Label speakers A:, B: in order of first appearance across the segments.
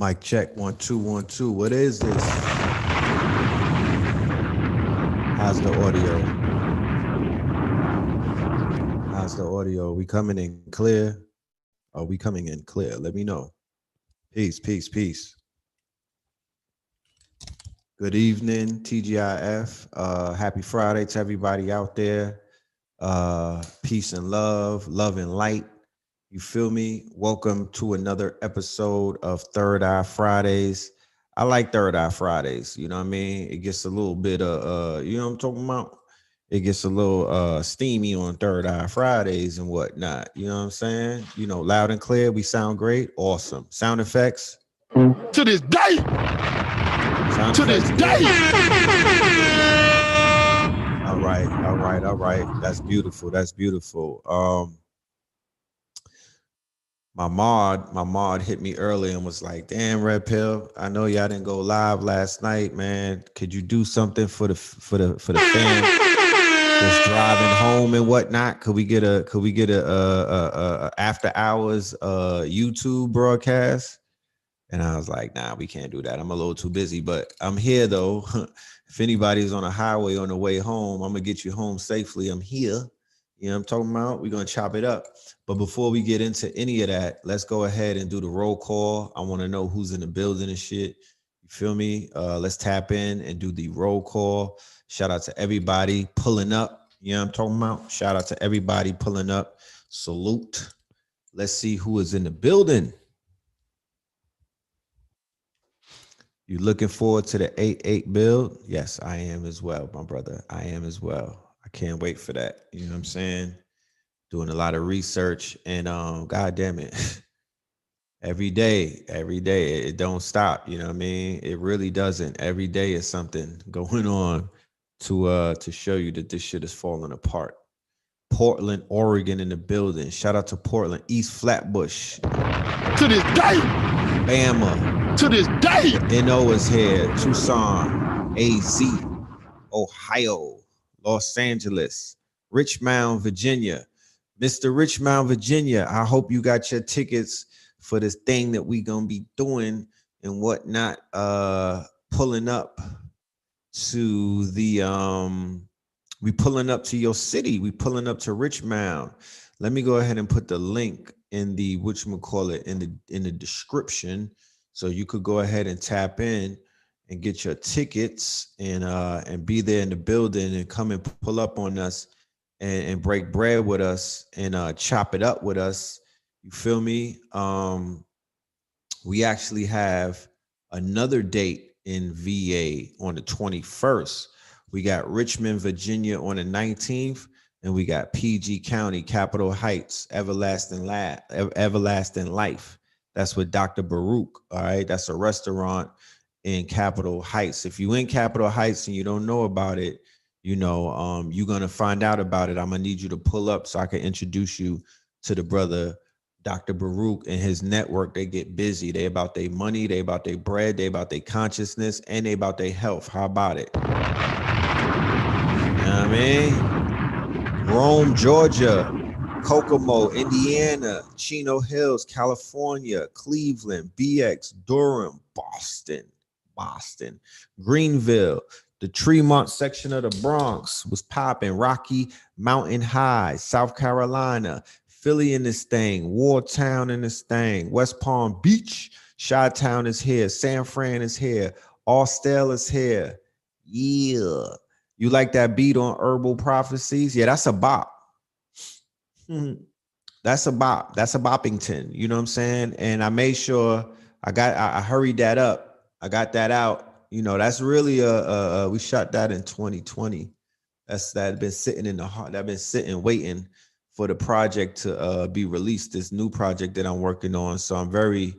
A: Mic check 1 2 1 2. What is this? How's the audio? How's the audio? We coming in clear? Are we coming in clear? Let me know. Peace, peace, peace. Good evening, TGIF. Happy Friday to everybody out there. Peace and love, love and light. You feel me? Welcome to another episode of Third Eye Fridays. I like Third Eye Fridays. You know what I mean? It gets a little bit of you know what I'm talking about? It gets a little steamy on Third Eye Fridays and whatnot. You know what I'm saying? You know, loud and clear. We sound great. Awesome. Sound effects.
B: To this day.
A: Sound
B: To this day.
A: All right. That's beautiful. That's beautiful. My mod hit me early and was like, "Damn, Red Pill, I know y'all didn't go live last night, man. Could you do something for the fans that's driving home and whatnot? Could we get a after hours YouTube broadcast?" And I was like, "Nah, we can't do that. I'm a little too busy, but I'm here though. If anybody's on a highway on the way home, I'm gonna get you home safely. I'm here. You know what I'm talking about? We're gonna chop it up. But before we get into any of that, let's go ahead and do the roll call. I want to know who's in the building and shit. You feel me? Let's tap in and do the roll call. Shout out to everybody pulling up. You know what I'm talking about? Shout out to everybody pulling up. Salute. Let's see who is in the building. You looking forward to the 8-8 build? Yes, I am as well, my brother. I am as well. I can't wait for that. You know what I'm saying? Doing a lot of research and God damn it. every day, it don't stop. You know what I mean? It really doesn't. Every day is something going on to show you that this shit is falling apart. Portland, Oregon in the building. Shout out to Portland, East Flatbush.
B: To this day.
A: Bama.
B: To this day.
A: NO is here. Tucson, AZ, Ohio, Los Angeles, Richmond, Virginia. Mr. Richmond, Virginia, I hope you got your tickets for this thing that we gonna be doing and whatnot. Pulling up to the we pulling up to your city. We pulling up to Richmond. Let me go ahead and put the link in the whatchamacallit in the description, so you could go ahead and tap in and get your tickets and be there in the building and come and pull up on us and break bread with us and chop it up with us. You feel me? We actually have another date in VA on the 21st. We got Richmond, Virginia on the 19th, and we got PG County, Capitol Heights, Everlasting Life. That's with Dr. Baruch. All right, that's a restaurant in Capitol Heights. If you in Capitol Heights and you don't know about it, you know, you're gonna find out about it. I'm gonna need you to pull up so I can introduce you to the brother Dr. Baruch and his network. They get busy. They about their money, they about their bread, they about their consciousness, and they about their health. How about it? You know what I mean? Rome, Georgia, Kokomo, Indiana, Chino Hills, California, Cleveland, BX, Durham, Boston, Greenville, the Tremont section of the Bronx was popping, Rocky Mountain High, South Carolina, Philly in this thing, Wartown in this thing, West Palm Beach, Chi-Town is here, San Fran is here, Austell is here. Yeah. You like that beat on Herbal Prophecies? Yeah, that's a bop. That's a bop. That's a boppington. You know what I'm saying? And I made sure I hurried that up. I got that out. You know, that's really we shot that in 2020. That been sitting in the heart. That been sitting waiting for the project to be released. This new project that I'm working on. So I'm very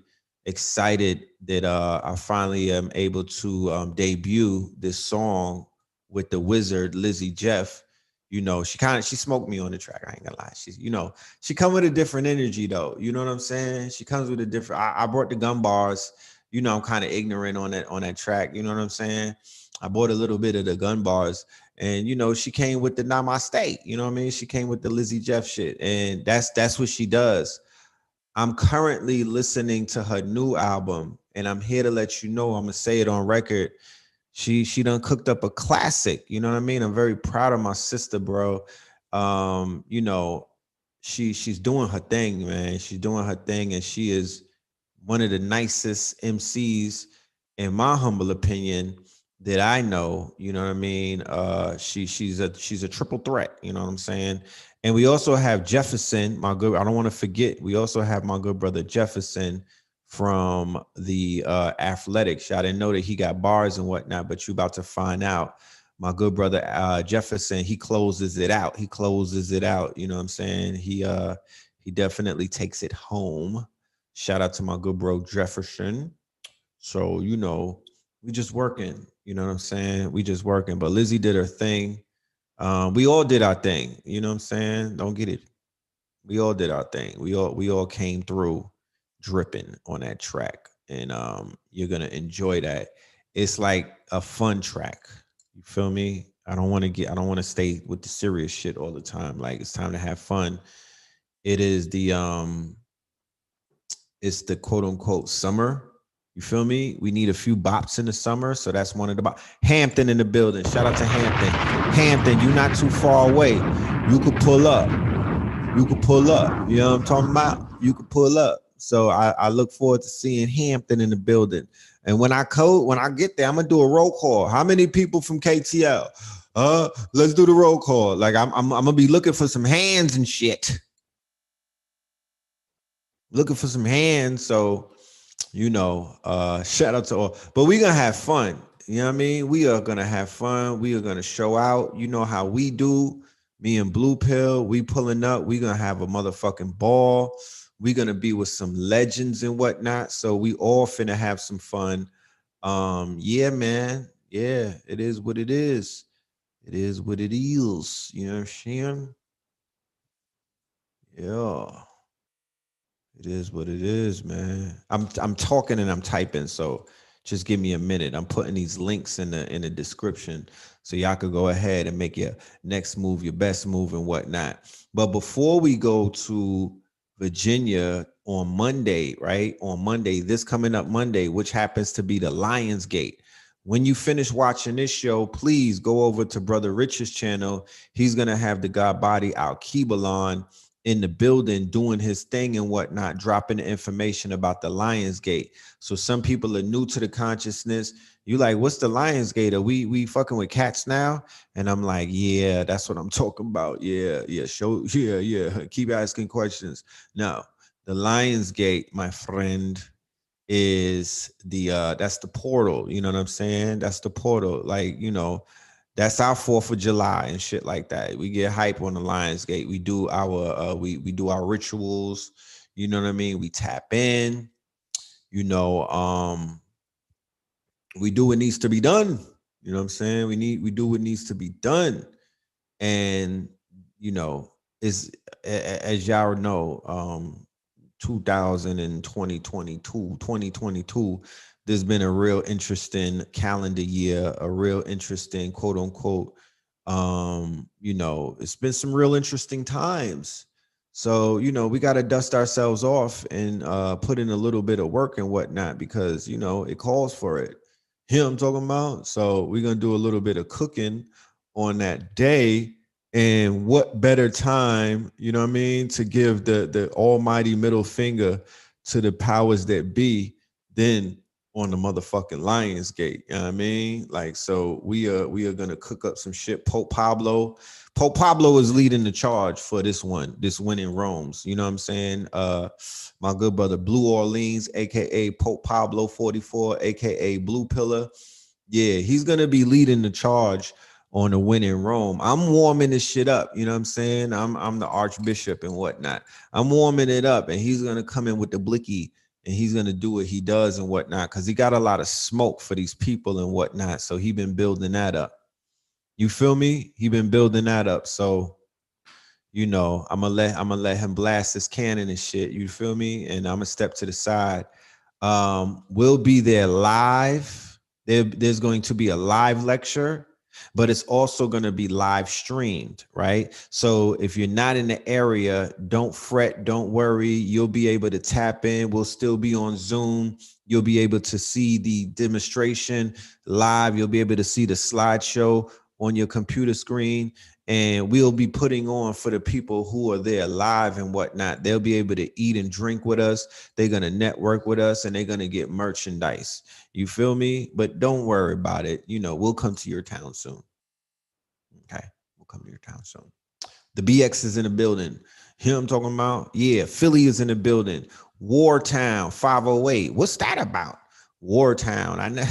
A: excited that I finally am able to debut this song with the wizard Lizzie Jeff. You know, she smoked me on the track. I ain't gonna lie. She's, you know, she come with a different energy though. You know what I'm saying? She comes with a different. I brought the gun bars. You know, I'm kind of ignorant on that track. You know what I'm saying? I bought a little bit of the gun bars, and you know, she came with the Namaste. You know what I mean? She came with the Lizzie Jeff shit, and that's what she does. I'm currently listening to her new album, And I'm here to let you know, I'm gonna say it on record. She done cooked up a classic. You know what I mean? I'm very proud of my sister, bro. You know, she's doing her thing, man. She's doing her thing, and she is one of the nicest MCs, in my humble opinion, that I know. You know what I mean? She's a triple threat. You know what I'm saying? And we also have Jefferson, my good. I don't want to forget. We also have my good brother Jefferson from the athletics. I didn't know that he got bars and whatnot, but you about to find out. My good brother Jefferson, he closes it out. He closes it out. You know what I'm saying? He definitely takes it home. Shout out to my good bro Jefferson. So, you know, we just working. You know what I'm saying? We just working. But Lizzie did her thing. We all did our thing. You know what I'm saying? Don't get it. We all did our thing. We all came through dripping on that track. And you're gonna enjoy that. It's like a fun track. You feel me? I don't want to stay with the serious shit all the time. Like it's time to have fun. It is it's the quote unquote summer. You feel me? We need a few bops in the summer. So that's one of the Hampton in the building. Shout out to Hampton. Hampton, you not too far away. You could pull up. You could pull up. You know what I'm talking about? You could pull up. So I look forward to seeing Hampton in the building. And when I get there, I'm gonna do a roll call. How many people from KTL? Let's do the roll call. Like I'm gonna be looking for some hands and shit. Looking for some hands. So, you know, shout out to all. But we're gonna have fun. You know what I mean? We are gonna have fun. We are gonna show out. You know how we do. Me and Blue Pill, we pulling up. We gonna have a motherfucking ball. We gonna be with some legends and whatnot. So we all finna have some fun. Yeah, man. Yeah, it is what it is. It is what it is. You know what I'm saying? Yeah. It is what it is, man. I'm talking and I'm typing, so just give me a minute. I'm putting these links in the description so y'all could go ahead and make your next move, your best move, and whatnot. But before we go to Virginia on Monday, right? On Monday, this coming up Monday, which happens to be the Lionsgate. When you finish watching this show, please go over to Brother Rich's channel. He's gonna have the God Body Al Kibalon in the building doing his thing and whatnot, dropping the information about the Lionsgate. So some people are new to the consciousness. You like, what's the Lionsgate? Are we fucking with cats now? And I'm like, yeah, that's what I'm talking about. Yeah, yeah. Keep asking questions. No, the Lionsgate, my friend, is that's the portal. You know what I'm saying? That's the portal. Like, you know, that's our 4th of July and shit like that. We get hype on the Lionsgate. We do our we do our rituals. You know what I mean? We tap in. You know, we do what needs to be done. You know what I'm saying? We do what needs to be done. And you know, is as y'all know, 2020, 2022, there's been a real interesting calendar year, a real interesting quote unquote, you know, it's been some real interesting times. So, you know, we got to dust ourselves off and put in a little bit of work and whatnot because, you know, it calls for it. You know what I'm talking about? So we're going to do a little bit of cooking on that day. And what better time, you know what I mean, to give the almighty middle finger to the powers that be than on the motherfucking Lionsgate. You know what I mean? Like, so we are gonna cook up some shit. Pope Pablo is leading the charge for this win in Rome's. You know what I'm saying? My good brother Blue Orleans, aka Pope Pablo 44, aka Blue Pillar. Yeah, he's gonna be leading the charge on the win in Rome. I'm warming this shit up. You know what I'm saying? I'm the Archbishop and whatnot. I'm warming it up, and he's gonna come in with the blicky, and he's gonna do what he does and whatnot, because he got a lot of smoke for these people and whatnot. So he been building that up. You feel me? He been building that up. So you know, I'm gonna let him blast his cannon and shit. You feel me? And I'm gonna step to the side. We'll be there live. There's going to be a live lecture. but it's also going to be live streamed, right? So if you're not in the area, don't fret, don't worry. You'll be able to tap in. We'll still be on Zoom. You'll be able to see the demonstration live. You'll be able to see the slideshow on your computer screen. And we'll be putting on for the people who are there live and whatnot. They'll be able to eat and drink with us. They're going to network with us, and they're going to get merchandise. You feel me? But don't worry about it. You know, we'll come to your town soon. Okay. We'll come to your town soon. The BX is in the building. You know what I'm talking about? Yeah. Philly is in the building. Wartown 508. What's that about? Wartown. I know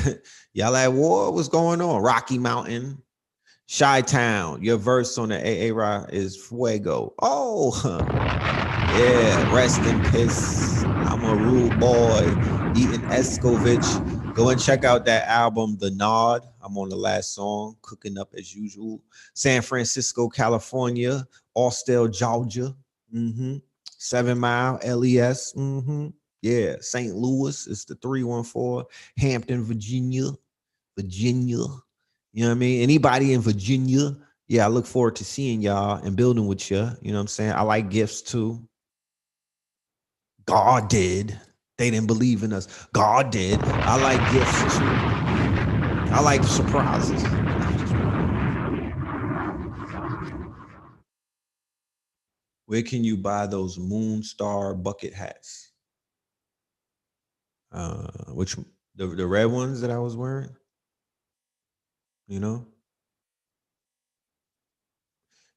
A: y'all at war. What's going on? Rocky Mountain. Chi-Town, your verse on the AA is Fuego. Oh, yeah, rest in peace. I'm a rude boy, eating Escovitch. Go and check out that album, The Nod. I'm on the last song, cooking up as usual. San Francisco, California, Austell, Georgia. 7 Mile, LES. Yeah, St. Louis is the 314. Hampton, Virginia. You know what I mean? Anybody in Virginia? Yeah, I look forward to seeing y'all and building with you. You know what I'm saying? I like gifts too. God did. They didn't believe in us. God did. I like gifts too. I like surprises. Where can you buy those Moon Star bucket hats? Which the red ones that I was wearing? You know?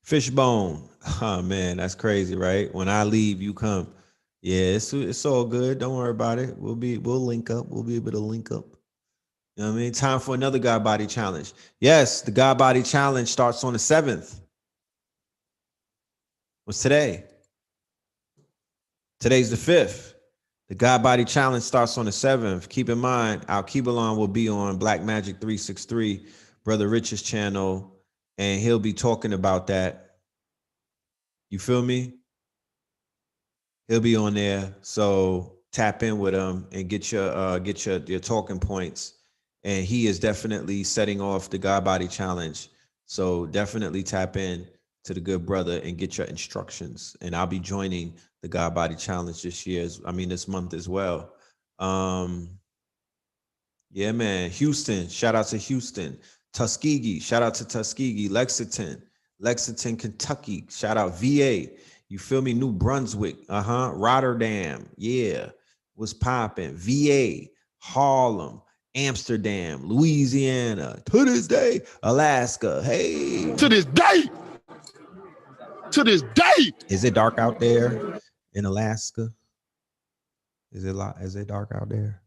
A: Fishbone. Oh man, that's crazy, right? When I leave, you come. Yeah, it's all good. Don't worry about it. We'll link up. We'll be able to link up. You know what I mean? Time for another God Body Challenge. Yes, the God Body Challenge starts on the 7th. What's today? Today's the 5th. The God Body Challenge starts on the 7th. Keep in mind, our Keebalon will be on Black Magic 363, Brother Rich's channel, and he'll be talking about that. You feel me? He'll be on there. So tap in with him and get your talking points. And he is definitely setting off the God Body Challenge. So definitely tap in to the good brother and get your instructions. And I'll be joining the God Body Challenge this month as well. Yeah, man. Houston, shout out to Houston. Tuskegee, shout out to Tuskegee. Lexington, Kentucky, shout out VA. You feel me? New Brunswick, Rotterdam, yeah. What's popping? VA, Harlem, Amsterdam, Louisiana, to this day, Alaska. Hey.
B: To this day. To this day.
A: Is it dark out there in Alaska? Is it dark out there?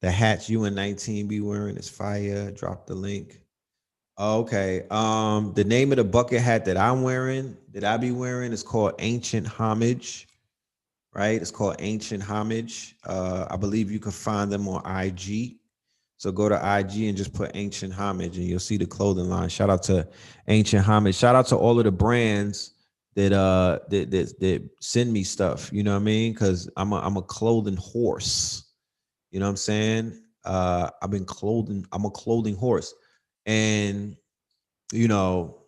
A: The hats you and 19 be wearing is fire. Drop the link. Okay. The name of the bucket hat that I be wearing is called Ancient Homage. Right? It's called Ancient Homage. I believe you can find them on IG. So go to IG and just put Ancient Homage and you'll see the clothing line. Shout out to Ancient Homage. Shout out to all of the brands that send me stuff. You know what I mean? Because I'm a clothing horse. You know what I'm saying? I'm a clothing horse. And you know,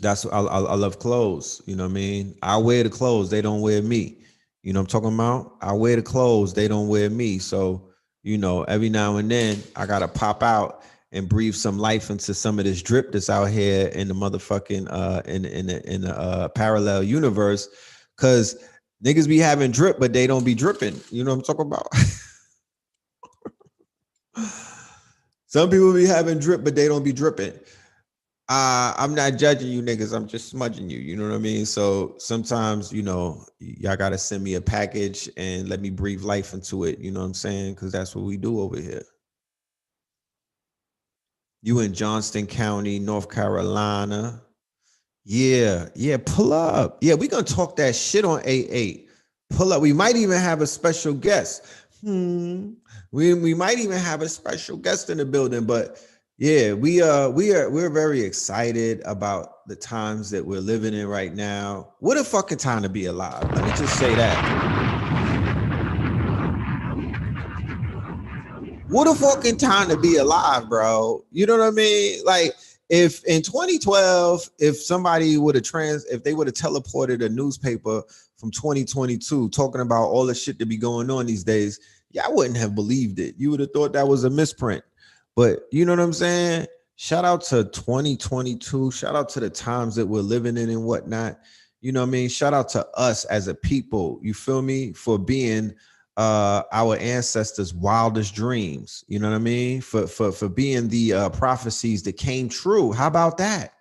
A: that's I love clothes. You know what I mean? I wear the clothes, they don't wear me. You know what I'm talking about? I wear the clothes, they don't wear me. So, you know, every now and then I gotta pop out and breathe some life into some of this drip that's out here in the motherfucking in the parallel universe. Cause niggas be having drip, but they don't be dripping. You know what I'm talking about? Some people be having drip, but they don't be dripping. I'm not judging you niggas. I'm just smudging you. You know what I mean? So sometimes, you know, y'all got to send me a package and let me breathe life into it. You know what I'm saying? Because that's what we do over here. You in Johnston County, North Carolina. Yeah. Pull up. Yeah, we going to talk that shit on 8-8. Pull up. We might even have a special guest. We might even have a special guest in the building, but yeah, we're very excited about the times that we're living in right now. What a fucking time to be alive. Let me just say that. What a fucking time to be alive, bro. You know what I mean? Like, if in 2012, if somebody would have if they would have teleported a newspaper from 2022 talking about all the shit that be going on these days, yeah, I wouldn't have believed it. You would have thought that was a misprint. But you know what I'm saying? Shout out to 2022. Shout out to the times that we're living in and whatnot. You know what I mean? Shout out to us as a people. You feel me? For being our ancestors' wildest dreams. You know what I mean? For being the prophecies that came true. How about that?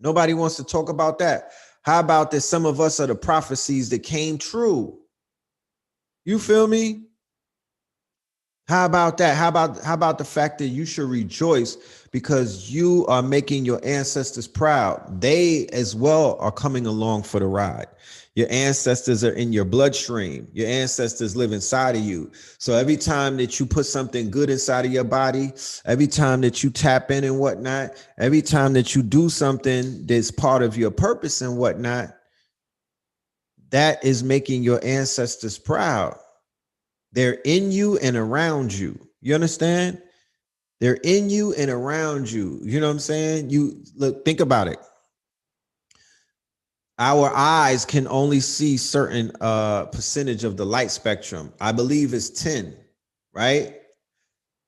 A: Nobody wants to talk about that. How about that? Some of us are the prophecies that came true. You feel me? How about that? How about the fact that you should rejoice because you are making your ancestors proud? They as well are coming along for the ride. Your ancestors are in your bloodstream. Your ancestors live inside of you. So every time that you put something good inside of your body, every time that you tap in and whatnot, every time that you do something that's part of your purpose and whatnot, that is making your ancestors proud. They're in you and around you. You understand? They're in you and around you. You know what I'm saying? You look, think about it. Our eyes can only see certain percentage of the light spectrum. I believe it's 10, right?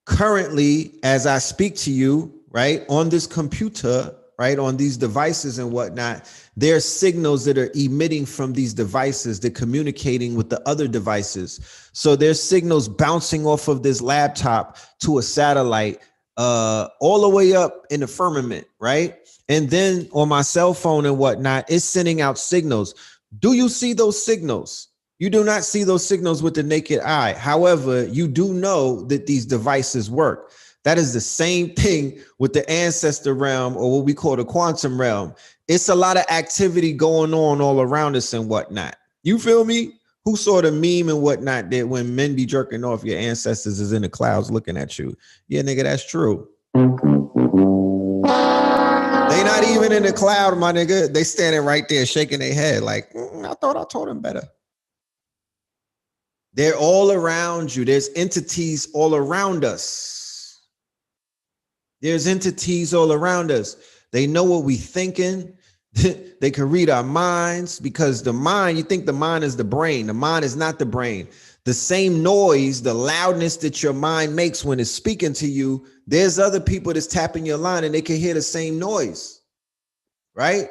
A: Currently, as I speak to you, right, on this computer, right, on these devices and whatnot, there's signals that are emitting from these devices that communicating with the other devices. So there's signals bouncing off of this laptop to a satellite all the way up in the firmament, right? And then on my cell phone and whatnot, it's sending out signals. Do you see those signals? You do not see those signals with the naked eye. However, you do know that these devices work. That is the same thing with the ancestor realm, or what we call the quantum realm. It's a lot of activity going on all around us and whatnot. You feel me? Who saw the meme and whatnot that when men be jerking off, your ancestors is in the clouds looking at you? Yeah, nigga, that's true. They not even in the cloud, my nigga. They standing right there shaking their head like, I thought I told him better. They're all around you. There's entities all around us. There's entities all around us. They know what we thinking. They can read our minds, because the mind, you think the mind is the brain. The mind is not the brain. The same noise, the loudness that your mind makes when it's speaking to you, there's other people that's tapping your line and they can hear the same noise, right?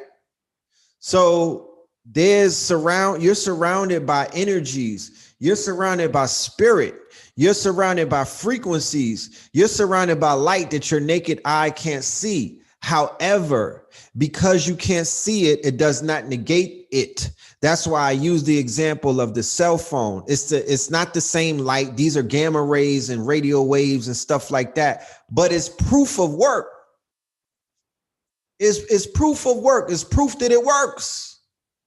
A: So you're surrounded by energies. You're surrounded by spirit. You're surrounded by frequencies. You're surrounded by light that your naked eye can't see. However, because you can't see it, it does not negate it. That's why I use the example of the cell phone. It's not the same light. These are gamma rays and radio waves and stuff like that, but it's proof of work. It's proof of work. It's proof that it works,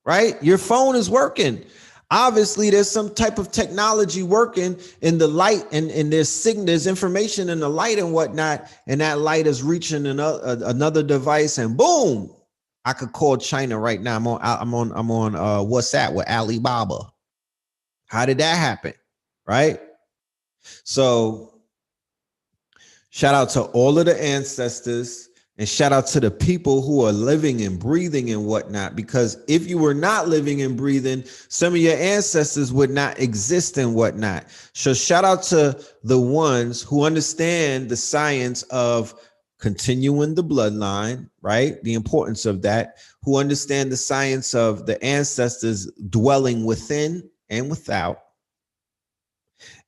A: right? Your phone is working. Obviously, there's some type of technology working in the light, and there's information in the light and whatnot, and that light is reaching another device, and boom, I could call China right now. I'm on WhatsApp with Alibaba. How did that happen, right? So, shout out to all of the ancestors. And shout out to the people who are living and breathing and whatnot, because if you were not living and breathing, some of your ancestors would not exist and whatnot. So shout out to the ones who understand the science of continuing the bloodline, right? The importance of that, who understand the science of the ancestors dwelling within and without.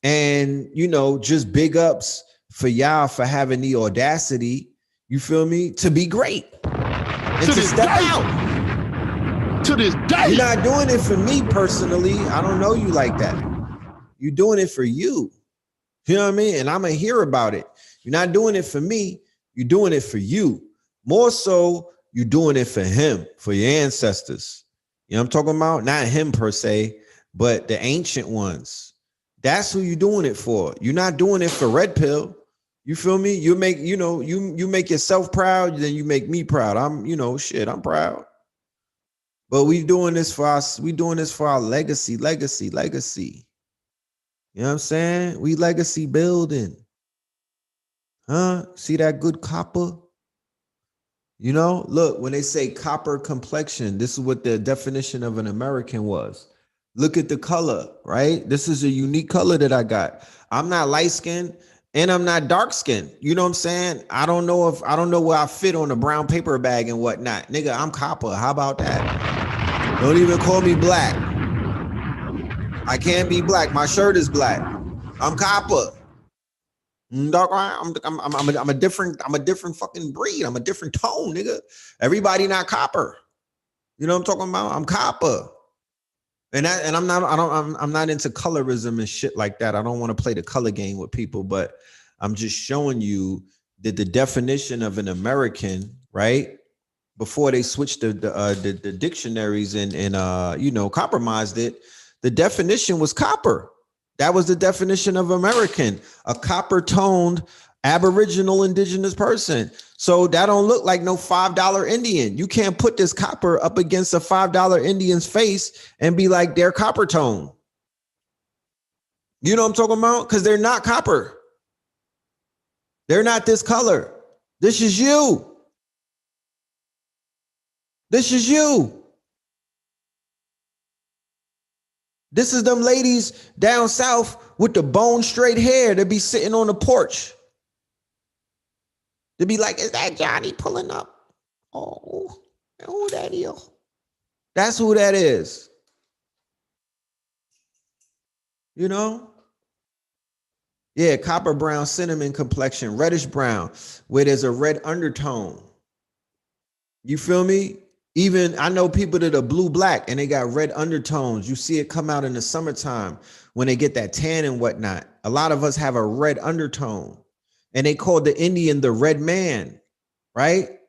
A: And, just big ups for y'all for having the audacity, you feel me, to be great and to step out.
B: To this day.
A: You're not doing it for me personally. I don't know you like that. You're doing it for you. You know what I mean? And I'm going to hear about it. You're not doing it for me. You're doing it for you. More so, you're doing it for him, for your ancestors. You know what I'm talking about? Not him per se, but the ancient ones. That's who you're doing it for. You're not doing it for Red Pill. You feel me? You make, you make yourself proud, then you make me proud. I'm proud. But we doing this for us. We doing this for our legacy. You know what I'm saying? We legacy building. Huh? See that good copper? You know, look, when they say copper complexion, this is what the definition of an American was. Look at the color, right? This is a unique color that I got. I'm not light skinned and I'm not dark skinned. You know what I'm saying? I don't know where I fit on a brown paper bag and whatnot. Nigga, I'm copper. How about that? Don't even call me black. I can't be black. My shirt is black. I'm copper. Dog, I'm a different fucking breed. I'm a different tone, nigga. Everybody not copper. You know what I'm talking about? I'm copper. And I'm not into colorism and shit like that. I don't want to play the color game with people, but I'm just showing you that the definition of an American, right? Before they switched the dictionaries and you know, compromised it, the definition was copper. That was the definition of American, a copper-toned Aboriginal indigenous person. So that don't look like no $5 Indian. You can't put this copper up against a $5 Indian's face and be like, they're copper tone. You know what I'm talking about? Because they're not copper. They're not this color. This is you. This is you. This is them ladies down south with the bone straight hair that be sitting on the porch. They be like, is that Johnny pulling up? Oh, who that is? That's who that is. You know? Yeah, copper brown, cinnamon complexion, reddish brown, where there's a red undertone. You feel me? Even I know people that are blue black and they got red undertones. You see it come out in the summertime when they get that tan and whatnot. A lot of us have a red undertone, and they call the Indian the red man, right?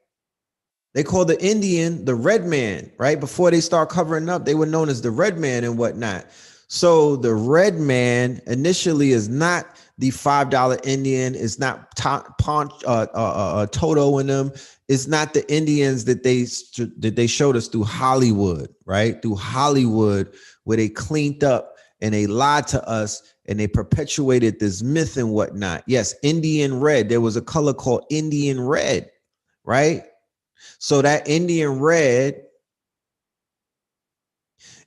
A: They call the Indian the red man, right? Before they start covering up, they were known as the red man and whatnot. So the red man initially is not the $5 Indian. It's not Toto in them. It's not the Indians that they showed us through Hollywood, right? Through Hollywood, where they cleaned up and they lied to us and they perpetuated this myth and whatnot. Yes, Indian red. There was a color called Indian red, right? So that Indian red,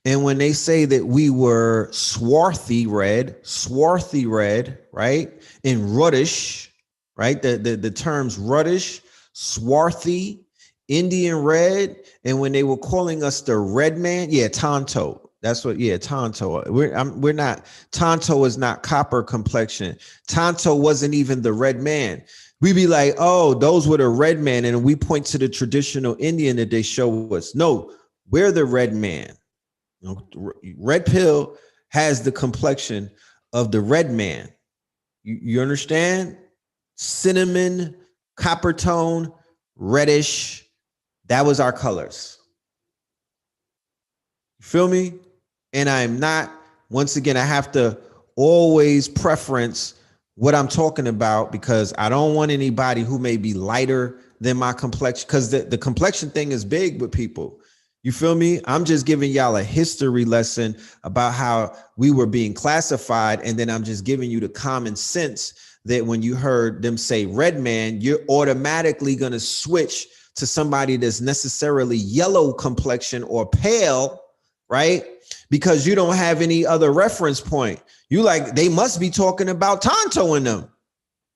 A: and when they say that we were swarthy red, right? And ruddish, right? The terms ruddish, swarthy, Indian red, and when they were calling us the red man, yeah, Tonto. That's what, yeah, Tonto. We're not, Tonto is not copper complexion. Tonto wasn't even the red man. We be like, oh, those were the red man, and we point to the traditional Indian that they show us. No, we're the red man. You know, red pill has the complexion of the red man. You understand? Cinnamon, copper tone, reddish. That was our colors. You feel me? And I'm not, once again, I have to always preference what I'm talking about, because I don't want anybody who may be lighter than my complexion, because the complexion thing is big with people. You feel me? I'm just giving y'all a history lesson about how we were being classified. And then I'm just giving you the common sense that when you heard them say red man, you're automatically going to switch to somebody that's necessarily yellow complexion or pale, right? Because you don't have any other reference point. You like, they must be talking about Tonto in them.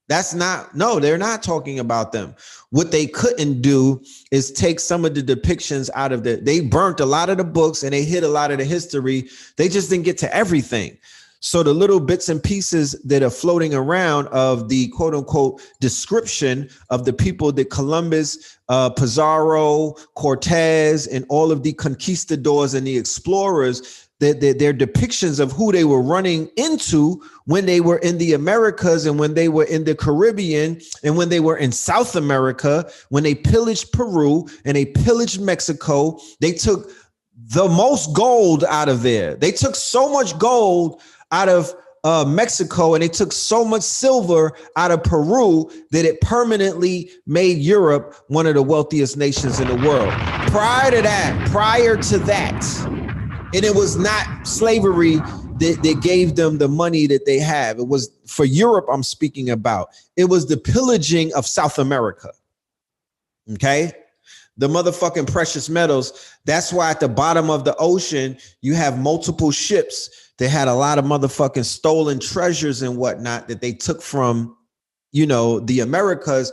A: That's not, no, they're not talking about them. What they couldn't do is take some of the depictions out of they burnt a lot of the books and they hid a lot of the history. They just didn't get to everything. So the little bits and pieces that are floating around of the quote unquote description of the people that Columbus, Pizarro, Cortez, and all of the conquistadors and the explorers, their depictions of who they were running into when they were in the Americas and when they were in the Caribbean and when they were in South America, when they pillaged Peru and they pillaged Mexico. They took the most gold out of there. They took so much gold out of Mexico, and they took so much silver out of Peru that it permanently made Europe one of the wealthiest nations in the world. Prior to that, and it was not slavery they gave them the money that they have. It was for Europe I'm speaking about. It was the pillaging of South America. Okay? The motherfucking precious metals. That's why at the bottom of the ocean, you have multiple ships that had a lot of motherfucking stolen treasures and whatnot that they took from, you know, the Americas.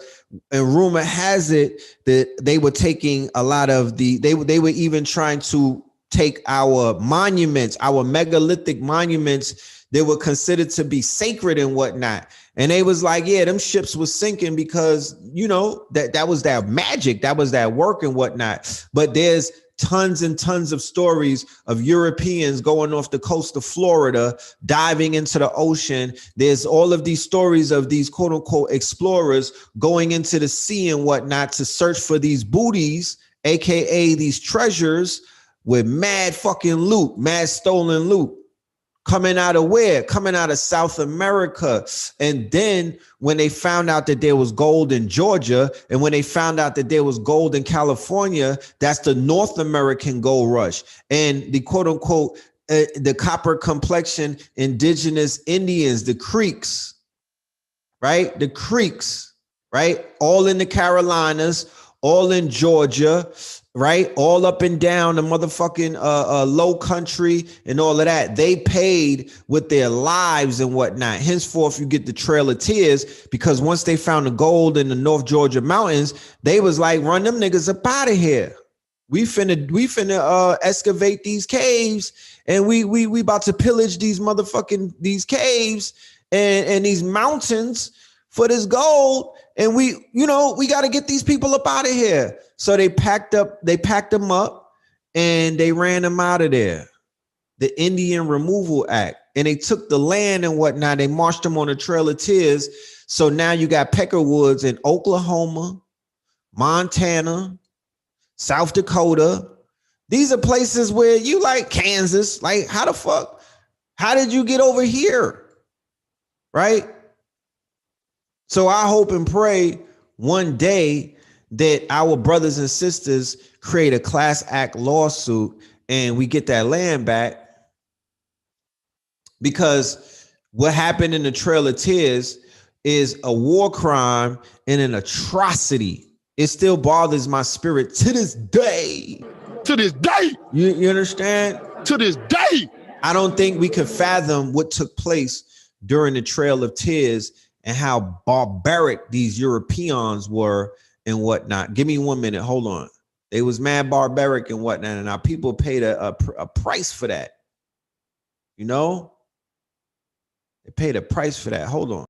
A: And rumor has it that they were taking a lot of they were even trying to take our monuments, our megalithic monuments that were considered to be sacred and whatnot. And they was like, yeah, them ships was sinking because, you know, that was that magic, that was that work and whatnot. But there's tons and tons of stories of Europeans going off the coast of Florida, diving into the ocean. There's all of these stories of these quote unquote explorers going into the sea and whatnot to search for these booties, AKA these treasures with mad fucking loot, mad stolen loot. Coming out of where? Coming out of South America. And then when they found out that there was gold in Georgia, and when they found out that there was gold in California, that's the North American gold rush. And the quote unquote, the copper complexion indigenous Indians, the Creeks, right? The Creeks, right? All in the Carolinas, all in Georgia, right? All up and down the motherfucking low country and all of that. They paid with their lives and whatnot. Henceforth, you get the Trail of Tears, because once they found the gold in the North Georgia mountains, they was like, run them niggas up out of here. We finna excavate these caves, and we about to pillage these caves and these mountains for this gold. And we got to get these people up out of here. So they packed them up and they ran them out of there. The Indian Removal Act. And they took the land and whatnot. They marched them on the Trail of Tears. So now you got peckerwoods in Oklahoma, Montana, South Dakota. These are places where you like Kansas. Like, how the fuck? How did you get over here? Right? So I hope and pray one day that our brothers and sisters create a class act lawsuit and we get that land back. Because what happened in the Trail of Tears is a war crime and an atrocity. It still bothers my spirit to this day.
B: To this day.
A: You understand?
B: To this day.
A: I don't think we can fathom what took place during the Trail of Tears and how barbaric these Europeans were and whatnot. Give me 1 minute. Hold on. They was mad barbaric and whatnot. And our people paid a price for that. You know? They paid a price for that. Hold on.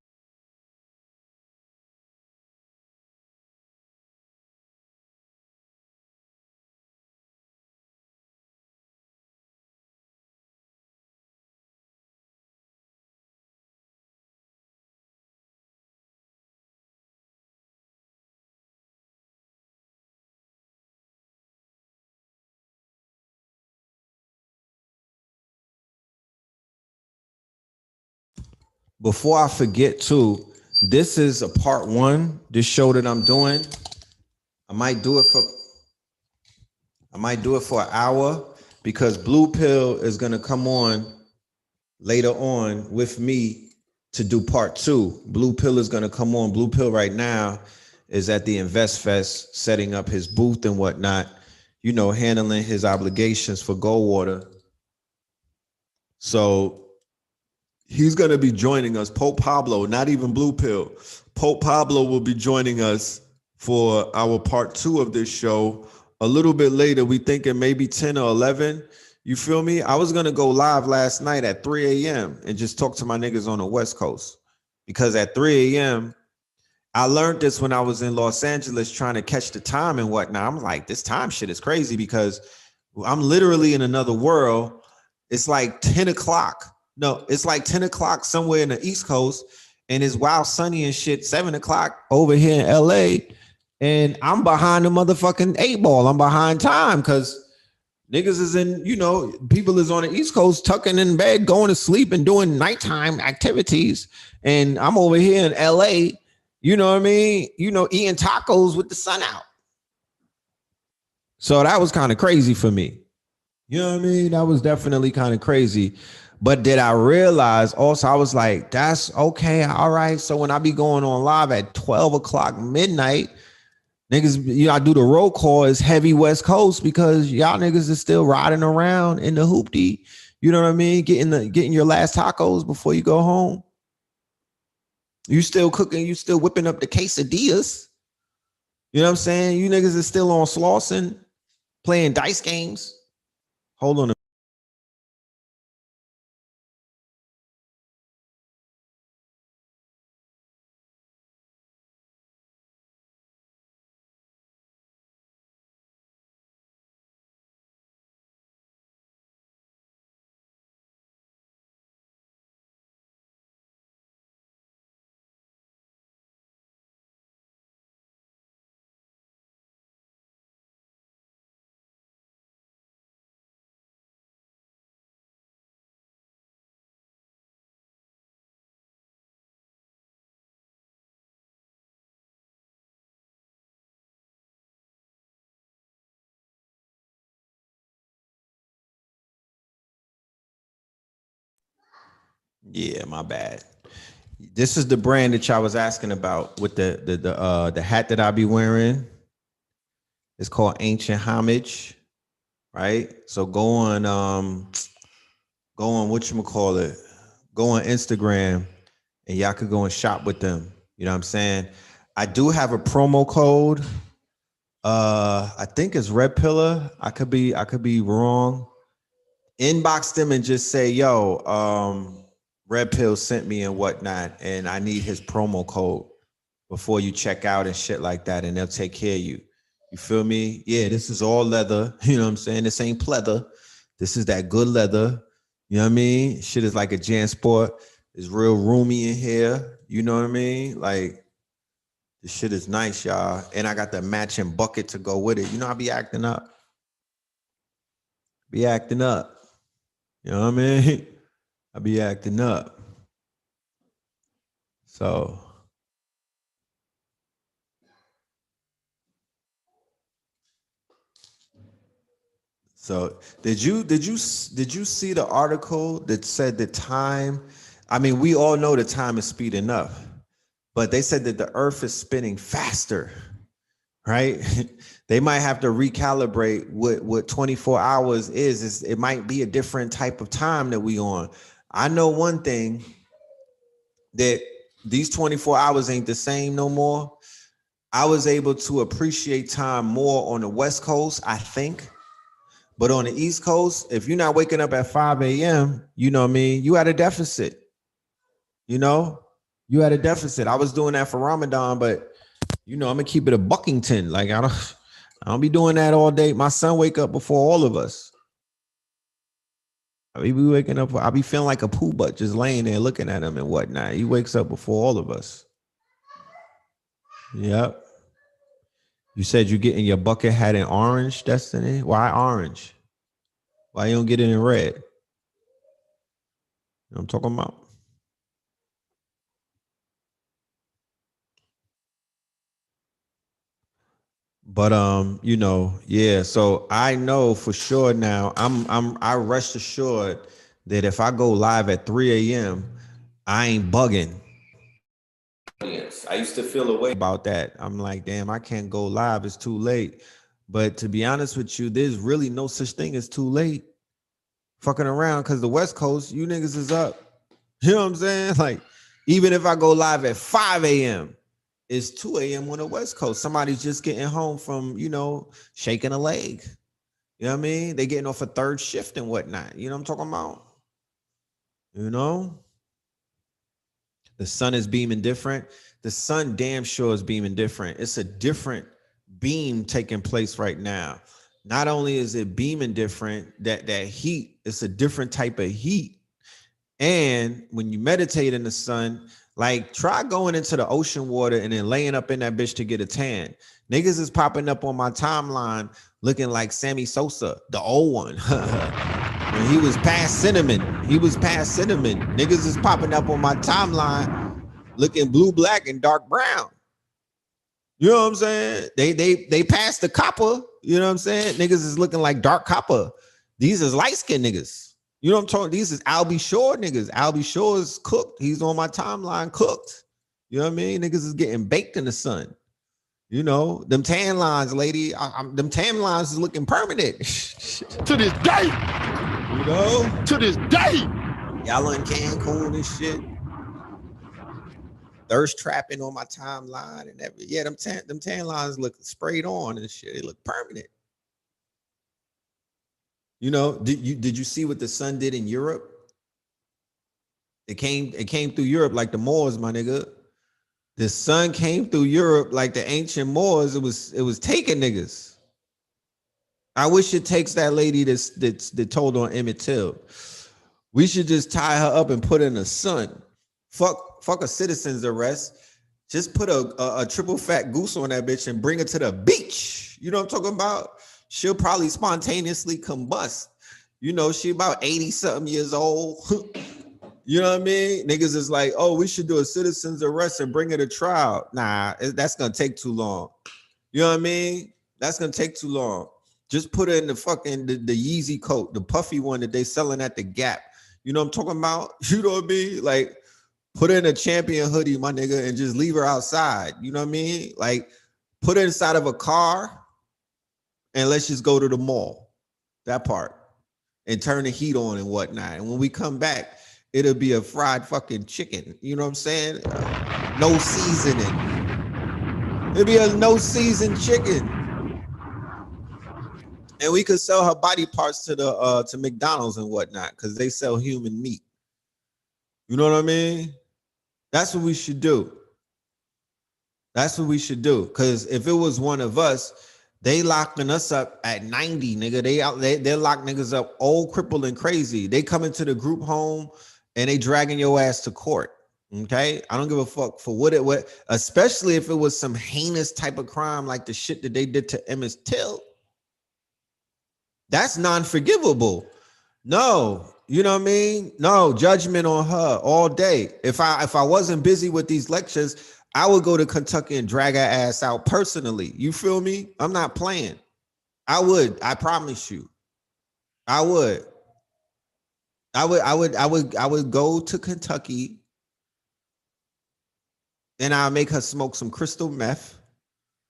A: Before I forget too, this is a part one, this show that I'm doing. I might do it for an hour because Blue Pill is gonna come on later on with me to do part two. Blue Pill is gonna come on. Blue Pill right now is at the Invest Fest, setting up his booth and whatnot, you know, handling his obligations for Goldwater. So he's going to be joining us. Pope Pablo, not even Blue Pill. Pope Pablo will be joining us for our part two of this show a little bit later. We thinking maybe 10 or 11. You feel me? I was going to go live last night at 3 a.m. and just talk to my niggas on the West Coast. Because at 3 a.m., I learned this when I was in Los Angeles trying to catch the time and whatnot. I'm like, this time shit is crazy because I'm literally in another world. It's like 10 o'clock. No, it's like 10 o'clock somewhere in the East Coast, and it's wild sunny and shit, 7 o'clock over here in LA, and I'm behind the motherfucking 8 ball. I'm behind time because niggas is in, you know, people is on the East Coast tucking in bed, going to sleep and doing nighttime activities, and I'm over here in LA, you know what I mean? You know, eating tacos with the sun out. So that was kind of crazy for me. You know what I mean? That was definitely kind of crazy. But did I realize also, I was like, that's okay. All right. So when I be going on live at 12 o'clock midnight, niggas, I do the roll call is heavy West Coast because y'all niggas is still riding around in the hoopty. You know what I mean? Getting your last tacos before you go home. You still cooking, you still whipping up the quesadillas. You know what I'm saying? You niggas is still on Slauson, playing dice games. Hold on. Yeah, my bad. This is the brand that y'all was asking about with the hat that I be wearing. It's called Ancient Homage, right? So go on whatchamacallit, go on Instagram and y'all could go and shop with them. You know what I'm saying? I do have a promo code. I think it's Red Pillar. I could be wrong. Inbox them and just say, yo, Red Pill sent me and whatnot, and I need his promo code before you check out and shit like that, and they'll take care of you. You feel me? Yeah, this is all leather. You know what I'm saying? This ain't pleather. This is that good leather. You know what I mean? Shit is like a JanSport. It's real roomy in here. You know what I mean? Like, this shit is nice, y'all. And I got the matching bucket to go with it. You know, I be acting up. Be acting up. You know what I mean? I be acting up. So did you see the article that said the time? I mean, we all know the time is speeding up, but they said that the earth is spinning faster, right? They might have to recalibrate what 24 hours is. It might be a different type of time that we on. I know one thing, that these 24 hours ain't the same no more. I was able to appreciate time more on the West Coast, I think. But on the East Coast, if you're not waking up at 5 a.m., you know what I mean? You at a deficit. You know, you at a deficit. I was doing that for Ramadan, but I'm gonna keep it a Buckington. Like I don't be doing that all day. My son wake up before all of us. I be waking up. I be feeling like a poo butt just laying there looking at him and whatnot. He wakes up before all of us. Yep. You said you getting your bucket hat in orange, Destiny? Why orange? Why you don't get it in red? You know what I'm talking about? But yeah. So I know for sure now. I rest assured that if I go live at 3 a.m., I ain't bugging. I used to feel a way about that. I'm like, damn, I can't go live. It's too late. But to be honest with you, there's really no such thing as too late. Fucking around, because the West Coast, you niggas is up. You know what I'm saying? Like, even if I go live at 5 a.m., it's 2 a.m. on the West Coast. Somebody's just getting home from, shaking a leg. You know what I mean? They getting off a third shift and whatnot. You know what I'm talking about? You know? The sun is beaming different. The sun damn sure is beaming different. It's a different beam taking place right now. Not only is it beaming different, that heat, it's a different type of heat. And when you meditate in the sun, like try going into the ocean water and then laying up in that bitch to get a tan. Niggas is popping up on my timeline looking like Sammy Sosa, the old one. When he was past cinnamon. Niggas is popping up on my timeline looking blue, black, and dark brown. You know what I'm saying? They passed the copper. You know what I'm saying? Niggas is looking like dark copper. These is light skinned niggas. You know what I'm talking? These is Albie Shore niggas. Albie Shore is cooked. He's on my timeline cooked. You know what I mean? Niggas is getting baked in the sun. You know, them tan lines, lady. Them tan lines is looking permanent.
B: To this day.
A: You know?
B: To this day.
A: Y'all in Cancun and shit. Thirst trapping on my timeline and everything. Yeah, them tan lines look sprayed on and shit. They look permanent. You know, did you see what the sun did in Europe? It came through Europe like the Moors, my nigga. The sun came through Europe like the ancient Moors. It was taking niggas. I wish it takes that lady that told on Emmett Till. We should just tie her up and put her in the sun. Fuck a citizen's arrest. Just put a triple fat goose on that bitch and bring her to the beach. You know what I'm talking about? She'll probably spontaneously combust. You know, she about 80-something years old. You know what I mean? Niggas is like, oh, we should do a citizen's arrest and bring her to trial. Nah, that's gonna take too long. You know what I mean? That's gonna take too long. Just put her in the fucking the Yeezy coat, the puffy one that they selling at the Gap. You know what I'm talking about? You know what I mean? Like, put her in a Champion hoodie, my nigga, and just leave her outside. You know what I mean? Like, put her inside of a car and let's just go to the mall. That part. And turn the heat on and whatnot. And when we come back, it'll be a fried fucking chicken. You know what I'm saying? No seasoning. It'll be a no seasoned chicken. And we could sell her body parts to McDonald's and whatnot because they sell human meat. You know what I mean? That's what we should do. That's what we should do. Because if it was one of us, they locking us up at 90, nigga. They lock niggas up old, crippled, and crazy. They come into the group home and they dragging your ass to court. Okay? I don't give a fuck for what, especially if it was some heinous type of crime like the shit that they did to Emmett Till. That's non-forgivable. No, you know what I mean? No, judgment on her all day. If I wasn't busy with these lectures, I would go to Kentucky and drag her ass out personally. You feel me? I'm not playing. I would. I promise you. I would go to Kentucky and I'll make her smoke some crystal meth.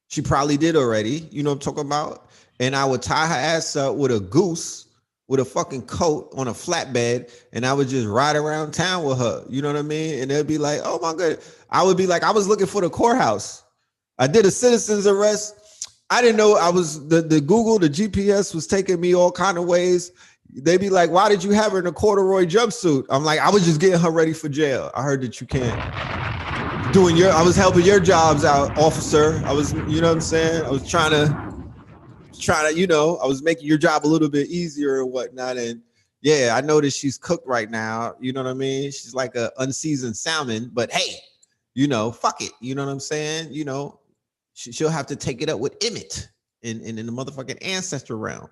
A: She probably did already. You know what I'm talking about? And I would tie her ass up with a goose with a fucking coat on a flatbed, and I would just ride around town with her. You know what I mean? And they'd be like, oh my God. I would be like, I was looking for the courthouse. I did a citizen's arrest. I didn't know I was the Google, the GPS was taking me all kind of ways. They'd be like, why did you have her in a corduroy jumpsuit? I'm like, I was just getting her ready for jail. I heard that you can't. I was helping your jobs out, officer. I was, you know what I'm saying? I was trying to, you know, I was making your job a little bit easier and whatnot. And yeah, I know that she's cooked right now. You know what I mean? She's like a unseasoned salmon, but hey, you know, fuck it. You know what I'm saying? You know, she'll have to take it up with Emmett in the motherfucking ancestor realm,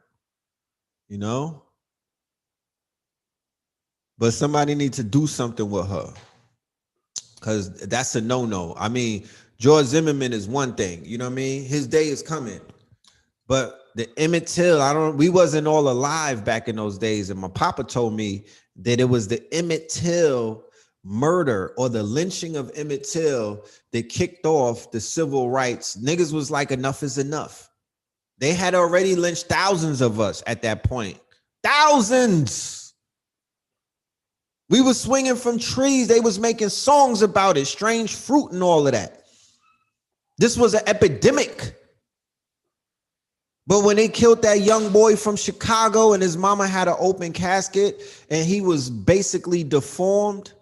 A: you know? But somebody needs to do something with her because that's a no-no. I mean, George Zimmerman is one thing, you know what I mean? His day is coming. But the Emmett Till, we wasn't all alive back in those days. And my papa told me that it was the Emmett Till murder or the lynching of Emmett Till that kicked off the civil rights. Niggas was like, enough is enough. They had already lynched thousands of us at that point. Thousands. We was swinging from trees. They was making songs about it, strange fruit and all of that. This was an epidemic. But when they killed that young boy from Chicago and his mama had an open casket and he was basically deformed,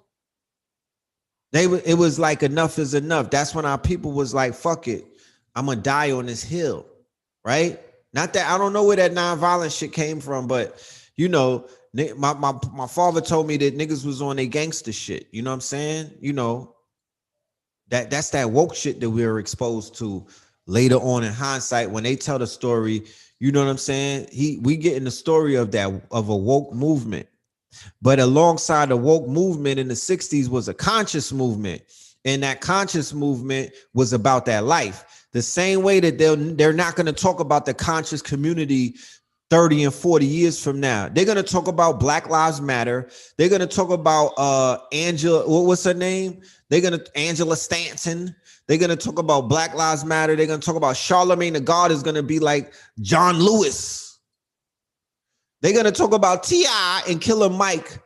A: it was like enough is enough. That's when our people was like, fuck it, I'm gonna die on this hill, right? Not that I don't know where that nonviolent shit came from, but you know, my father told me that niggas was on their gangster shit. You know what I'm saying? You know, that's that woke shit that we were exposed to later on in hindsight when they tell the story. You know what I'm saying? We getting the story of a woke movement. But alongside the woke movement in the 60s was a conscious movement. And that conscious movement was about that life. The same way that they're not going to talk about the conscious community 30 and 40 years from now. They're going to talk about Black Lives Matter. They're going to talk about Angela, what's her name? Angela Stanton. They're going to talk about Black Lives Matter. They're going to talk about Charlemagne the God is going to be like John Lewis. They're going to talk about T.I. and Killer Mike,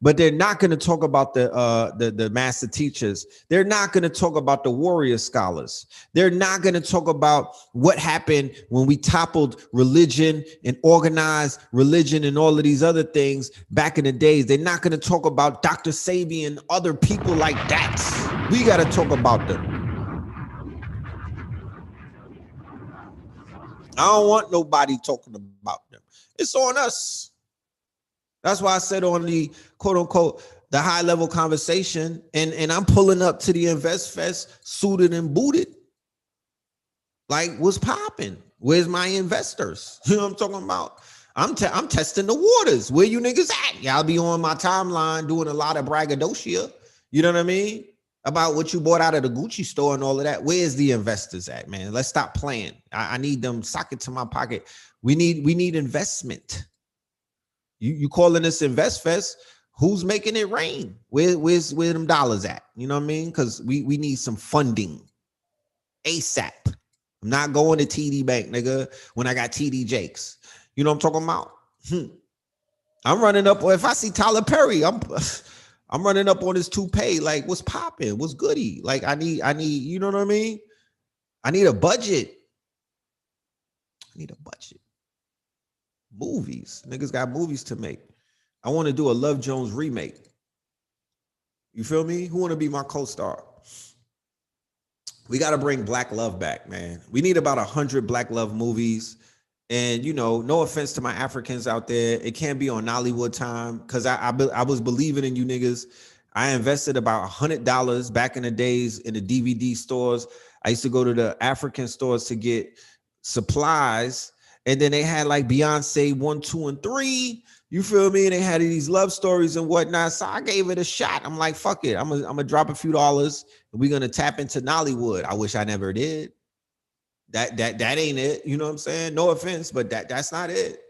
A: but they're not going to talk about the master teachers. They're not going to talk about the warrior scholars. They're not going to talk about what happened when we toppled religion and organized religion and all of these other things back in the days. They're not going to talk about Dr. Sabi and other people like that. We got to talk about them. I don't want nobody talking about them. It's on us. That's why I said on the quote unquote, the high level conversation, and I'm pulling up to the Invest Fest suited and booted. Like, what's popping? Where's my investors? You know what I'm talking about? I'm testing the waters. Where you niggas at? Y'all be on my timeline doing a lot of braggadocio. You know what I mean? About what you bought out of the Gucci store and all of that. Where's the investors at, man? Let's stop playing. I need them sock it to my pocket. We need investment. You calling this Invest Fest? Who's making it rain? Where them dollars at? You know what I mean? Because we need some funding ASAP. I'm not going to TD Bank, nigga, when I got TD Jakes. You know what I'm talking about? I'm running up. If I see Tyler Perry, I'm running up on his toupee. Like, what's popping? What's goody? Like, I need. You know what I mean? I need a budget. Movies. Niggas got movies to make. I want to do a Love Jones remake. You feel me? Who want to be my co-star? We got to bring Black love back, man. We need about 100 Black love movies. And, you know, no offense to my Africans out there. It can't be on Nollywood time because I was believing in you niggas. I invested about $100 back in the days in the DVD stores. I used to go to the African stores to get supplies. And then they had like Beyonce 1, 2, and 3. You feel me? And they had these love stories and whatnot. So I gave it a shot. I'm like, fuck it. I'm gonna drop a few dollars and we're gonna tap into Nollywood. I wish I never did. That ain't it. You know what I'm saying? No offense, but that's not it.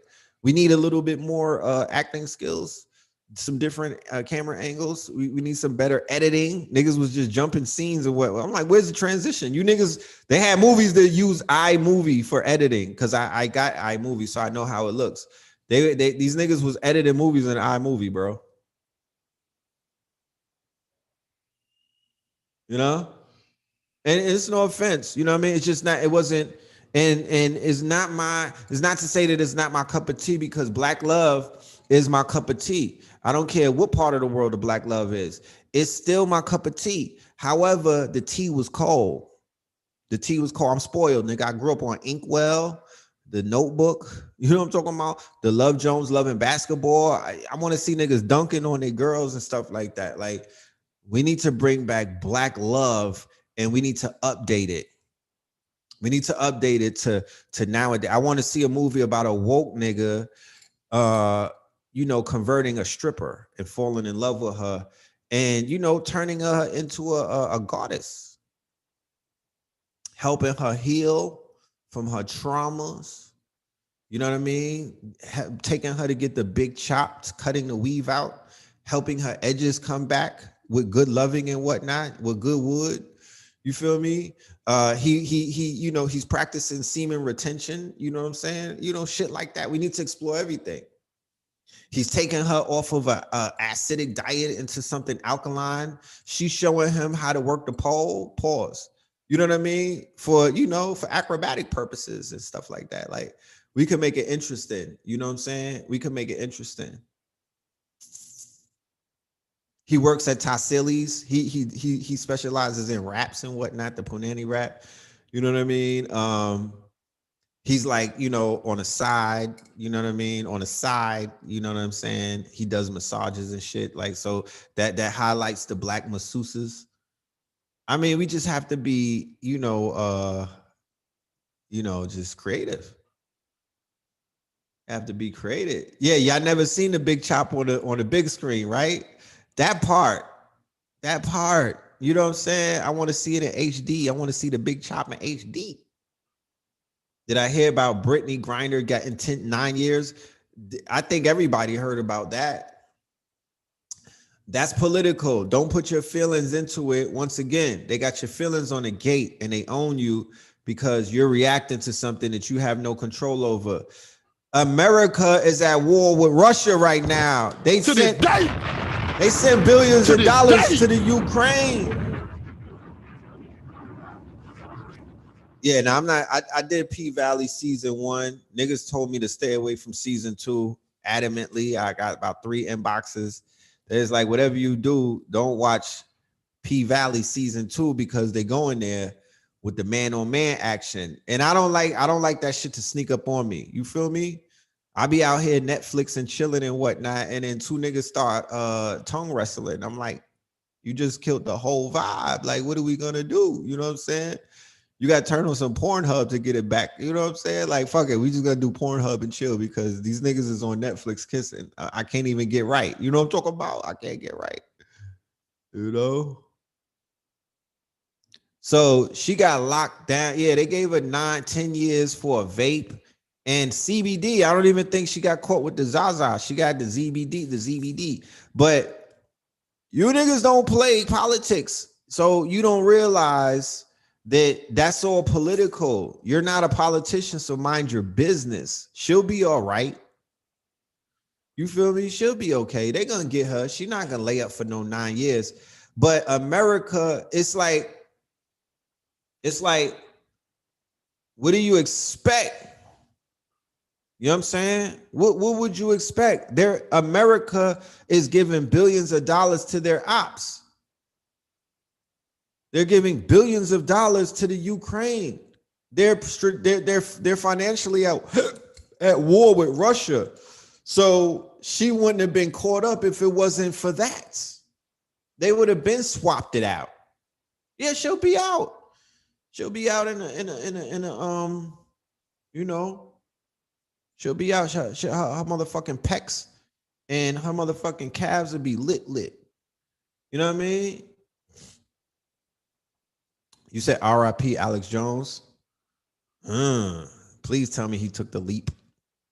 A: We need a little bit more acting skills, some different camera angles. We need some better editing. Niggas was just jumping scenes and what. I'm like, where's the transition? You niggas, they had movies that use iMovie for editing because I got iMovie, so I know how it looks. These niggas was editing movies in iMovie, bro. You know? And it's no offense, you know what I mean? It's just not, it wasn't, and it's not to say that it's not my cup of tea because Black love is my cup of tea. I don't care what part of the world the Black love is. It's still my cup of tea. However, the tea was cold. I'm spoiled, nigga. I grew up on Inkwell, The Notebook. You know what I'm talking about? The Love Jones, Loving Basketball. I want to see niggas dunking on their girls and stuff like that. Like, we need to bring back Black love and we need to update it. We need to update it to nowadays. I want to see a movie about a woke nigga, you know, converting a stripper and falling in love with her and, you know, turning her into a goddess, helping her heal from her traumas. You know what I mean? Taking her to get the big chops, cutting the weave out, helping her edges come back with good loving and whatnot, with good wood. You feel me? He, you know, he's practicing semen retention. You know what I'm saying? You know, shit like that. We need to explore everything. He's taking her off of a acidic diet into something alkaline. She's showing him how to work the pole. Pause. You know what I mean? For, you know, for acrobatic purposes and stuff like that. Like, we can make it interesting. You know what I'm saying? We can make it interesting. He works at Tassili's. He specializes in raps and whatnot, the Punani rap. You know what I mean? He's like, you know, on the side, you know what I mean? On the side, you know what I'm saying? He does massages and shit. Like, so that highlights the Black masseuses. I mean, we just have to be, you know, just creative. Have to be creative. Yeah, y'all never seen the big chop on the big screen, right? That part, you know what I'm saying? I want to see it in HD. I want to see the big chop in HD. Did I hear about Brittany Griner getting 9 years? I think everybody heard about that. That's political. Don't put your feelings into it. Once again, they got your feelings on the gate and they own you because you're reacting to something that you have no control over. America is at war with Russia right now. They sent billions of dollars to the Ukraine. Yeah, now I'm not. I did P Valley season 1. Niggas told me to stay away from season 2 adamantly. I got about 3 inboxes. There's like, whatever you do, don't watch P Valley season 2 because they go in there with the man-on-man action, and I don't like that shit to sneak up on me. You feel me? I be out here Netflix and chilling and whatnot, and then 2 niggas start tongue wrestling. I'm like, you just killed the whole vibe. Like, what are we gonna do? You know what I'm saying? You got to turn on some Pornhub to get it back. You know what I'm saying? Like, fuck it. We just got to do Pornhub and chill because these niggas is on Netflix kissing. I can't even get right. You know what I'm talking about? I can't get right. You know? So she got locked down. Yeah, they gave her 9-10 years for a vape and CBD. I don't even think she got caught with the Zaza. She got the ZBD. But you niggas don't play politics. So you don't realize that's all political. You're not a politician, so mind your business. She'll be all right. You feel me? She'll be okay. They're gonna get her. She's not gonna lay up for no 9 years. But America, it's like, what do you expect? You know what I'm saying? What would you expect? America is giving billions of dollars to their ops. They're giving billions of dollars to the Ukraine. They're financially at war with Russia. So she wouldn't have been caught up if it wasn't for that. They would have been swapped it out. Yeah, she'll be out. She'll be out in a you know, she'll be out. Her motherfucking pecs and her motherfucking calves will be lit. You know what I mean? You said R.I.P. Alex Jones. Please tell me he took the leap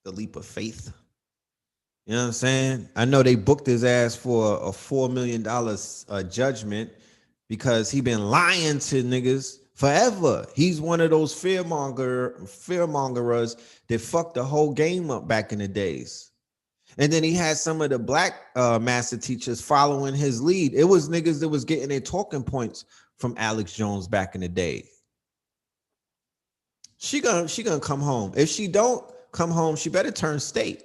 A: of faith. You know what I'm saying? I know they booked his ass for a $4 million judgment because he been lying to niggas forever. He's one of those fearmongerers that fucked the whole game up back in the days. And then he had some of the black master teachers following his lead. It was niggas that was getting their talking points from Alex Jones back in the day. She gonna come home. If she don't come home, she better turn state.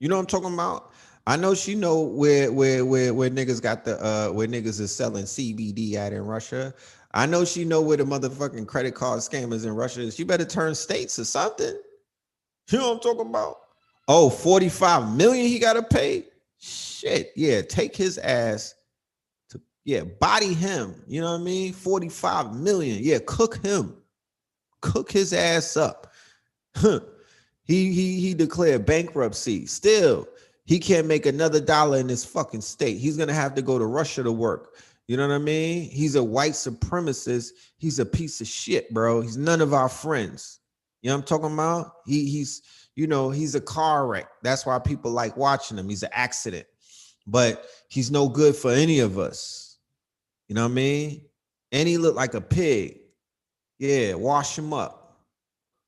A: You know what I'm talking about? I know she know where niggas got the where niggas is selling CBD at in Russia. I know she know where the motherfucking credit card scammers in Russia is. She better turn states or something. You know what I'm talking about? Oh, 45 million he gotta pay? Shit, yeah, take his ass. Yeah, body him. You know what I mean? 45 million. Yeah, cook him. Cook his ass up. He declared bankruptcy. Still, he can't make another dollar in this fucking state. He's gonna have to go to Russia to work. You know what I mean? He's a white supremacist. He's a piece of shit, bro. He's none of our friends. You know what I'm talking about? He's a car wreck. That's why people like watching him. He's an accident. But he's no good for any of us. You know what I mean? And he looked like a pig. Yeah, wash him up.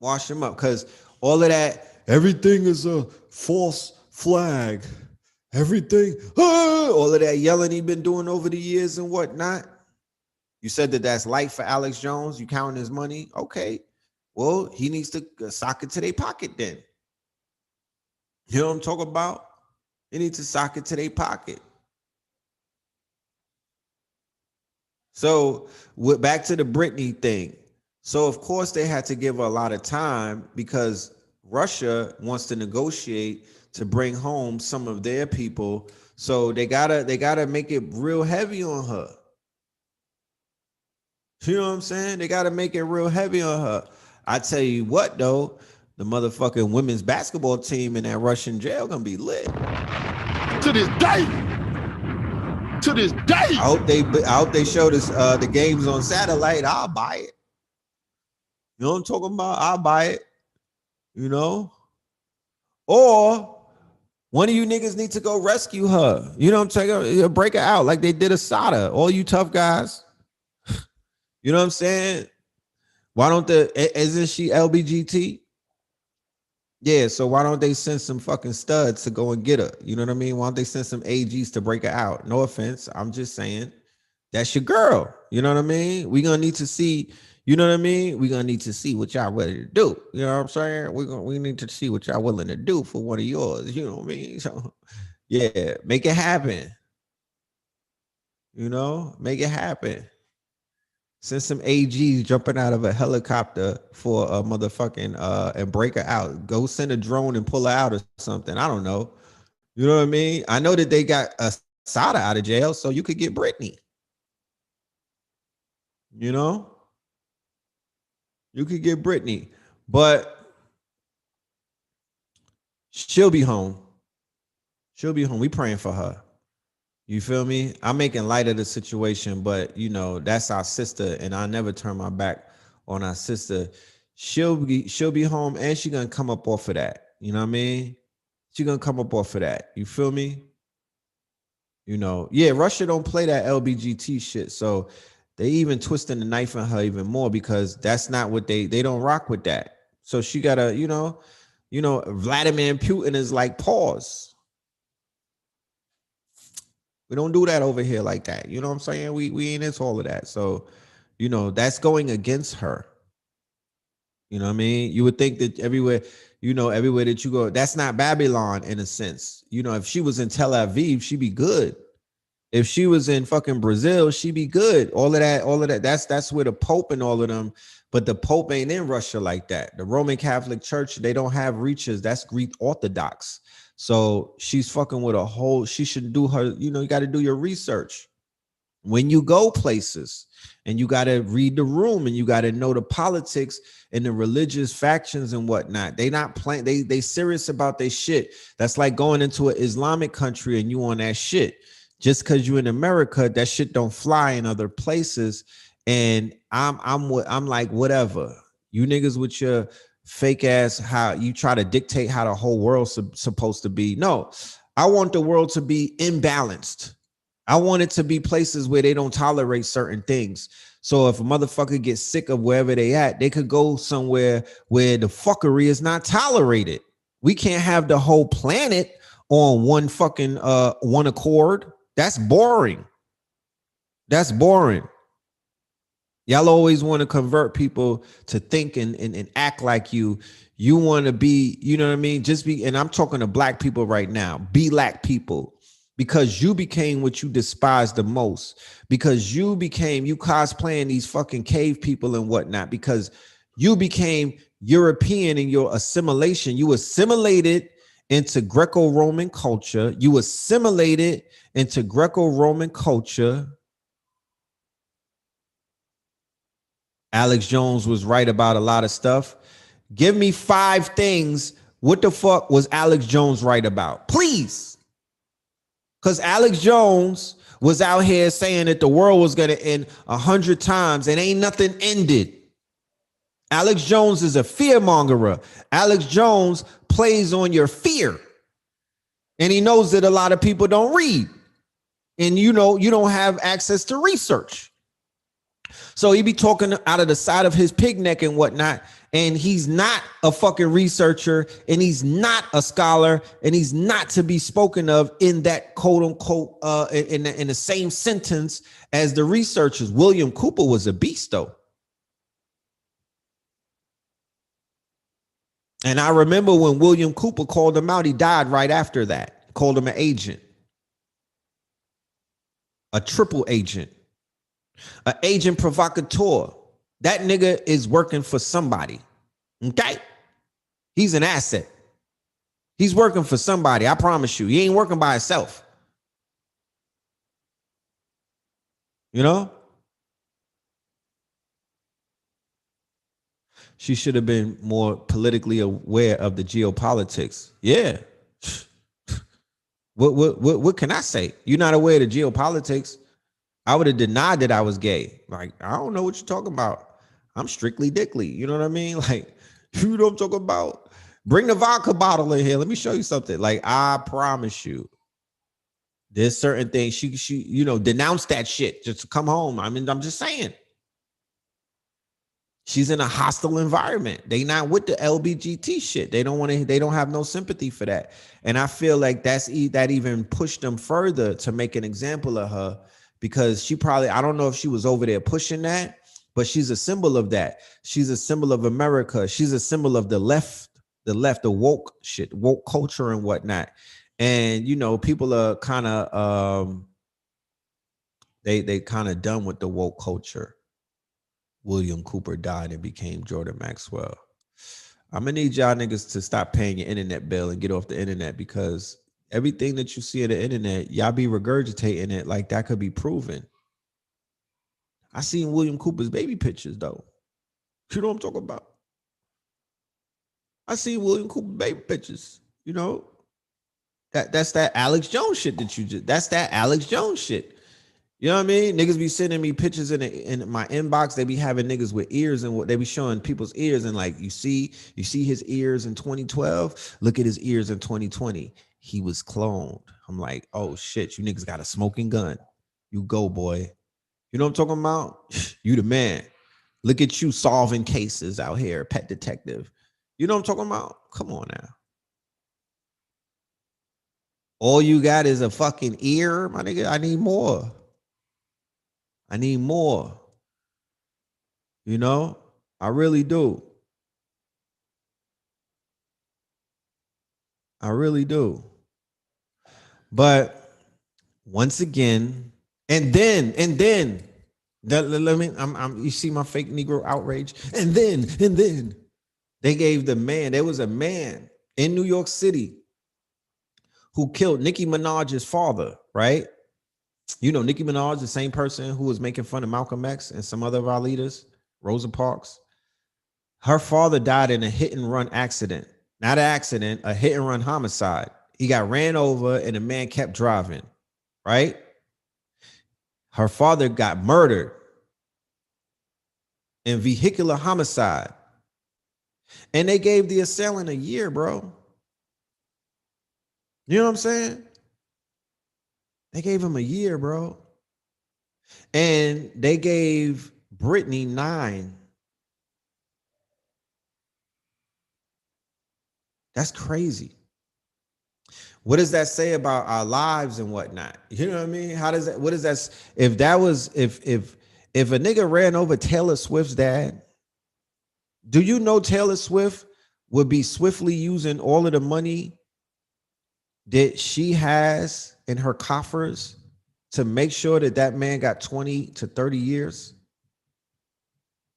A: Wash him up. Because all of that, everything is a false flag. Everything, all of that yelling he been doing over the years and whatnot. You said that's light for Alex Jones. You counting his money? Okay. Well, he needs to sock it to their pocket then. You know what I'm talking about? He needs to sock it to their pocket. So back to the Britney thing. So of course they had to give her a lot of time because Russia wants to negotiate to bring home some of their people. So they gotta make it real heavy on her. You know what I'm saying? They gotta make it real heavy on her. I tell you what though, the motherfucking women's basketball team in that Russian jail gonna be lit.
B: To this day.
A: I hope they show this the games on satellite. I'll buy it. You know what I'm talking about? I'll buy it. you know? Or one of you niggas need to go rescue her. You know what I'm saying? Break her out like they did Asada. All you tough guys. You know what I'm saying? Why don't isn't she LBGT? Yeah, so why don't they send some fucking studs to go and get her? You know what I mean? Why don't they send some AGs to break her out? No offense. I'm just saying that's your girl. You know what I mean? We're gonna need to see, you know what I mean? We're gonna need to see what y'all ready to do. You know what I'm saying? We need to see what y'all willing to do for one of yours. You know what I mean? So yeah, make it happen. You know, make it happen. Send some AGs jumping out of a helicopter for a motherfucking and break her out. Go send a drone and pull her out or something. I don't know. You know what I mean? I know that they got a Sada out of jail, so you could get Britney. You know? You could get Britney. But she'll be home. She'll be home. We praying for her. You feel me? I'm making light of the situation, but you know, that's our sister, and I never turn my back on our sister. She'll be home, and she gonna come up off of that. You know what I mean? She gonna come up off of that. You feel me? You know, yeah, Russia don't play that LBGT shit. So they even twisting the knife on her even more because that's not what they don't rock with that. So she gotta, Vladimir Putin is like, pause. We don't do that over here like that. You know what I'm saying? We ain't into all of that. So, you know, that's going against her. You know what I mean? You would think that everywhere that you go, that's not Babylon in a sense. You know, if she was in Tel Aviv, she'd be good. If she was in fucking Brazil, she'd be good. All of that. That's where the Pope and all of them. But the Pope ain't in Russia like that. The Roman Catholic Church, they don't have reaches. That's Greek Orthodox. So she's fucking with a whole. She should do her. You know, you got to do your research when you go places, and you got to read the room, and you got to know the politics and the religious factions and whatnot. They not playing. They serious about their shit. That's like going into an Islamic country and you on that shit. Just because you're in America, that shit don't fly in other places. And I'm like, whatever. You niggas with your fake ass, how you try to dictate how the whole world's supposed to be. No, I want the world to be imbalanced. I want it to be places where they don't tolerate certain things. So if a motherfucker gets sick of wherever they at, they could go somewhere where the fuckery is not tolerated. We can't have the whole planet on one fucking one accord. That's boring. That's boring. Y'all always want to convert people to think and act like you. You want to be, you know what I mean? Just be, and I'm talking to black people right now, black people, because you became what you despise the most, because you cosplaying these fucking cave people and whatnot, because you became European in your assimilation. You assimilated into Greco-Roman culture. You assimilated into Greco-Roman culture. Alex Jones was right about a lot of stuff. Give me 5 things. What the fuck was Alex Jones right about? Please. Because Alex Jones was out here saying that the world was going to end 100 times and ain't nothing ended. Alex Jones is a fearmongerer. Alex Jones plays on your fear. And he knows that a lot of people don't read. And you know, you don't have access to research. So he be talking out of the side of his pig neck and whatnot. And he's not a fucking researcher, and he's not a scholar, and he's not to be spoken of in that quote unquote in the same sentence as the researchers. William Cooper was a beast though. And I remember when William Cooper called him out, he died right after that. Called him an agent. A triple agent. An agent provocateur. That nigga is working for somebody. Okay? He's an asset. He's working for somebody. I promise you. He ain't working by himself. You know? She should have been more politically aware of the geopolitics. Yeah. What can I say? You're not aware of the geopolitics. I would have denied that I was gay. Like, I don't know what you're talking about. I'm strictly dickly. You know what I mean? Like, you know what I'm talking about? Bring the vodka bottle in here. Let me show you something. Like, I promise you, there's certain things she denounce that shit just to come home. I mean, I'm just saying. She's in a hostile environment. They not with the LBGT shit. They don't want to. They don't have no sympathy for that. And I feel like that even pushed them further to make an example of her, because she probably, I don't know if she was over there pushing that, but she's a symbol of that. She's a symbol of America. She's a symbol of the left, the woke shit, woke culture and whatnot. And people are kind of they kind of done with the woke culture. William Cooper died and became Jordan Maxwell. I'm gonna need y'all niggas to stop paying your internet bill and get off the internet, because everything that you see on the internet, y'all be regurgitating it like that could be proven. I seen William Cooper's baby pictures though. You know what I'm talking about? I seen William Cooper baby pictures. That's that Alex Jones shit that's that Alex Jones shit. You know what I mean? Niggas be sending me pictures in my inbox. They be having niggas with ears, and what they be showing people's ears, and like, you see his ears in 2012. Look at his ears in 2020. He was cloned. I'm like, oh shit, you niggas got a smoking gun. You go, boy. You know what I'm talking about? You the man. Look at you solving cases out here, pet detective. You know what I'm talking about? Come on now. All you got is a fucking ear, my nigga. I need more. I need more. I really do. I really do. But once again, and then, let me, you see my fake Negro outrage? And then they gave there was a man in New York City who killed Nicki Minaj's father, right? Nicki Minaj, the same person who was making fun of Malcolm X and some other of our leaders, Rosa Parks. Her father died in a hit and run accident. Not an accident, a hit and run homicide. He got ran over and the man kept driving, right? Her father got murdered in vehicular homicide. And they gave the assailant a year, bro. You know what I'm saying? They gave him a year, bro. And they gave Brittany 9. That's crazy. What does that say about our lives and whatnot? You know what I mean? What is that? If a nigga ran over Taylor Swift's dad, do you know Taylor Swift would be swiftly using all of the money that she has in her coffers to make sure that man got 20 to 30 years?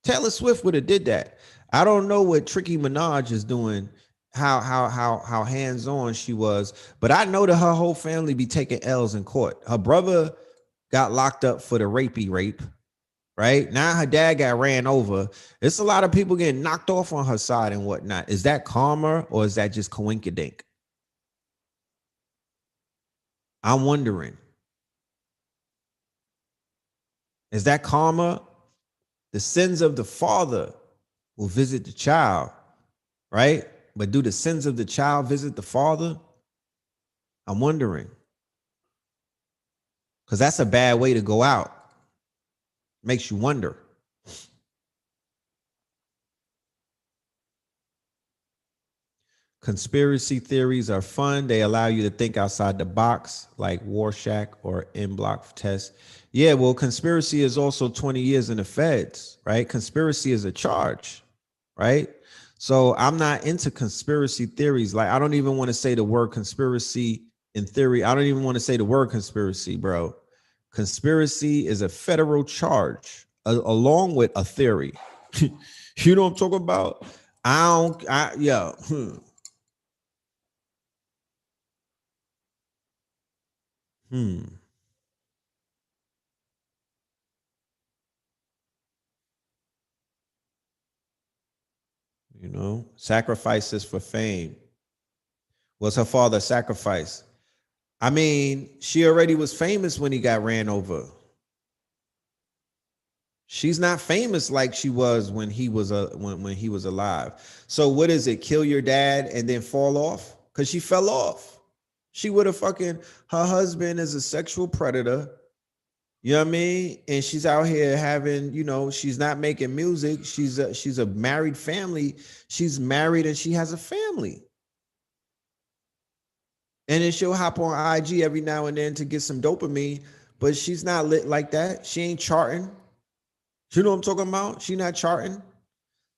A: Taylor Swift would have did that. I don't know what Nicki Minaj is doing, how hands-on she was, but I know that her whole family be taking L's in court. Her brother got locked up for the rape, right? Now her dad got ran over. It's a lot of people getting knocked off on her side and whatnot. Is that karma or is that just coinkydink? I'm wondering. Is that karma? The sins of the father will visit the child, right? But do the sins of the child visit the father? I'm wondering. Because that's a bad way to go out. Makes you wonder. Conspiracy theories are fun. They allow you to think outside the box, like Rorschach or in-block test. Yeah, well, conspiracy is also 20 years in the feds, right? Conspiracy is a charge, right? So I'm not into conspiracy theories. Like, I don't even want to say the word conspiracy in theory. I don't even want to say the word conspiracy, bro. Conspiracy is a federal charge along with a theory. You know what I'm talking about? Sacrifices for fame. Was her father sacrifice? I mean, she already was famous when he got ran over. She's not famous like she was when he was when he was alive. So what is it? Kill your dad and then fall off? Because she fell off. She would have fucking, her husband is a sexual predator. You know what I mean? And she's out here having, you know, she's not making music. She's a married family. She's married and she has a family. And then she'll hop on IG every now and then to get some dopamine, but she's not lit like that. She ain't charting. You know what I'm talking about? She not charting.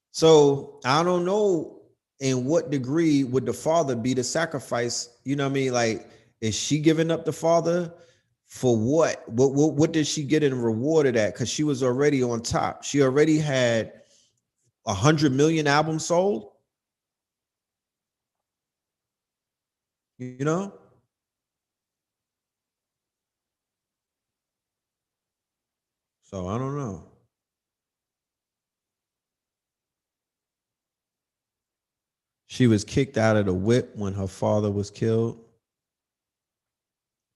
A: So I don't know in what degree would the father be the sacrifice. You know what I mean? Like, is she giving up the father for what? What did she get in reward of that? Because she was already on top. She already had 100 million albums sold. You know? So I don't know. She was kicked out of the whip when her father was killed.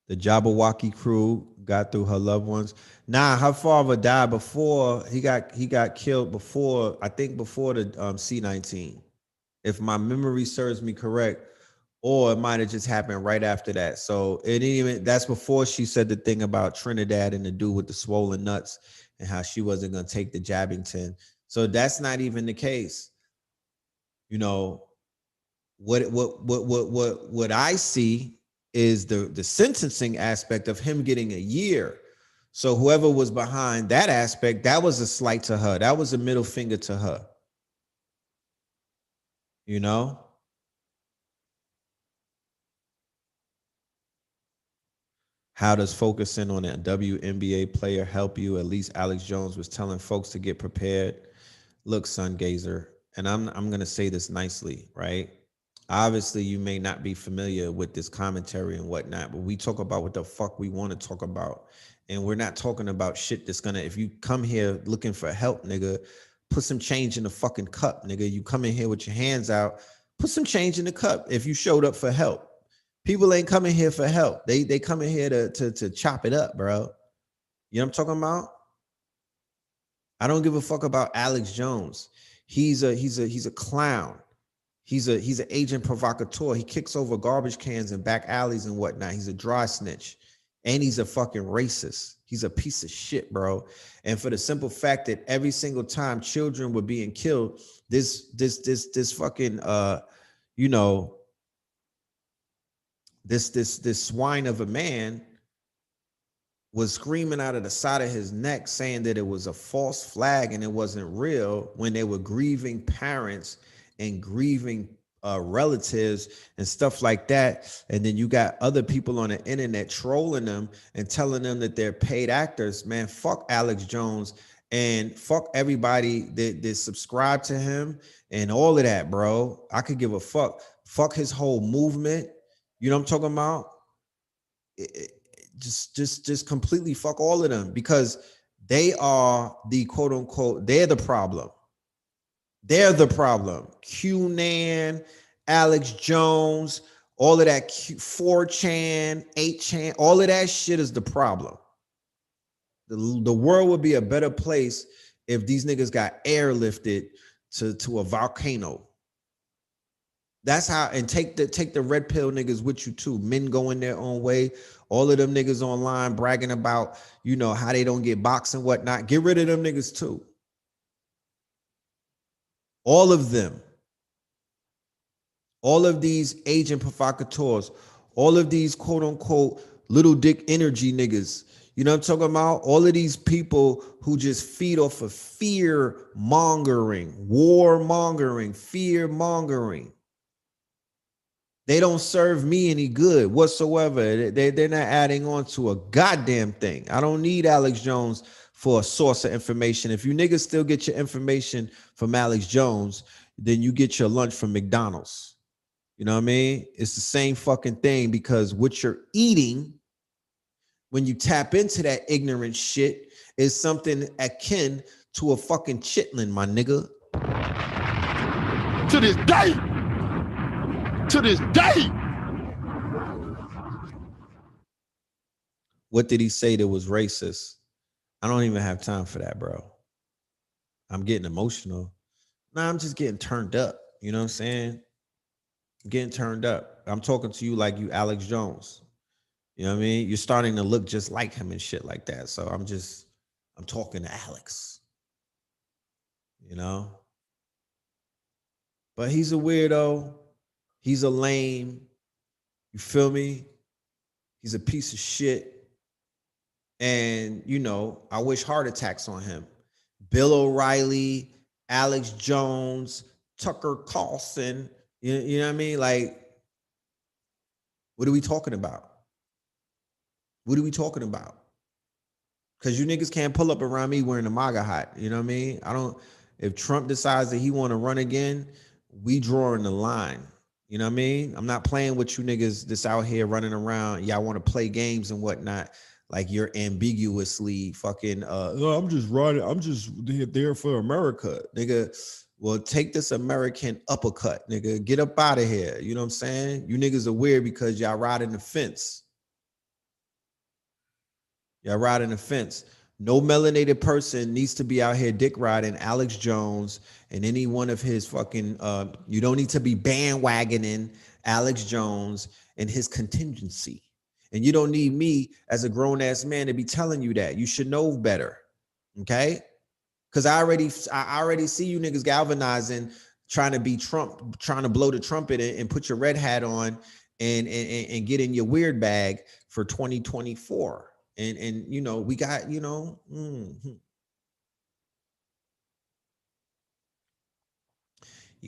A: The Jabberwocky crew got through her loved ones. Nah, her father died before he got killed before, I think before the C-19. If my memory serves me correct, or it might have just happened right after that. So it even that's before she said the thing about Trinidad and the dude with the swollen nuts and how she wasn't gonna take the Jabbington. So that's not even the case. You know, what I see is the sentencing aspect of him getting a year. So whoever was behind that aspect, that was a slight to her. That was a middle finger to her. You know? How does focusing on a WNBA player help you? At least Alex Jones was telling folks to get prepared. Look, Sun Gazer, and I'm gonna say this nicely, right? Obviously, you may not be familiar with this commentary and whatnot, but we talk about what the fuck we want to talk about. And we're not talking about shit that's gonna, if you come here looking for help, nigga, put some change in the fucking cup, nigga. You come in here with your hands out, put some change in the cup if you showed up for help. People ain't coming here for help. They coming here to chop it up, bro. You know what I'm talking about? I don't give a fuck about Alex Jones. He's a clown. He's an agent provocateur. He kicks over garbage cans and back alleys and whatnot. He's a dry snitch. And he's a fucking racist. He's a piece of shit, bro. And for the simple fact that every single time children were being killed, this fucking you know, this swine of a man was screaming out of the side of his neck saying that it was a false flag and it wasn't real when they were grieving parents and grieving relatives and stuff like that. And then you got other people on the internet trolling them and telling them that they're paid actors. Man, fuck Alex Jones and fuck everybody that subscribe to him and all of that, bro. I could give a fuck. Fuck his whole movement. You know what I'm talking about? Just completely fuck all of them because they are the quote unquote, they're the problem. They're the problem. QNan, Alex Jones, all of that 4chan, 8chan, all of that shit is the problem. The world would be a better place if these niggas got airlifted to a volcano. That's how, and take the red pill niggas with you too. Men going their own way. All of them niggas online bragging about, you know, how they don't get boxed and whatnot. Get rid of them niggas too. All of them. All of these agent provocateurs. All of these quote unquote little dick energy niggas. You know what I'm talking about? All of these people who just feed off of fear mongering, war mongering, fear mongering. They don't serve me any good whatsoever. They're not adding on to a goddamn thing. I don't need Alex Jones for a source of information. If you niggas still get your information from Alex Jones, then you get your lunch from McDonald's. You know what I mean? It's the same fucking thing because what you're eating when you tap into that ignorant shit is something akin to a fucking chitlin, my nigga.
B: To this day. To this day.
A: What did he say that was racist? I don't even have time for that, bro. I'm getting emotional. Nah, I'm just getting turned up. You know what I'm saying? Getting turned up. I'm talking to you like you Alex Jones. You know what I mean? You're starting to look just like him and shit like that. So I'm talking to Alex, you know? But he's a weirdo. He's a lame. You feel me? He's a piece of shit. And, I wish heart attacks on him. Bill O'Reilly, Alex Jones, Tucker Carlson. You know what I mean? Like, what are we talking about? What are we talking about? Because you niggas can't pull up around me wearing a MAGA hat. You know what I mean? If Trump decides that he want to run again, we drawing the line. You know what I mean? I'm not playing with you niggas that's out here running around. Y'all want to play games and whatnot. Like you're ambiguously fucking, no, I'm just running. I'm just there for America, nigga. Well, take this American uppercut, nigga. Get up out of here. You know what I'm saying? You niggas are weird because y'all riding the fence. Y'all riding the fence. No melanated person needs to be out here dick riding Alex Jones and any one of his fucking, you don't need to be bandwagoning Alex Jones and his contingency. And you don't need me as a grown ass man to be telling you that. You should know better. Okay? Because I already see you niggas galvanizing, trying to be Trump, trying to blow the trumpet and put your red hat on and get in your weird bag for 2024. And we got, You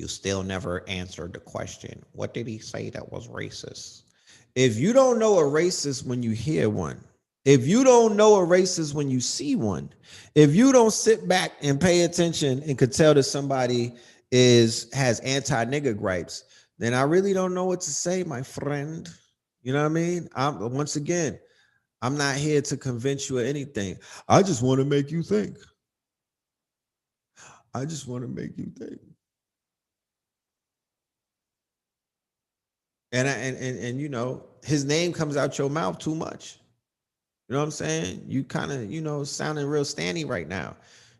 A: still never answered the question. What did he say that was racist? If you don't know a racist when you hear one, if you don't know a racist when you see one, if you don't sit back and pay attention and could tell that somebody has anti-nigger gripes, then I really don't know what to say, my friend. You know what I mean? Once again, I'm not here to convince you of anything. I just want to make you think. I just want to make you think. And his name comes out your mouth too much. You know what I'm saying? You kind of, sounding real standy right now.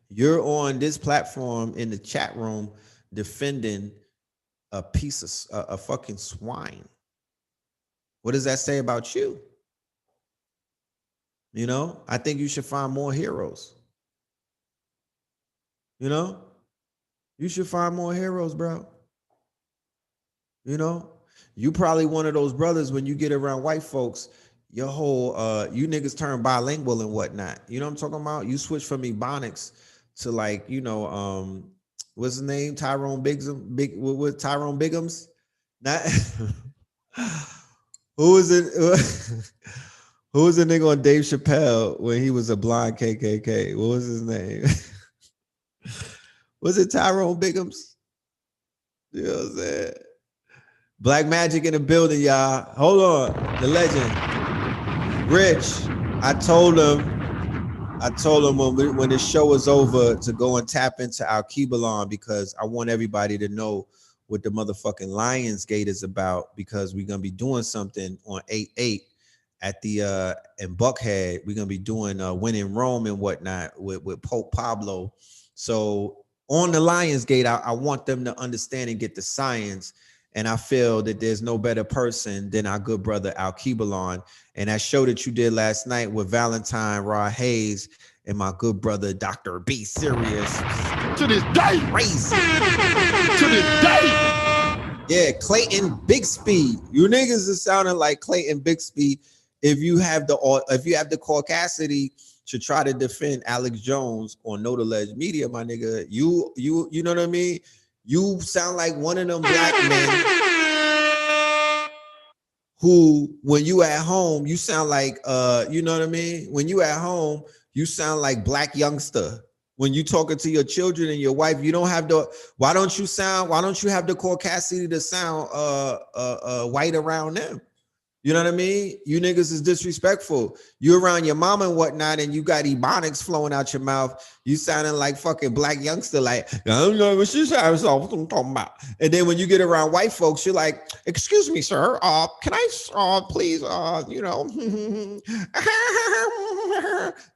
A: You're on this platform in the chat room defending a piece of a fucking swine. What does that say about you? I think you should find more heroes. You should find more heroes, bro. You probably one of those brothers when you get around white folks, your whole you niggas turn bilingual and whatnot. You know what I'm talking about? You switch from Ebonics to what's his name? Tyrone with Tyrone Biggums? Not who was it? Who was the nigga on Dave Chappelle when he was a blind KKK? What was his name? Was it Tyrone Biggums? You know what I'm saying? Black Magic in the building, y'all. Hold on. The legend. Rich, I told him when the show was over to go and tap into our Kebalon because I want everybody to know what the motherfucking Lionsgate is about because we're going to be doing something on 8/8 at the in Buckhead. We're going to be doing When in Rome and whatnot with Pope Pablo. So on the Lionsgate, I want them to understand and get the science. And I feel that there's no better person than our good brother Al Kebalon. And that show that you did last night with Valentine, Raw Hayes, and my good brother Dr. B Serious.
B: To this day.
A: Crazy.
B: To this day.
A: Yeah, Clayton Bigsby. You niggas is sounding like Clayton Bigsby. If you have the caucasity to try to defend Alex Jones on No Alleged Media, my nigga, you know what I mean? You sound like one of them black men who, when you at home, you sound like, you know what I mean? When you at home, you sound like black youngster. When you talking to your children and your wife, you don't have why don't you have the caucasity to sound white around them? You know what I mean? You niggas is disrespectful. You around your mom and whatnot, and you got Ebonics flowing out your mouth. You sounding like fucking black youngster, like, I don't know what she's what I'm talking about. And then when you get around white folks, you're like, excuse me, sir, can I please,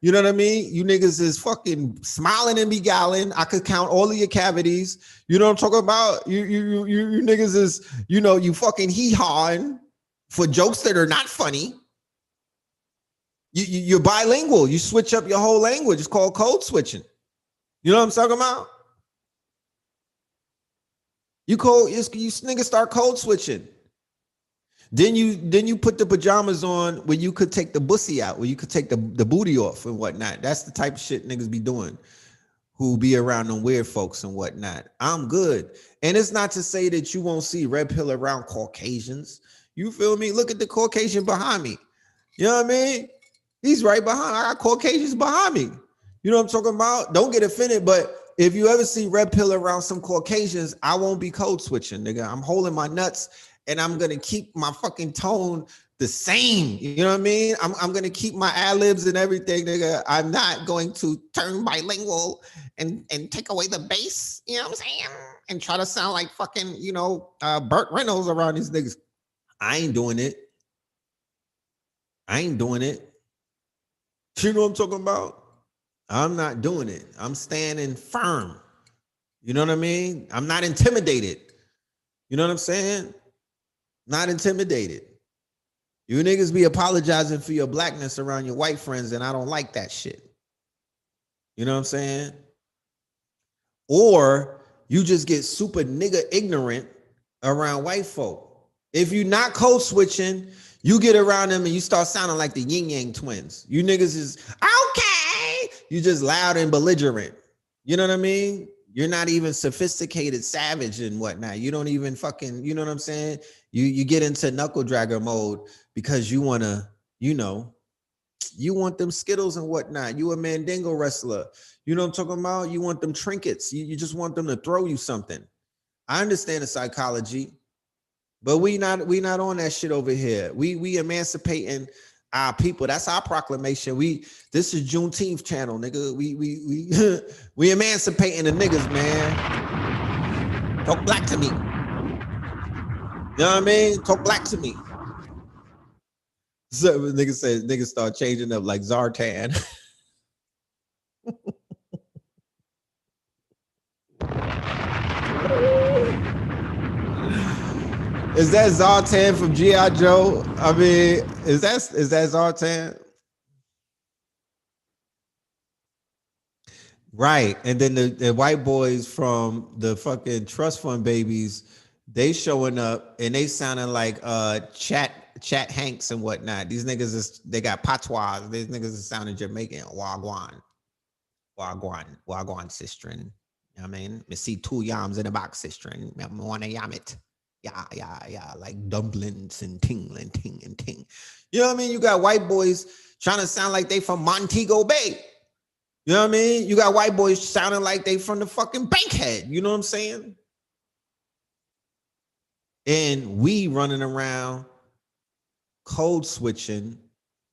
A: You know what I mean? You niggas is fucking smiling and beguiling. I could count all of your cavities. You know what I'm talking about? You niggas is, you know, you fucking hee-hawing for jokes that are not funny. You're bilingual. You switch up your whole language. It's called code switching. You know what I'm talking about? You niggas start code switching. Then you put the pajamas on where you could take the bussy out, where you could take the booty off and whatnot. That's the type of shit niggas be doing, who be around them weird folks and whatnot. I'm good. And it's not to say that you won't see red pill around Caucasians. You feel me? Look at the Caucasian behind me. You know what I mean? He's right behind. I got Caucasians behind me. You know what I'm talking about? Don't get offended, but if you ever see red pill around some Caucasians, I won't be code switching, nigga. I'm holding my nuts and I'm gonna keep my fucking tone the same. You know what I mean? I'm gonna keep my ad-libs and everything, nigga. I'm not going to turn bilingual and take away the bass, you know what I'm saying? And try to sound like fucking, you know, Burt Reynolds around these niggas. I ain't doing it. I ain't doing it. You know what I'm talking about? I'm not doing it. I'm standing firm. You know what I mean? I'm not intimidated. You know what I'm saying? Not intimidated. You niggas be apologizing for your blackness around your white friends, and I don't like that shit. You know what I'm saying? Or you just get super nigga ignorant around white folk. If you're not code switching, you get around them and you start sounding like the Yin Yang twins. You niggas is okay. You just loud and belligerent. You know what I mean? You're not even sophisticated, savage and whatnot. You don't even fucking, you know what I'm saying? You get into knuckle dragger mode because you want to, you know, you want them Skittles and whatnot. You a Mandingo wrestler. You know what I'm talking about? You want them trinkets. You just want them to throw you something. I understand the psychology, but we not on that shit over here. We emancipating our people. That's our proclamation. This is Juneteenth channel, nigga. We emancipating the niggas, man. Talk black to me. You know what I mean? Talk black to me. So niggas say niggas start changing up like Zartan. Is that Zartan from G.I. Joe? I mean, is that Zartan? Right. And then the white boys from the fucking trust fund babies, they showing up and they sounding like Chat Hanks and whatnot. These niggas they got patois. These niggas is sounding Jamaican. Wagwan sister. You know what I mean? Me see two yams in the box, sister. And I wanna yam it. Yeah. Like dumplings and ting. You know what I mean? You got white boys trying to sound like they from Montego Bay. You know what I mean? You got white boys sounding like they from the fucking Bankhead. You know what I'm saying? And we running around code switching,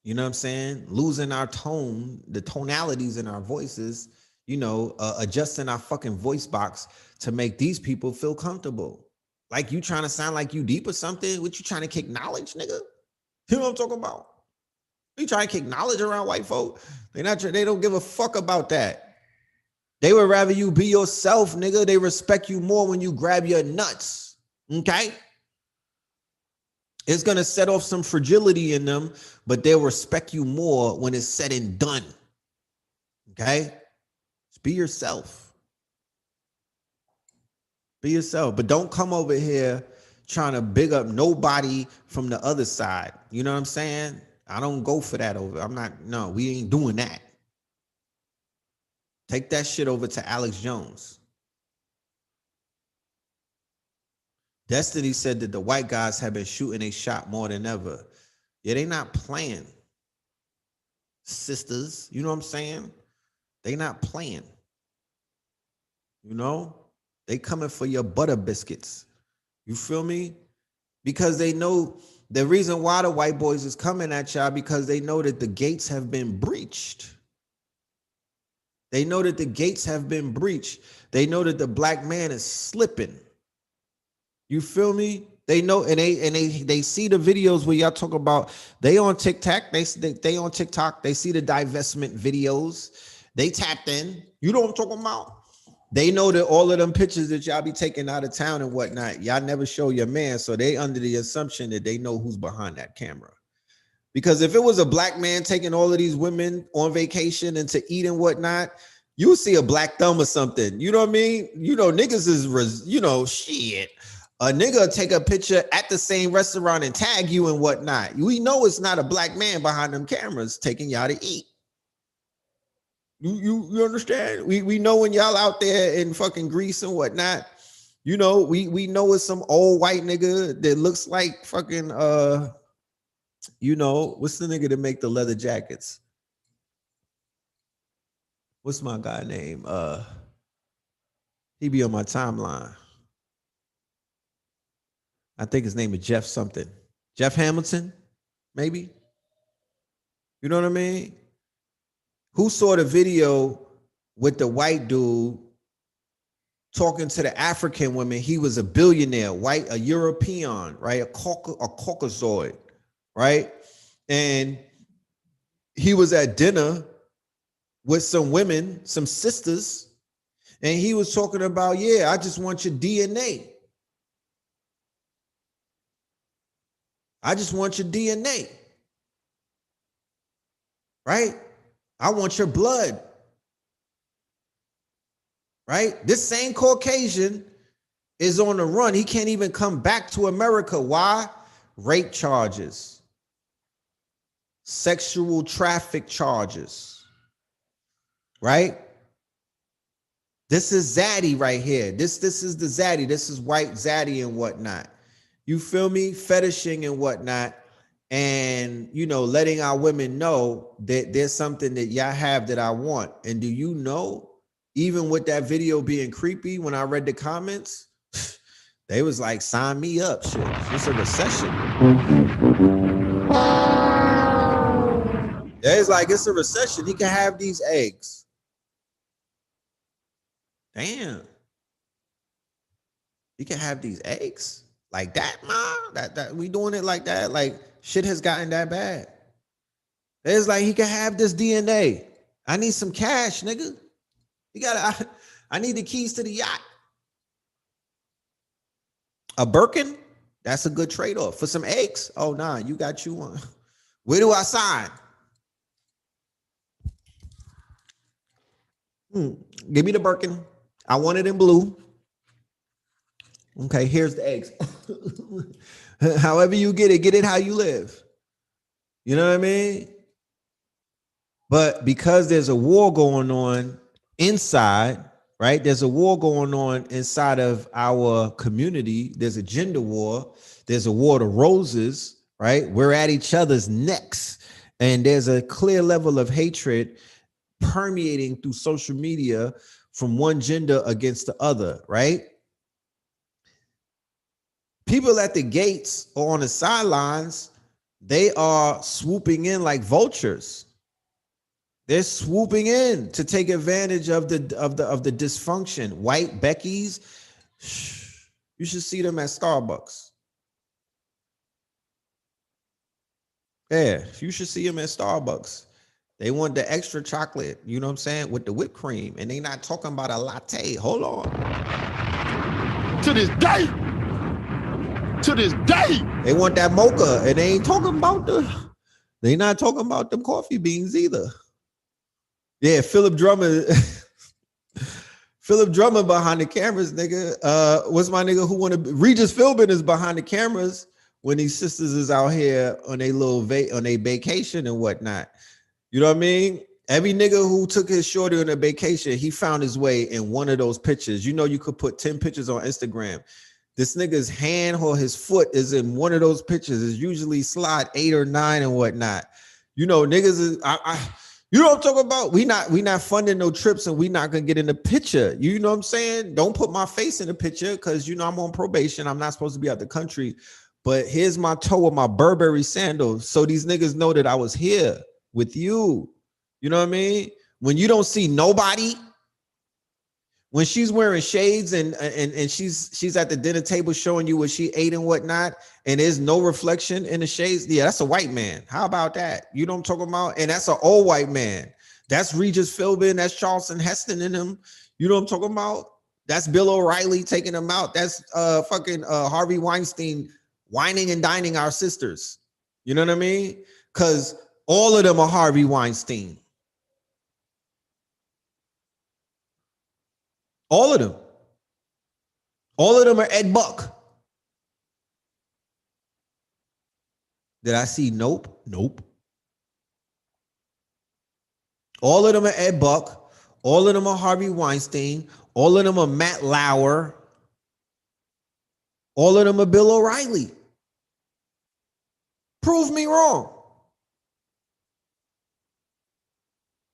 A: you know what I'm saying? Losing our tone, the tonalities in our voices, you know, adjusting our fucking voice box to make these people feel comfortable. Like you trying to sound like you deep or something? What you trying to kick knowledge, nigga? You know what I'm talking about? You trying to kick knowledge around white folk? They don't give a fuck about that. They would rather you be yourself, nigga. They respect you more when you grab your nuts. Okay? It's gonna set off some fragility in them, but they'll respect you more when it's said and done. Okay? Just be yourself. Be yourself. But don't come over here trying to big up nobody from the other side. You know what I'm saying? I don't go for that we ain't doing that. Take that shit over to Alex Jones. Destiny said that the white guys have been shooting a shot more than ever. Yeah, they not playing. Sisters, you know what I'm saying? They not playing. You know? They coming for your butter biscuits. You feel me? Because they know the reason why the white boys is coming at y'all, because they know that the gates have been breached. They know that the gates have been breached. They know that the black man is slipping. You feel me? They know, and they see the videos where y'all talk about they on TikTok. They on TikTok. They see the divestment videos. They tapped in. You know what I'm talking about? They know that all of them pictures that y'all be taking out of town and whatnot, y'all never show your man. So they under the assumption that they know who's behind that camera. Because if it was a black man taking all of these women on vacation and to eat and whatnot, you see a black thumb or something. You know what I mean? You know, niggas is, shit. A nigga take a picture at the same restaurant and tag you and whatnot. We know it's not a black man behind them cameras taking y'all to eat. You understand? We know when y'all out there in fucking Greece and whatnot, we know it's some old white nigga that looks like fucking what's the nigga that make the leather jackets? What's my guy name? He be on my timeline. I think his name is Jeff something. Jeff Hamilton, maybe. You know what I mean? Who saw the video with the white dude talking to the African women? He was a billionaire, white, a European, right? A Caucasoid, right? And he was at dinner with some women, some sisters, and he was talking about, I just want your DNA. I just want your DNA, right? I want your blood, right? This same Caucasian is on the run. He can't even come back to America. Why? Rape charges, sexual traffic charges, right? This is Zaddy right here. This is the Zaddy. This is white Zaddy and whatnot. You feel me? Fetishing and whatnot. And, letting our women know that there's something that y'all have that I want. And do you know, even with that video being creepy, when I read the comments, they was like, sign me up. Shit, it's a recession. It's like, it's a recession. He can have these eggs. Damn. He can have these eggs like that, ma? That we doing it like that? Like, shit has gotten that bad. It's like he can have this DNA. I need some cash, nigga. I need the keys to the yacht. A Birkin? That's a good trade-off. For some eggs? Oh, nah, you got you one. Where do I sign? Give me the Birkin. I want it in blue. Okay, here's the eggs. However you get it how you live. You know what I mean? But because there's a war going on inside, right? There's a war going on inside of our community. There's a gender war. There's a war to roses, right? We're at each other's necks. And there's a clear level of hatred permeating through social media from one gender against the other, right? People at the gates or on the sidelines, they are swooping in like vultures. They're swooping in to take advantage of the dysfunction. White Becky's, you should see them at Starbucks. Yeah, you should see them at Starbucks. They want the extra chocolate, you know what I'm saying, with the whipped cream. And they not talking about a latte. Hold on.
B: To this day.
A: They want that mocha. And they ain't talking about they not talking about them coffee beans either. Yeah, Philip Drummond. Philip Drummond behind the cameras, nigga. What's my nigga who want to Regis Philbin is behind the cameras when these sisters is out here on a little on a vacation and whatnot. You know what I mean? Every nigga who took his shorty on a vacation, he found his way in one of those pictures. You know, you could put 10 pictures on Instagram. This nigga's hand or his foot is in one of those pictures. It's usually slide 8 or 9 and whatnot. You know, niggas is you know what I'm talking about? We not funding no trips and we not gonna get in the picture. You know what I'm saying? Don't put my face in the picture because I'm on probation. I'm not supposed to be out the country. But here's my toe with my Burberry sandals. So these niggas know that I was here with you. You know what I mean? When you don't see nobody, When she's wearing shades and she's at the dinner table showing you what she ate and whatnot, and there's no reflection in the shades, yeah, that's a white man. How about that? You know what I'm talking about? And that's an old white man. That's Regis Philbin. That's Charlton Heston in him. You know what I'm talking about? That's Bill O'Reilly taking them out. That's fucking Harvey Weinstein whining and dining our sisters. You know what I mean? Because all of them are Harvey Weinstein. All of them. All of them are Ed Buck. Did I see nope? Nope. All of them are Ed Buck. All of them are Harvey Weinstein. All of them are Matt Lauer. All of them are Bill O'Reilly. Prove me wrong.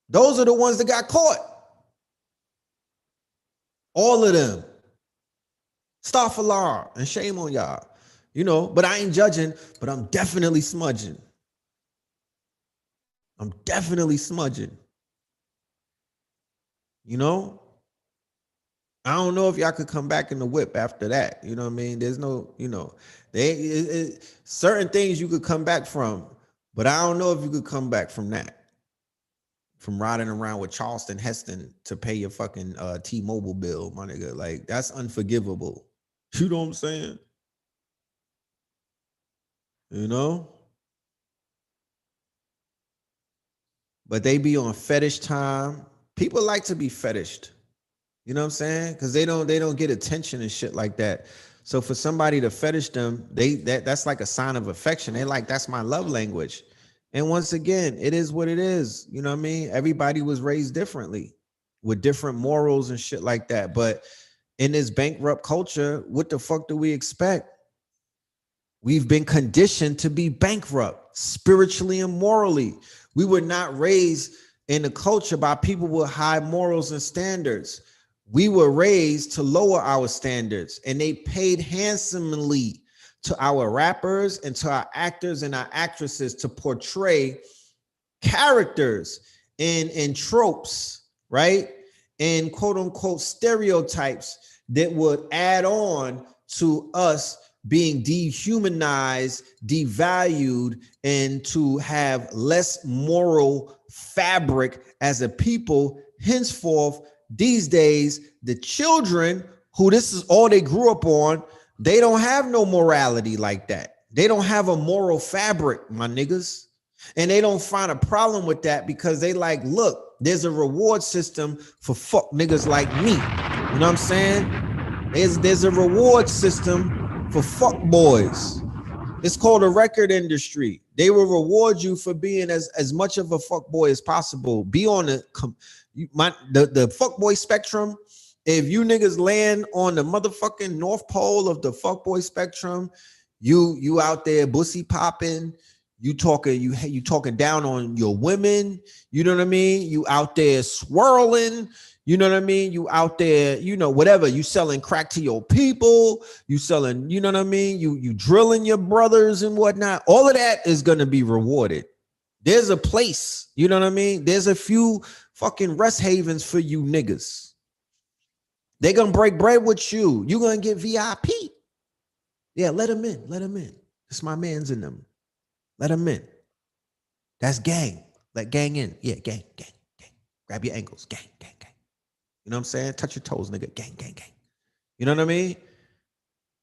A: Those are the ones that got caught. All of them. Astaghfirullah, and shame on y'all. You know, but I ain't judging, but I'm definitely smudging. I'm definitely smudging. You know? I don't know if y'all could come back in the whip after that. You know what I mean? There's no, you know, certain things you could come back from, but I don't know if you could come back from that. From riding around with Charlton Heston to pay your fucking T-Mobile bill, my nigga. Like, that's unforgivable. You know what I'm saying? You know? But they be on fetish time. People like to be fetished. You know what I'm saying? Because they don't get attention and shit like that. So for somebody to fetish them, that's like a sign of affection. They like, that's my love language. And once again, it is what it is. You know what I mean? Everybody was raised differently with different morals and shit like that. But in this bankrupt culture, what the fuck do we expect? We've been conditioned to be bankrupt spiritually and morally. We were not raised in a culture by people with high morals and standards. We were raised to lower our standards, and they paid handsomely to our rappers and to our actors and our actresses to portray characters and tropes, right? And quote unquote stereotypes that would add on to us being dehumanized, devalued, and to have less moral fabric as a people. Henceforth, these days, the children who this is all they grew up on, they don't have no morality like that. They don't have a moral fabric, my niggas. And they don't find a problem with that because they like, look, there's a reward system for fuck niggas like me. You know what I'm saying? There's a reward system for fuck boys. It's called a record industry. They will reward you for being as much of a fuck boy as possible. Be on the fuck boy spectrum. If you niggas land on the motherfucking North Pole of the fuckboy spectrum, you out there bussy popping, you talking down on your women, you know what I mean? You out there swirling, you know what I mean? You out there, you know, whatever, you selling crack to your people, you selling, you know what I mean? You drilling your brothers and whatnot. All of that is gonna be rewarded. There's a place, you know what I mean? There's a few fucking rest havens for you niggas. They're going to break bread with you. You're going to get VIP. Yeah, let them in. Let them in. It's my man's in them. Let them in. That's gang. Let gang in. Yeah, gang. Grab your ankles. Gang. You know what I'm saying? Touch your toes, nigga. Gang. You know what I mean?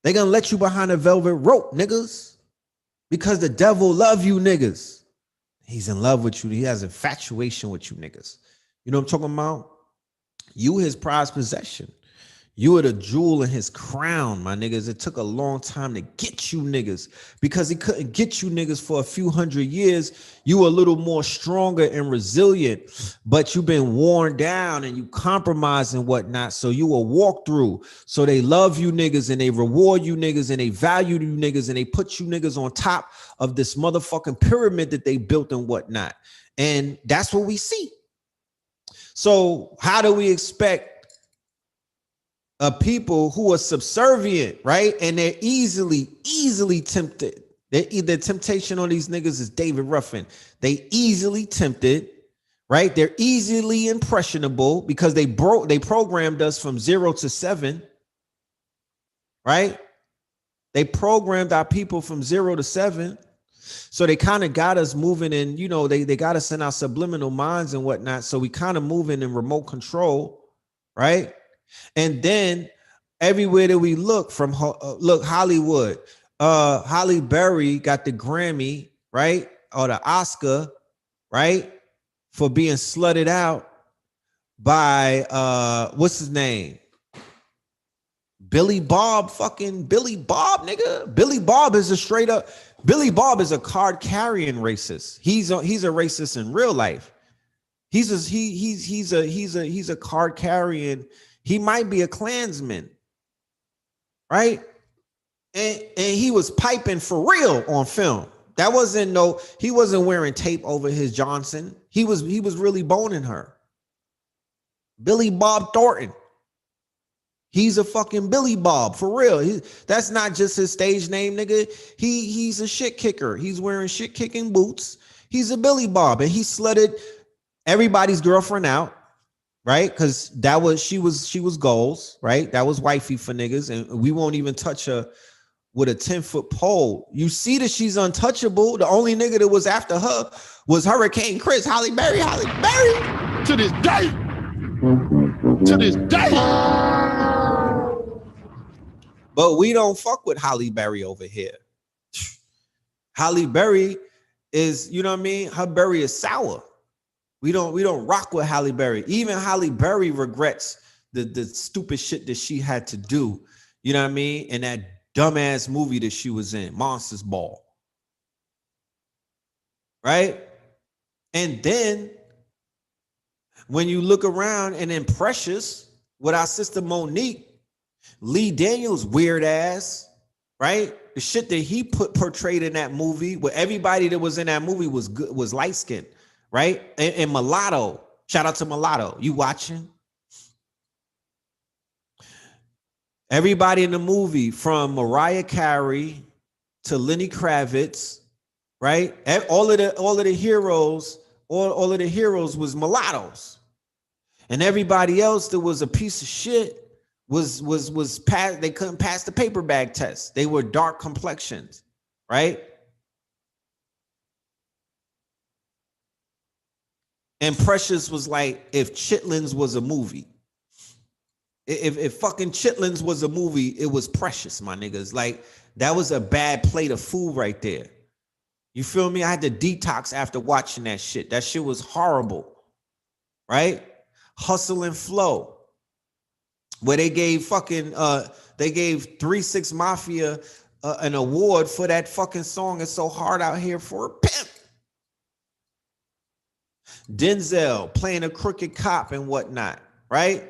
A: They're going to let you behind a velvet rope, niggas. Because the devil love you, niggas. He's in love with you. He has infatuation with you, niggas. You know what I'm talking about? You his prized possession. You are the jewel in his crown, my niggas. It took a long time to get you niggas because he couldn't get you niggas for a few hundred years. You were a little more stronger and resilient, but you've been worn down and you compromise and whatnot. So you will walk through. So they love you niggas and they reward you niggas and they value you niggas and they put you niggas on top of this motherfucking pyramid that they built and whatnot. And that's what we see. So how do we expect people who are subservient, right? And they're easily tempted. The temptation on these niggas is David Ruffin. They easily tempted, right? They're easily impressionable because they programmed us from 0 to 7, right? They programmed our people from 0 to 7. So they kind of got us moving in, you know, they got us in our subliminal minds and whatnot. So we kind of moving in remote control, right? And then everywhere that we look from, look, Hollywood, Halle Berry got the Grammy, right? Or the Oscar, right? For being slutted out by, what's his name? Billy Bob, nigga. Billy Bob is a straight up, Billy Bob is a card carrying racist. He's a racist in real life. He's a card carrying. He might be a Klansman, right? And he was piping for real on film. That wasn't he wasn't wearing tape over his Johnson. He was really boning her. Billy Bob Thornton. He's a fucking Billy Bob for real. That's not just his stage name, nigga. He's a shit kicker. He's wearing shit kicking boots. He's a Billy Bob, and he slutted everybody's girlfriend out, right? Because she was goals, right? That was wifey for niggas, and we won't even touch her with a 10-foot pole. You see that she's untouchable. The only nigga that was after her was Hurricane Chris, Halle Berry.
B: To this day. To this day.
A: But we don't fuck with Halle Berry over here. Halle Berry is, you know what I mean? Her berry is sour. We don't rock with Halle Berry. Even Halle Berry regrets the stupid shit that she had to do, you know what I mean? In that dumbass movie that she was in, Monsters Ball. Right? And then when you look around and then Precious with our sister Monique, Lee Daniels' weird ass, right? The shit that he portrayed in that movie, where everybody that was in that movie was good, was light skinned, right? And Mulatto, shout out to Mulatto. You watching? Everybody in the movie, from Mariah Carey to Lenny Kravitz, right? All of the heroes was mulattoes, and everybody else that was a piece of shit was passed. They couldn't pass the paper bag test. They were dark complexions, right? And Precious was like, if Chitlins was a movie, if fucking Chitlins was a movie, it was Precious, my niggas. Like, that was a bad plate of food right there. You feel me? I had to detox after watching that shit. That shit was horrible, right? Hustle and Flow, where they gave fucking they gave 3 6 Mafia an award for that fucking song. It's so hard out here for a pimp. Denzel playing a crooked cop and whatnot, right?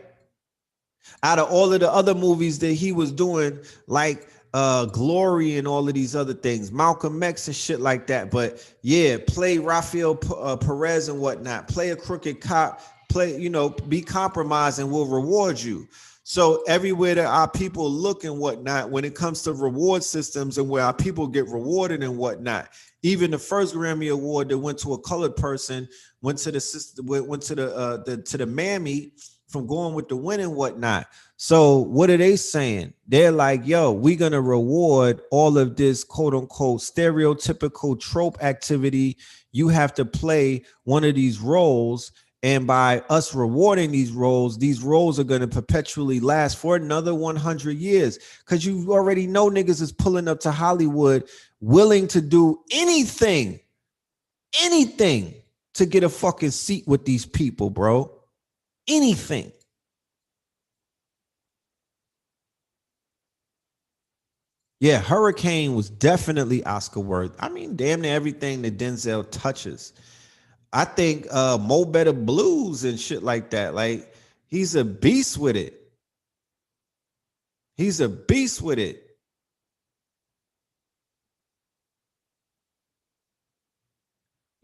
A: Out of all of the other movies that he was doing, like Glory and all of these other things, Malcolm X and shit like that. But yeah, play Rafael Perez and whatnot. Play a crooked cop. Play, you know, be compromised and we'll reward you. So everywhere that our people look and whatnot, when it comes to reward systems and where our people get rewarded and whatnot, even the first Grammy Award that went to a colored person went to the mammy from going with the win and whatnot. So what are they saying? They're like, yo, we're going to reward all of this quote unquote stereotypical trope activity. You have to play one of these roles. And by us rewarding these roles are going to perpetually last for another 100 years. Because you already know niggas is pulling up to Hollywood willing to do anything to get a fucking seat with these people, bro. Anything. Yeah, Hurricane was definitely Oscar worth. I mean, damn near everything that Denzel touches. I think Mo Better Blues and shit like that. Like, he's a beast with it. He's a beast with it.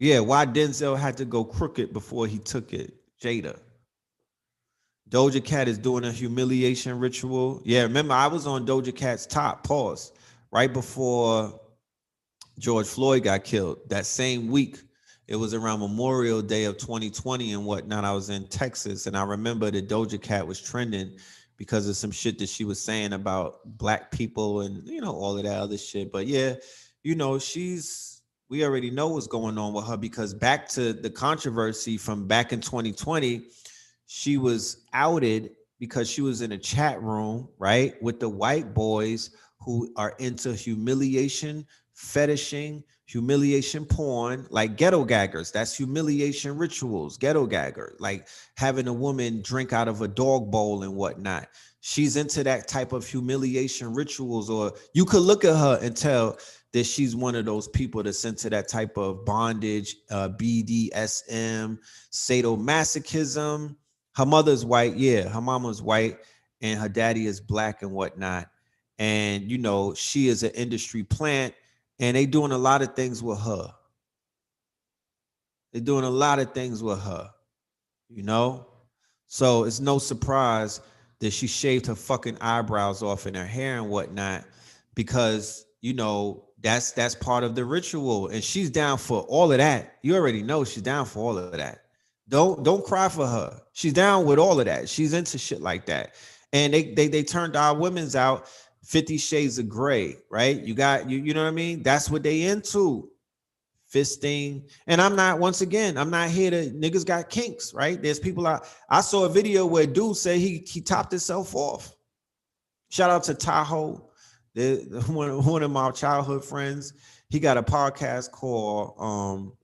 A: Yeah, why Denzel had to go crooked before he took it. Jada. Doja Cat is doing a humiliation ritual. Yeah, remember, I was on Doja Cat's top, right before George Floyd got killed. That same week It was around Memorial Day of 2020 and whatnot. I was in Texas, and I remember the Doja Cat was trending because of some shit that she was saying about black people and all of that other shit. But yeah, we already know what's going on with her, because back to the controversy from back in 2020, she was outed because she was in a chat room, right, with the white boys who are into humiliation, fetishing, humiliation porn, like ghetto gaggers. That's humiliation rituals, ghetto gagger, like having a woman drink out of a dog bowl and whatnot. She's into that type of humiliation rituals, or you could look at her and tell that she's one of those people that's into that type of bondage, BDSM, sadomasochism. Her mother's white, yeah, her mama's white, and her daddy is black and whatnot. And she is an industry plant, and they doing a lot of things with her. They're doing a lot of things with her, So it's no surprise that she shaved her fucking eyebrows off and her hair and whatnot, because that's part of the ritual, and she's down for all of that. You already know she's down for all of that. Don't cry for her. She's down with all of that. She's into shit like that. And they turned our women's out 50 Shades of Gray, right? You know what I mean? That's what they into. Fisting. And I'm not here to, niggas got kinks, right? There's people out. I saw a video where a dude said he topped himself off. Shout out to Tahoe, one of my childhood friends. He got a podcast called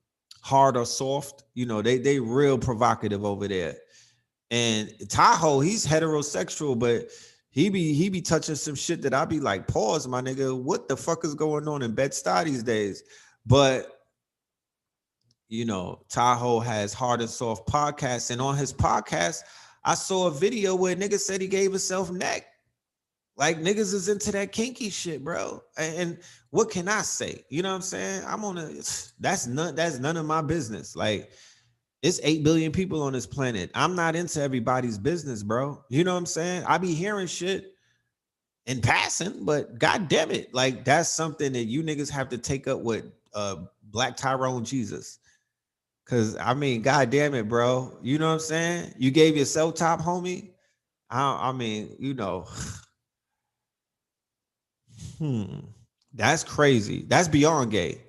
A: Hard or Soft. They real provocative over there. And Tahoe, he's heterosexual, but he be touching some shit that I be like, pause, my nigga, what the fuck is going on in Bed-Stuy these days? But Tahoe has Hard and Soft podcast, and on his podcast, I saw a video where nigga said he gave himself neck. Like, niggas is into that kinky shit, bro. And what can I say? You know what I'm saying? That's none of my business. Like, it's 8 billion people on this planet. I'm not into everybody's business, bro. You know what I'm saying? I be hearing shit in passing, but god damn it, like, that's something that you niggas have to take up with Black Tyrone Jesus. Cause I mean, god damn it, bro. You know what I'm saying? You gave yourself top, homie. I mean, that's crazy. That's beyond gay.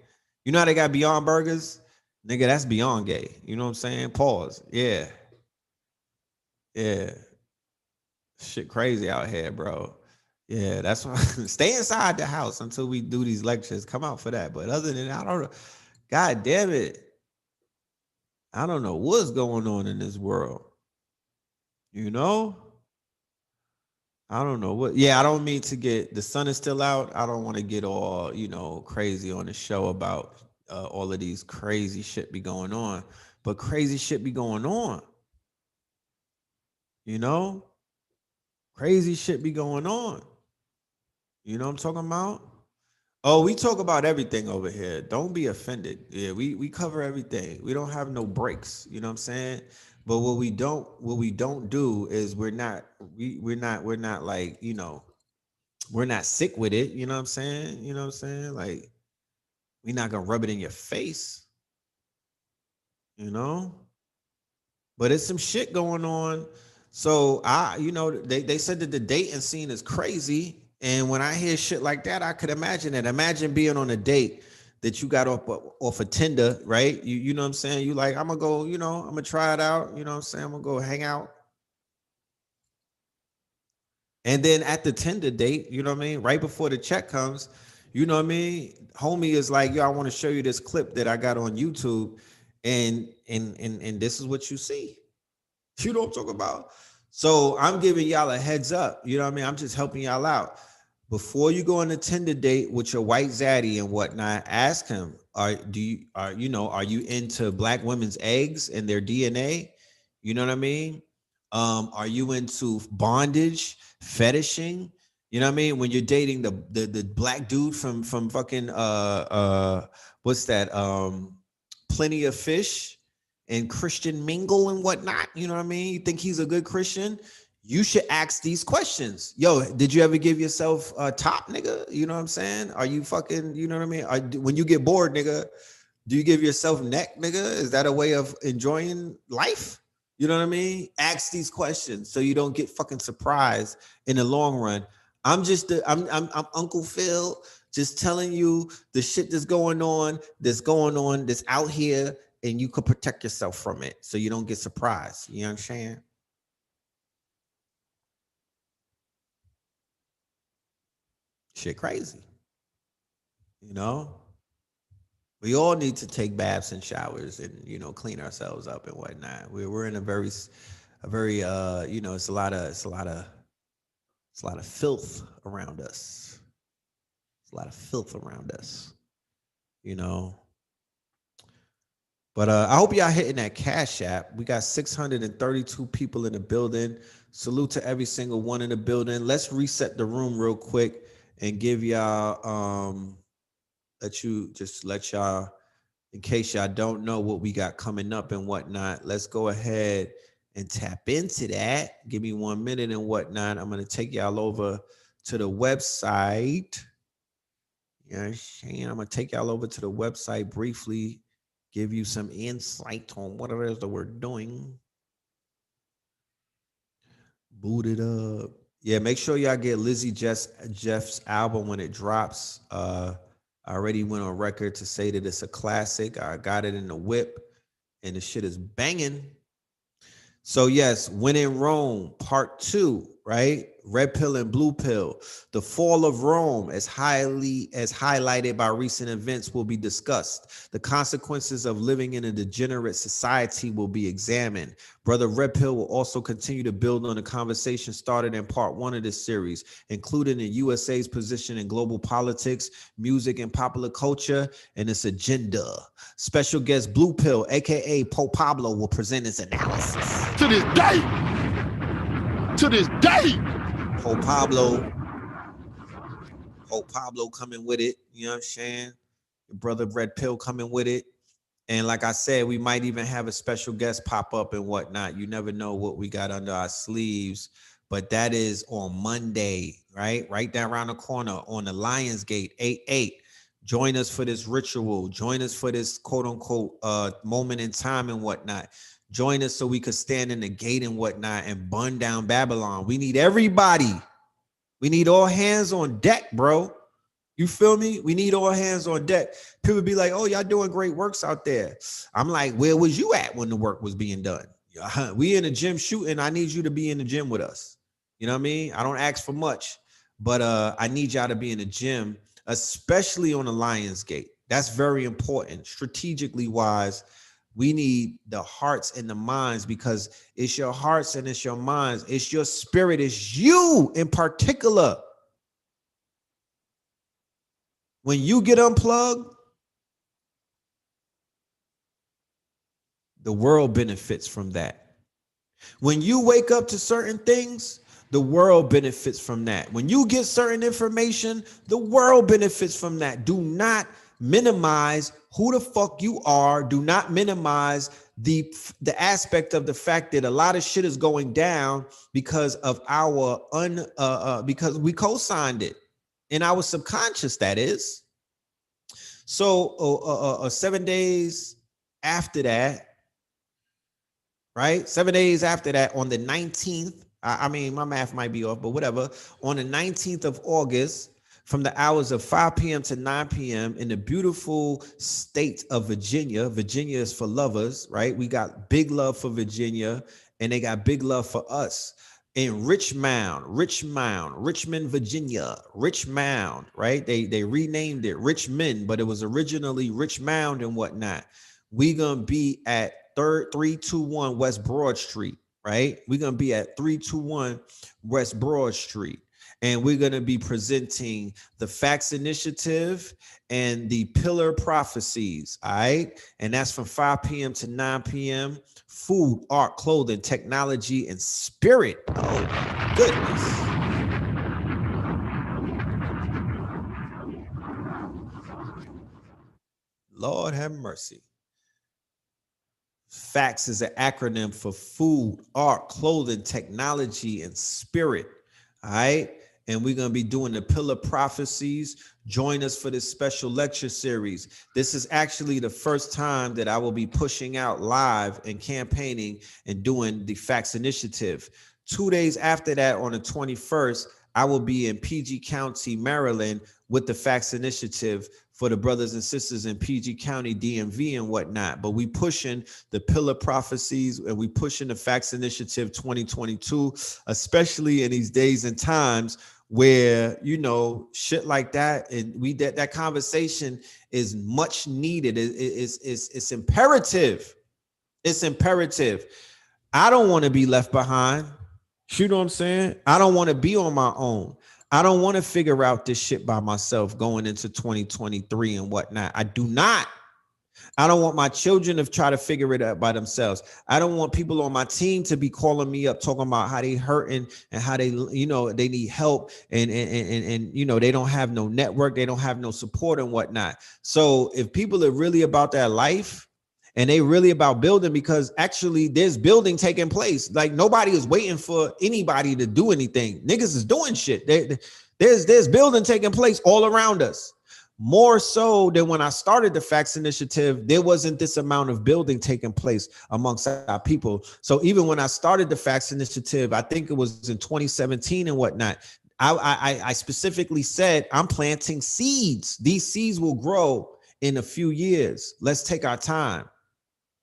A: You know how they got Beyond Burgers? Nigga, that's beyond gay. You know what I'm saying? Pause. Yeah. Yeah. Shit crazy out here, bro. Yeah, that's why stay inside the house until we do these lectures. Come out for that. But other than that, I don't know. God damn it. I don't know what's going on in this world. I don't know what. Yeah, I don't mean to get, the sun is still out. I don't want to get all, crazy on the show about all of these crazy shit be going on. But crazy shit be going on. Crazy shit be going on. You know what I'm talking about? Oh, we talk about everything over here. Don't be offended. Yeah, we cover everything. We don't have no breaks. You know what I'm saying? But what we don't do is we're not like, we're not sick with it. You know what I'm saying? You know what I'm saying? Like, we're not gonna rub it in your face. But it's some shit going on. So they said that the dating scene is crazy. And when I hear shit like that, I could imagine it. Imagine being on a date that you got off a Tinder, right? You know what I'm saying? You like, I'm gonna go, I'm gonna try it out. You know what I'm saying? I'm gonna go hang out. And then at the Tinder date, you know what I mean? Right before the check comes, you know what I mean? Homie is like, yo, I want to show you this clip that I got on YouTube. And this is what you see. You know what I'm talking about? So I'm giving y'all a heads up. You know what I mean? I'm just helping y'all out. Before you go on a Tinder date with your white zaddy and whatnot, ask him, are you into black women's eggs and their DNA? You know what I mean? Are you into bondage, fetishing? You know what I mean? When you're dating the black dude from fucking what's that? Plenty of Fish and Christian Mingle and whatnot. You know what I mean? You think he's a good Christian? You should ask these questions. Yo, did you ever give yourself a top, nigga? You know what I'm saying? Are you fucking, you know what I mean? When you get bored, nigga, Do you give yourself neck, nigga? Is that a way of enjoying life? You know what I mean? Ask these questions so you don't get fucking surprised in the long run. I'm Uncle Phil, just telling you the shit that's out here, and you could protect yourself from it so you don't get surprised. You know what I'm saying? Shit crazy. You know? We all need to take baths and showers and clean ourselves up and whatnot. We're in a very it's a lot of filth around us. It's a lot of filth around us, you know. But I hope y'all hitting that Cash App. We got 632 people in the building. Salute to every single one in the building. Let's reset the room real quick and give y'all let y'all, in case y'all don't know what we got coming up and whatnot. Let's go ahead and tap into that. Give me 1 minute and whatnot. I'm gonna take y'all over to the website. You know what I'm saying? I'm gonna take y'all over to the website briefly, give you some insight on what it is that we're doing. Boot it up. Yeah, make sure y'all get Lizzie Jeff's album when it drops. I already went on record to say that it's a classic. I got it in the whip, and the shit is banging. So yes, When in Rome, part 2, right? Red pill and blue pill. The fall of Rome, as highlighted by recent events, will be discussed. The consequences of living in a degenerate society will be examined. Brother Red Pill will also continue to build on the conversation started in part 1 of this series, including the USA's position in global politics, music, and popular culture, and its agenda. Special guest Blue Pill, aka Pope Pablo, will present his analysis.
B: To this day. To this day.
A: Pope Pablo coming with it. You know what I'm saying? Your brother Red Pill coming with it. And like I said, we might even have a special guest pop up and whatnot. You never know what we got under our sleeves. But that is on Monday, right? Right down around the corner on the Lionsgate, 8/8. Join us for this ritual. Join us for this quote unquote moment in time and whatnot. Join us so we could stand in the gate and whatnot and burn down Babylon. We need everybody. We need all hands on deck, bro. You feel me? We need all hands on deck. People be like, oh, y'all doing great works out there. I'm like, where was you at when the work was being done? We in the gym shooting. I need you to be in the gym with us. You know what I mean? I don't ask for much, but I need y'all to be in the gym, especially on the Lionsgate. That's very important. Strategically wise, we need the hearts and the minds, because it's your hearts and it's your minds. It's your spirit. It's you in particular. When you get unplugged, the world benefits from that. When you wake up to certain things, the world benefits from that. When you get certain information, the world benefits from that. Do not minimize who the fuck you are. Do not minimize the aspect of the fact that a lot of shit is going down because of our because we co-signed it in our subconscious, that is. So 7 days after that, right? 7 days after that, on the 19th, I mean, my math might be off, but whatever. On the 19th of August, from the hours of 5 p.m. to 9 p.m. in the beautiful state of Virginia. Virginia is for lovers, right? We got big love for Virginia, and they got big love for us. In Richmond, Virginia, Richmond, right? They renamed it Richmond, but it was originally Richmond and whatnot. We gonna be at 321 West Broad Street, right? We're gonna be at 321 West Broad Street. And we're going to be presenting the Facts Initiative and the Pillar Prophecies, all right? And that's from 5 p.m. to 9 p.m. Food, art, clothing, technology, and spirit. Oh, goodness. Lord have mercy. FACTS is an acronym for food, art, clothing, technology, and spirit, all right? and we're going to be doing the Pillar Prophecies. Join us for this special lecture series. This is actually the first time that I will be pushing out live and campaigning and doing the Facts Initiative. 2 days after that, on the 21st, I will be in PG County, Maryland, with the Facts Initiative for the brothers and sisters in PG County, DMV and whatnot. But we pushing the Pillar Prophecies and we pushing the Facts Initiative 2022, especially in these days and times where, you know, shit like that, and that conversation is much needed. It's imperative. It's imperative. I don't want to be left behind. You know what I'm saying? I don't want to be on my own. I don't want to figure out this shit by myself going into 2023 and whatnot. I do not. I don't want my children to try to figure it out by themselves. I don't want people on my team to be calling me up talking about how they hurting and how they, you know, they need help and you know, they don't have no network, they don't have no support and whatnot. So if people are really about that life and they really about building, because actually there's building taking place. Like nobody is waiting for anybody to do anything. Niggas is doing shit. There's building taking place all around us. More so than when I started the Facts Initiative, there wasn't this amount of building taking place amongst our people. So even when I started the Facts Initiative, I think it was in 2017 and whatnot, I specifically said, I'm planting seeds. These seeds will grow in a few years. Let's take our time.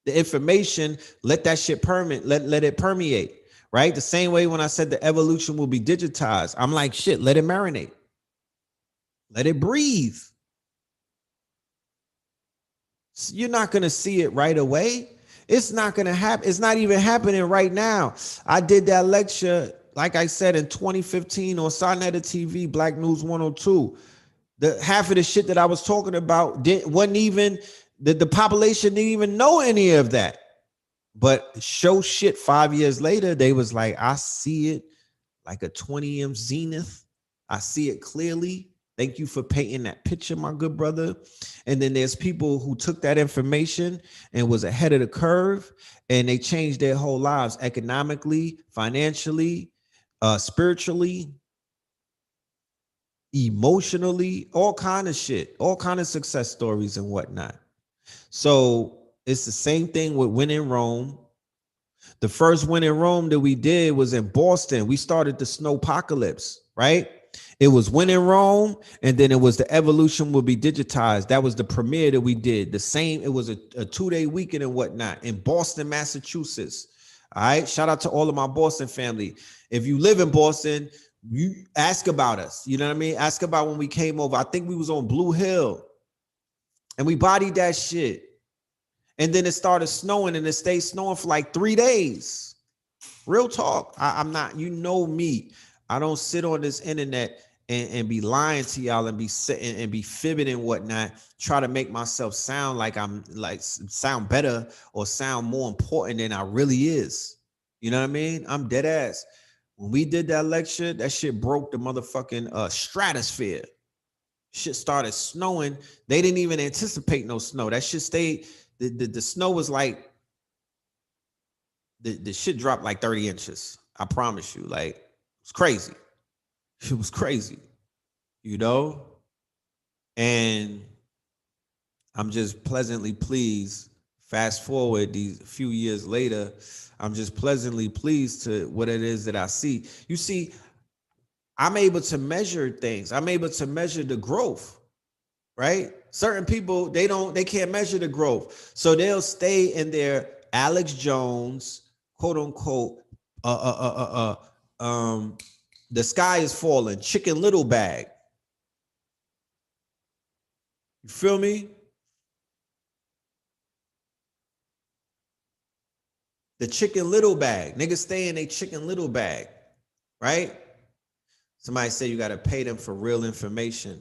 A: The information, let that shit permeate, let it permeate, right? The same way when I said the evolution will be digitized, I'm like, shit, let it marinate. Let it breathe. You're not going to see it right away. It's not going to happen. It's not even happening right now. I did that lecture, like I said, in 2015 on Sonetta TV, Black News 102. The half of the shit that I was talking about wasn't even, the population didn't even know any of that. But show shit 5 years later, they was like, I see it like a 20M zenith. I see it clearly. Thank you for painting that picture, my good brother. And then there's people who took that information and was ahead of the curve, and they changed their whole lives economically, financially, spiritually, emotionally, all kind of shit, all kind of success stories and whatnot. So it's the same thing with Win in Rome. The first Win in Rome that we did was in Boston. We started the Snowpocalypse, right? It was Win in Rome, and then it was the evolution will be digitized. That was the premiere that we did. The same, it was a 2-day weekend and whatnot in Boston, Massachusetts. All right. Shout out to all of my Boston family. If you live in Boston, you ask about us. You know what I mean? Ask about when we came over. I think we was on Blue Hill and we bodied that shit. And then it started snowing and it stayed snowing for like 3 days. Real talk. I'm not, you know me. I don't sit on this internet and be lying to y'all and be sitting and be fibbing and whatnot, try to make myself sound like I'm like sound better or sound more important than I really is. You know what I mean? I'm dead ass. When we did that lecture, that shit broke the motherfucking stratosphere. Shit started snowing. They didn't even anticipate no snow. That shit stayed. The snow was like the shit dropped like 30 inches. I promise you. Like, it's crazy. It was crazy, you know? And I'm just pleasantly pleased. Fast forward these few years later, I'm just pleasantly pleased to what it is that I see. You see, I'm able to measure things. I'm able to measure the growth, right? Certain people, they can't measure the growth. So they'll stay in their Alex Jones, quote unquote, the sky is falling, Chicken Little bag. You feel me? The Chicken Little bag. Niggas stay in a Chicken Little bag, right? Somebody say you got to pay them for real information.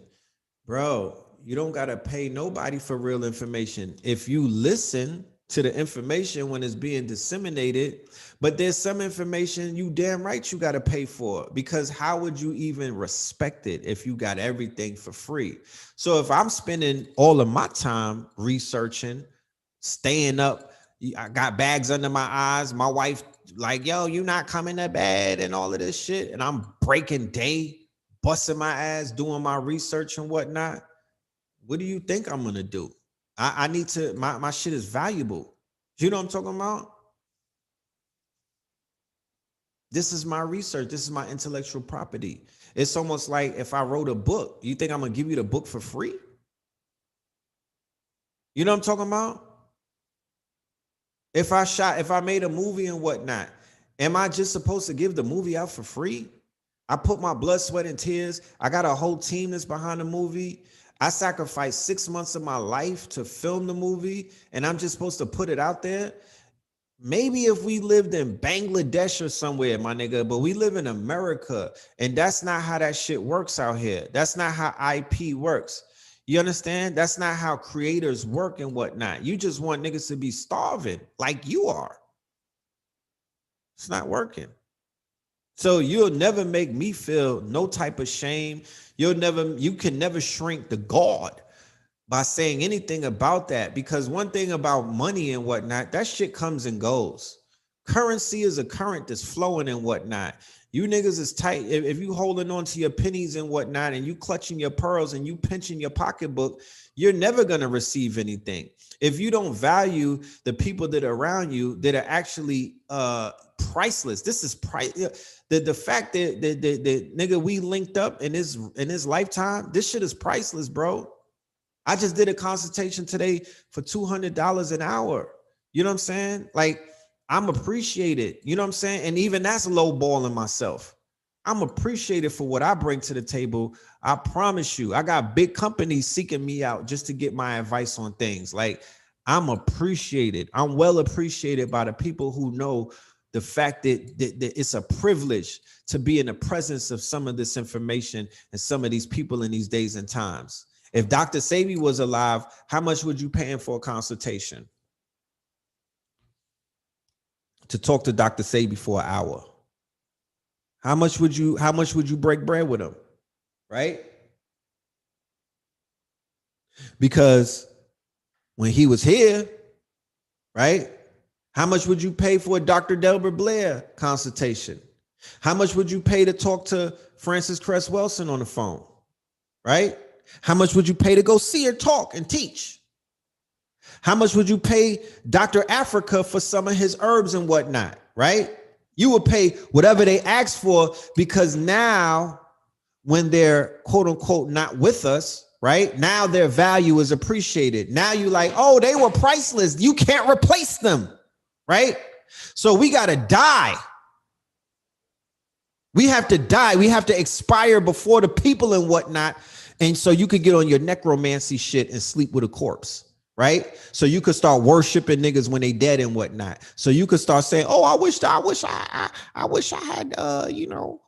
A: Bro, you don't got to pay nobody for real information. If you listen to the information when it's being disseminated, but there's some information you damn right you got to pay for, because how would you even respect it if you got everything for free? So if I'm spending all of my time researching, staying up, I got bags under my eyes, my wife like, yo, you not coming to bed and all of this shit, and I'm breaking day busting my ass, doing my research and whatnot, what do you think I'm gonna do? I need to, my shit is valuable. You know what I'm talking about? This is my research. This is my intellectual property. It's almost like if I wrote a book, you think I'm gonna give you the book for free? You know what I'm talking about? If I made a movie and whatnot, am I just supposed to give the movie out for free? I put my blood, sweat, and tears. I got a whole team that's behind the movie. I sacrificed 6 months of my life to film the movie, and I'm just supposed to put it out there. Maybe if we lived in Bangladesh or somewhere, my nigga, but we live in America, and that's not how that shit works out here. That's not how IP works. You understand? That's not how creators work and whatnot. You just want niggas to be starving like you are. It's not working. So you'll never make me feel no type of shame. You can never shrink the God by saying anything about that, because one thing about money and whatnot, that shit comes and goes. Currency is a current that's flowing and whatnot. You niggas is tight. If you holding on to your pennies and whatnot, and you clutching your pearls and you pinching your pocketbook, you're never going to receive anything. If you don't value the people that are around you that are actually priceless. This is price. The fact that the nigga we linked up in his lifetime, this shit is priceless, bro. I just did a consultation today for $200 an hour. You know what I'm saying? Like, I'm appreciated. You know what I'm saying? And even that's low balling myself. I'm appreciated for what I bring to the table. I promise you, I got big companies seeking me out just to get my advice on things. Like, I'm appreciated. I'm well appreciated by the people who know the fact that it's a privilege to be in the presence of some of this information and some of these people in these days and times. If Dr. Sebi was alive, how much would you pay him for a consultation? To talk to Dr. Sebi for an hour. How much would you break bread with him? Right? Because when he was here, right? How much would you pay for a Dr. Delbert Blair consultation? How much would you pay to talk to Frances Cress Welsing on the phone? Right? How much would you pay to go see her talk and teach? How much would you pay Dr. Africa for some of his herbs and whatnot, right? You would pay whatever they ask for, because now when they're quote unquote not with us, right? Now their value is appreciated. Now you like, oh, they were priceless. You can't replace them, right? So we got to die. We have to die. We have to expire before the people and whatnot. And so you could get on your necromancy shit and sleep with a corpse, right? So you could start worshiping niggas when they dead and whatnot. So you could start saying, oh, I wish I had,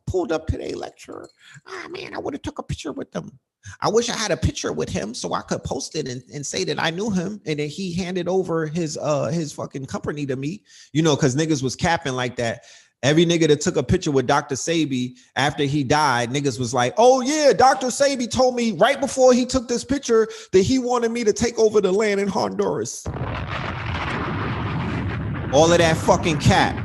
A: pulled up to their lecture. Ah, man, I would have took a picture with them. I wish I had a picture with him so I could post it and say that I knew him and that he handed over his fucking company to me, because niggas was capping like that. Every nigga that took a picture with Dr. Sebi after he died, niggas was like, oh yeah, Dr. Sebi told me right before he took this picture that he wanted me to take over the land in Honduras. All of that fucking cap.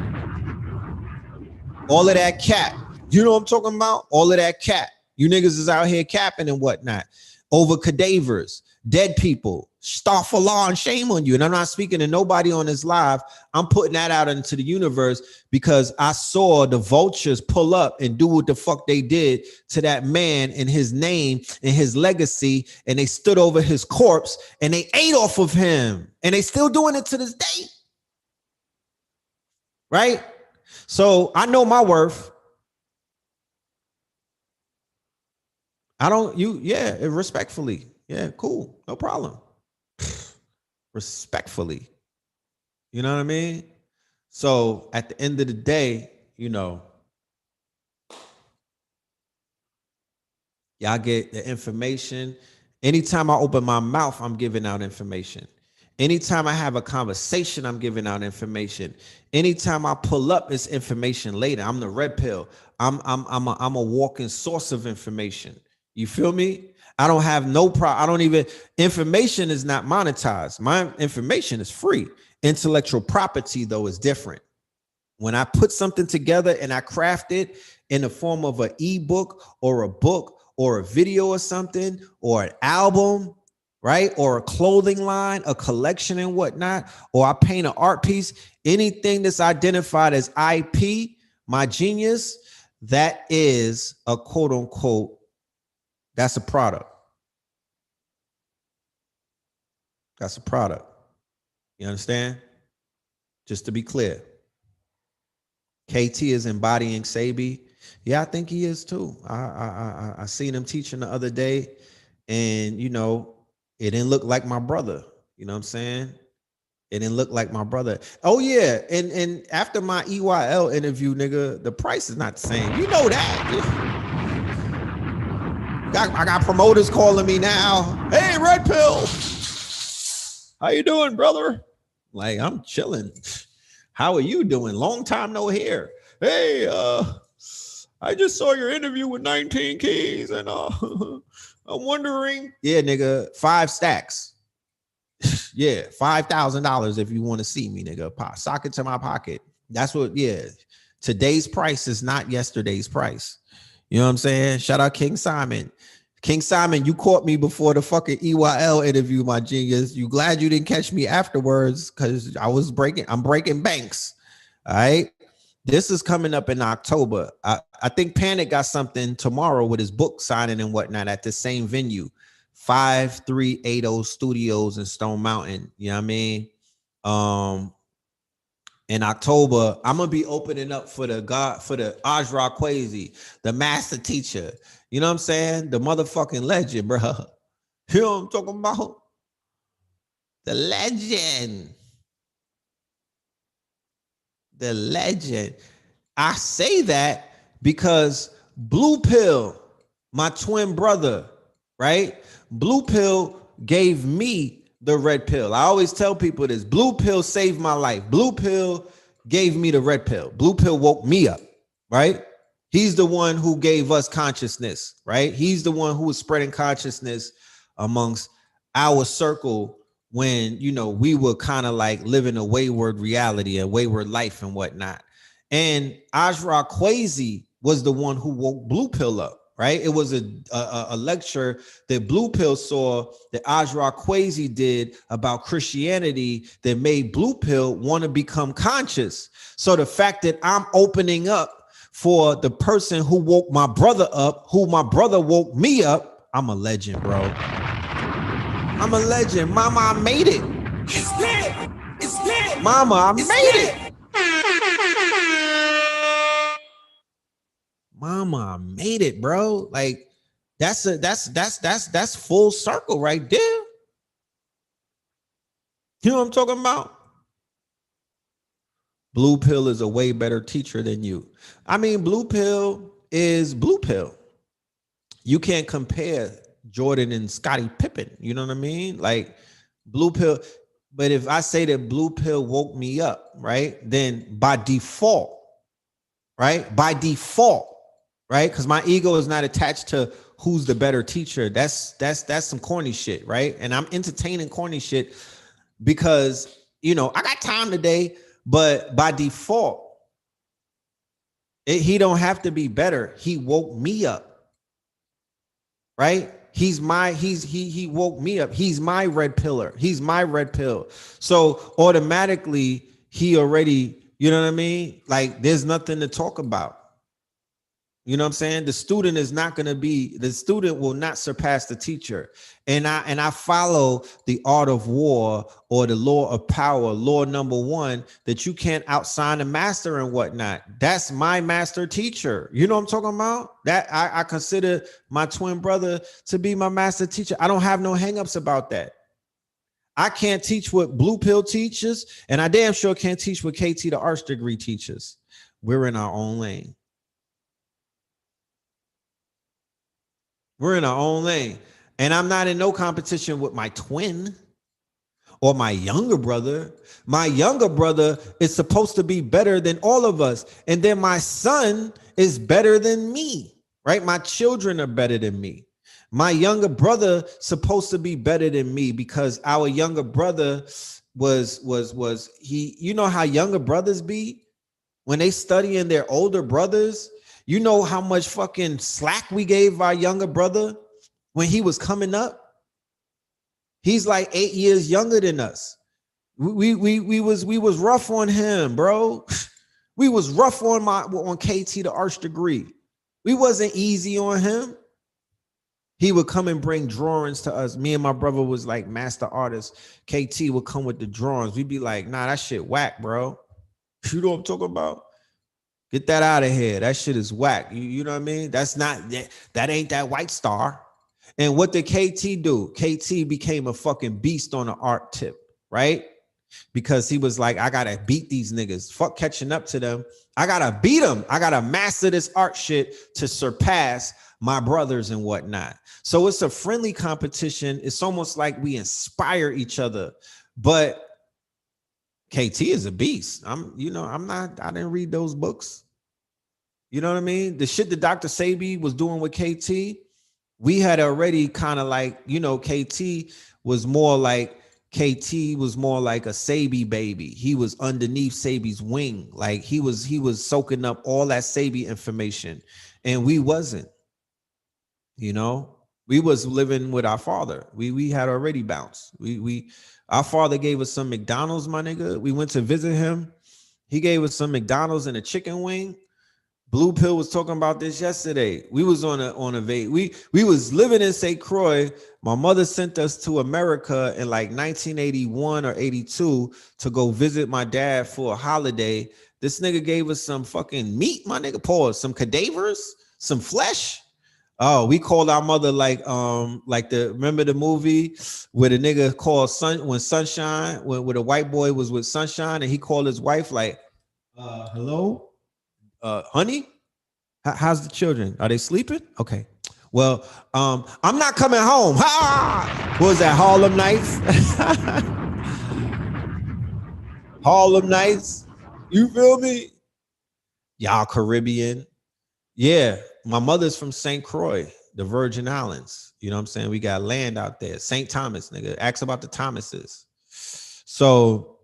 A: All of that cap. You know what I'm talking about? All of that cap. You niggas is out here capping and whatnot over cadavers, dead people. Astaghfirullah and shame on you. And I'm not speaking to nobody on this live. I'm putting that out into the universe because I saw the vultures pull up and do what the fuck they did to that man and his name and his legacy. And they stood over his corpse and they ate off of him. And they still doing it to this day. Right? So I know my worth. Respectfully. Yeah, cool. No problem. Respectfully. You know what I mean? So at the end of the day, y'all get the information. Anytime I open my mouth, I'm giving out information. Anytime I have a conversation, I'm giving out information. Anytime I pull up, it's information later. I'm the red pill. I'm a walking source of information. You feel me? I don't have no problem. Information is not monetized. My information is free. Intellectual property, though, is different. When I put something together and I craft it in the form of an ebook or a book or a video or something or an album, right? Or a clothing line, a collection and whatnot, or I paint an art piece, anything that's identified as IP, my genius, that is a quote unquote, that's a product. That's a product. You understand? Just to be clear. KT is embodying Sabi. Yeah, I think he is too. I seen him teaching the other day, and you know, it didn't look like my brother. You know what I'm saying? It didn't look like my brother. Oh yeah, and after my EYL interview, nigga, the price is not the same. You know that. I got promoters calling me now. Hey, Red Pill, how you doing, brother? Like, I'm chilling. How are you doing? Long time no hear. Hey, I just saw your interview with 19 Keys, and I'm wondering. Yeah, nigga, 5 stacks. Yeah, $5,000 if you want to see me, nigga. Sock it to my pocket. That's what. Yeah, today's price is not yesterday's price. You know what I'm saying? Shout out King Simon. King Simon, you caught me before the fucking EYL interview, my genius. You glad you didn't catch me afterwards because I'm breaking banks. All right. This is coming up in October. I think Panic got something tomorrow with his book signing and whatnot at the same venue, 5380 Studios in Stone Mountain. You know what I mean? In October, I'm gonna be opening up for the Ajra Kwesi, the master teacher. You know what I'm saying? The motherfucking legend, bro. You know what I'm talking about? The legend. The legend. I say that because Blue Pill, my twin brother, right? Blue Pill gave me the red pill. I always tell people this. Blue Pill saved my life. Blue Pill gave me the red pill. Blue Pill woke me up, right? He's the one who gave us consciousness, right? He's the one who was spreading consciousness amongst our circle when, you know, we were kind of like living a wayward reality, a wayward life and whatnot. And Ajra Kwesi was the one who woke Blue Pill up, right? It was a lecture that Blue Pill saw that Ajra Kwesi did about Christianity that made Blue Pill want to become conscious. So the fact that I'm opening up for the person who woke my brother up, who my brother woke me up, I'm a legend, bro. I'm a legend. Mama, I made it. It's lit. It's lit. Mama, I made it. Mama, I made it, bro. Like that's full circle right there. You know what I'm talking about? Blue Pill is a way better teacher than you. I mean, Blue Pill is Blue Pill. You can't compare Jordan and Scottie Pippen. You know what I mean? Like Blue Pill. But if I say that Blue Pill woke me up, right? Then by default, right? By default, right? Because my ego is not attached to who's the better teacher. That's some corny shit, right? And I'm entertaining corny shit because, you know, I got time today, but by default, he don't have to be better. He woke me up, right? He woke me up. He's my red pillar. He's my red pill. So automatically he already, you know what I mean? Like there's nothing to talk about. You know what I'm saying? The student will not surpass the teacher. And I follow the art of war or the law of power, law number 1, that you can't outsign the master and whatnot. That's my master teacher. You know what I'm talking about? That I consider my twin brother to be my master teacher. I don't have no hangups about that. I can't teach what Blue Pill teaches, and I damn sure can't teach what KT the arts degree teaches. We're in our own lane. We're in our own lane. And I'm not in no competition with my twin or my younger brother. My younger brother is supposed to be better than all of us. And then my son is better than me, right? My children are better than me. My younger brother supposed to be better than me because our younger brother was he, you know how younger brothers be? when they studying their older brothers, you know how much fucking slack we gave our younger brother when he was coming up. He's like 8 years younger than us. We was rough on him, bro. We was rough on KT the arch degree. We wasn't easy on him. He would come and bring drawings to us. Me and my brother was like master artists. KT would come with the drawings. We'd be like, nah, that shit whack, bro. You know what I'm talking about? Get that out of here. That shit is whack. You know what I mean? That's not, that ain't that White Star. And what did KT do? KT became a fucking beast on the art tip, right? Because he was like, I gotta beat these niggas. Fuck catching up to them. I gotta beat them. I gotta master this art shit to surpass my brothers and whatnot. So it's a friendly competition. It's almost like we inspire each other. But KT is a beast. I didn't read those books. You know what I mean? The shit that Dr. Sabi was doing with KT, we had already kind of like, KT was more like a Sabi baby. He was underneath Sabi's wing. Like he was soaking up all that Sabi information. And we wasn't, we was living with our father. We had already bounced. Our father gave us some McDonald's, my nigga. We went to visit him. He gave us some McDonald's and a chicken wing. Blue Pill was talking about this yesterday. We was on a we was living in St. Croix. My mother sent us to America in like 1981 or 82 to go visit my dad for a holiday. This nigga gave us some fucking meat, my nigga. Pause. Some cadavers, some flesh. Oh, we called our mother remember the movie where the nigga called Sunshine, where the white boy was with Sunshine and he called his wife like, hello, honey, how's the children? Are they sleeping? Okay. Well, I'm not coming home. Ha! What was that, Harlem Nights? Harlem Nights. You feel me? Y'all Caribbean. Yeah, my mother's from St. Croix, the Virgin Islands. You know what I'm saying? We got land out there. St. Thomas, nigga. Ask about the Thomases. So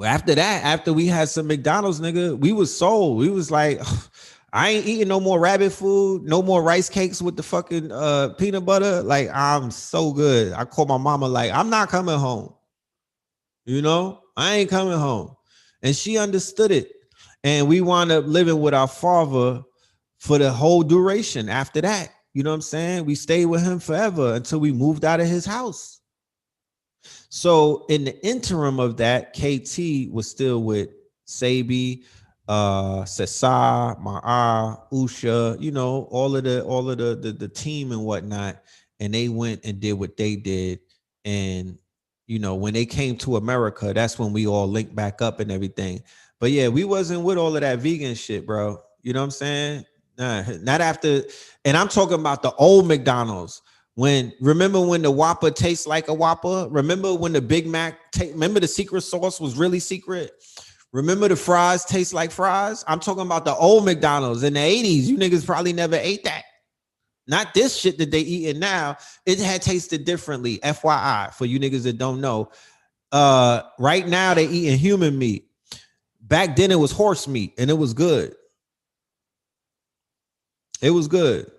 A: after that, after we had some McDonald's, nigga, we was sold. We was like, I ain't eating no more rabbit food, no more rice cakes with the fucking peanut butter. Like, I'm so good. I called my mama like, I'm not coming home. I ain't coming home. And she understood it. And we wound up living with our father for the whole duration after that. You know what I'm saying? We stayed with him forever until we moved out of his house. So in the interim of that, KT was still with Sabi, Cesar, Ma'a, Usha, all of the team and whatnot. And they went and did what they did. And, when they came to America, that's when we all linked back up and everything. But yeah, we wasn't with all of that vegan shit, bro. You know what I'm saying? Nah, not after. And I'm talking about the old McDonald's. Remember when the Whopper tastes like a Whopper? Remember when the Big Mac, remember the secret sauce was really secret? Remember the fries taste like fries? I'm talking about the old McDonald's in the 80s. You niggas probably never ate that. Not this shit that they eating now. It had tasted differently. FYI, for you niggas that don't know. Right now they eating human meat. Back then it was horse meat and it was good. It was good.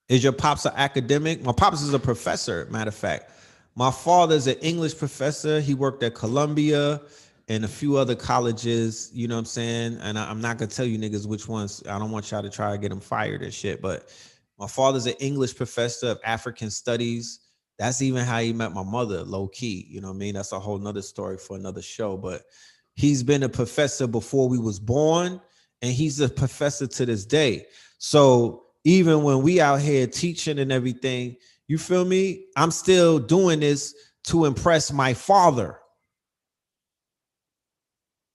A: Is your pops an academic? My pops is a professor, matter of fact. My father's an English professor. He worked at Columbia and a few other colleges, you know what I'm saying? And I'm not going to tell you niggas which ones. I don't want y'all to try to get him fired and shit. But my father's an English professor of African studies. That's even how he met my mother, low key. You know what I mean? That's a whole nother story for another show. But he's been a professor before we was born. And he's a professor to this day. So even when we out here teaching and everything, you feel me? I'm still doing this to impress my father.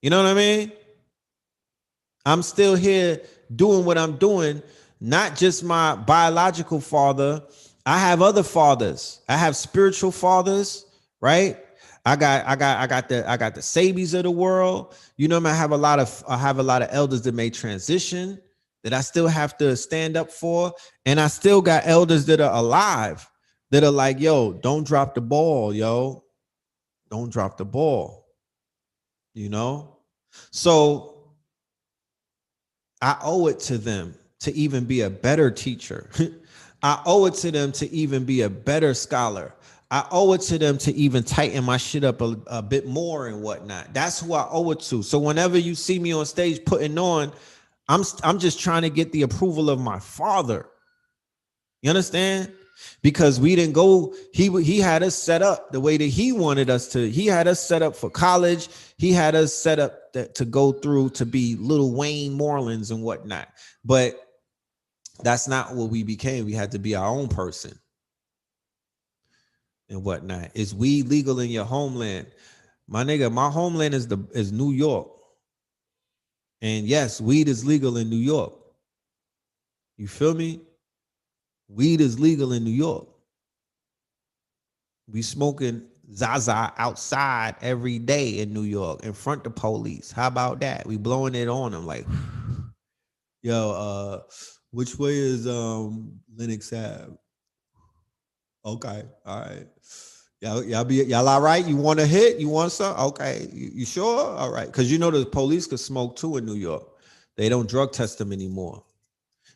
A: You know what I mean? I'm still here doing what I'm doing, not just my biological father. I have other fathers. I have spiritual fathers, right? I got the Sabis of the world. You know, I have a lot of elders that may transition that I still have to stand up for. And I still got elders that are alive that are like, yo, don't drop the ball, yo. Don't drop the ball. you know? So I owe it to them to even be a better teacher. I owe it to them to even be a better scholar. I owe it to them to even tighten my shit up a bit more and whatnot. That's who I owe it to. So whenever you see me on stage putting on, I'm just trying to get the approval of my father. You understand? Because we didn't go, he had us set up the way that he wanted us to. He had us set up for college. He had us set up to go through to be little Wayne Morelands and whatnot. But that's not what we became. We had to be our own person and whatnot. Is weed legal in your homeland? My nigga, my homeland is New York. And yes, weed is legal in New York. You feel me? Weed is legal in New York. We smoking Zaza outside every day in New York in front of police. How about that? We blowing it on them like, yo, which way is Lennox Ave? Okay, all right. Y'all all right? You want a hit? You want some? Okay, you sure? All right, because you know the police could smoke too in New York. They don't drug test them anymore.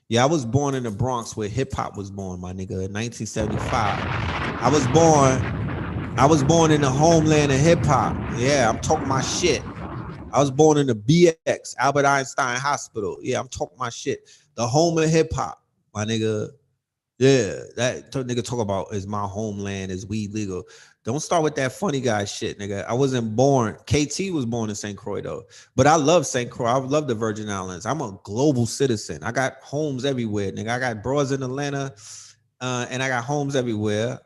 A: Yeah, I was born in the Bronx where hip hop was born, my nigga, in 1975. I was born in the homeland of hip hop. Yeah, I'm talking my shit. I was born in the BX, Albert Einstein Hospital. Yeah, I'm talking my shit. The home of hip hop, my nigga. Yeah, that nigga talk about is my homeland, is weed legal. Don't start with that funny guy shit, nigga. I wasn't born. KT was born in St. Croix though, but I love St. Croix. I love the Virgin Islands. I'm a global citizen. I got homes everywhere, nigga. I got bros in Atlanta, and I got homes everywhere.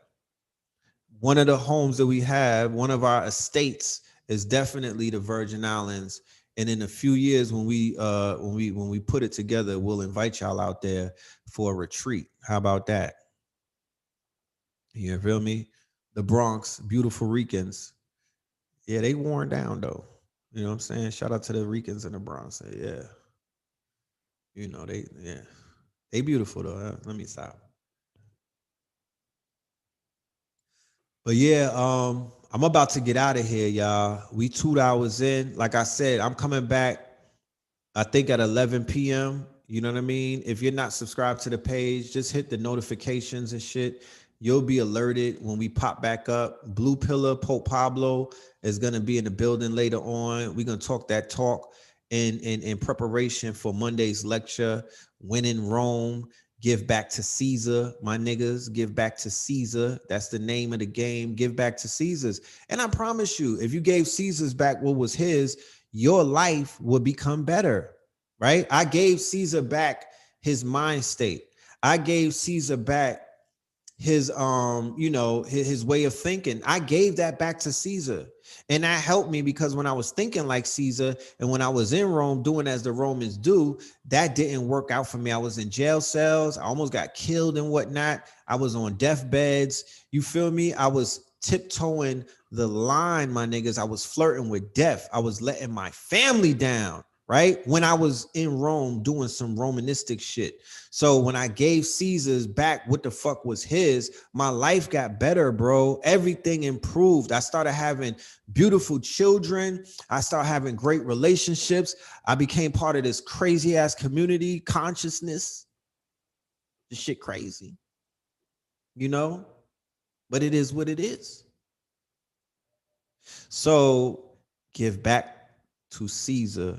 A: One of the homes that we have, one of our estates, is definitely the Virgin Islands. And in a few years, when we put it together, we'll invite y'all out there for a retreat. How about that? You feel me? The Bronx, beautiful Ricans. Yeah, they worn down though. You know what I'm saying? Shout out to the Ricans in the Bronx. Yeah, they beautiful though. Let me stop. But yeah, I'm about to get out of here, y'all. We 2 hours in. Like I said, I'm coming back, I think at 11 p.m. You know what I mean? If you're not subscribed to the page, just hit the notifications and shit. You'll be alerted when we pop back up. Blue Pillar, Pope Pablo is gonna be in the building later on. We're gonna talk that talk in preparation for Monday's lecture, When in Rome. Give back to Caesar, my niggas. Give back to Caesar. That's the name of the game. Give back to Caesar's. And I promise you, if you gave Caesar's back what was his, your life would become better, right? I gave Caesar back his mind state. I gave Caesar back his his way of thinking. I gave that back to Caesar, and that helped me because when I was thinking like Caesar and when I was in Rome doing as the Romans do, that didn't work out for me. I was in jail cells, I almost got killed and whatnot. I was on deathbeds. You feel me? I was tiptoeing the line, my niggas. I was flirting with death. I was letting my family down, right? When I was in Rome doing some Romanistic shit. So when I gave Caesar's back what the fuck was his, my life got better, bro. Everything improved. I started having beautiful children. I started having great relationships. I became part of this crazy ass community consciousness. This shit crazy, you know? But it is what it is. So give back to Caesar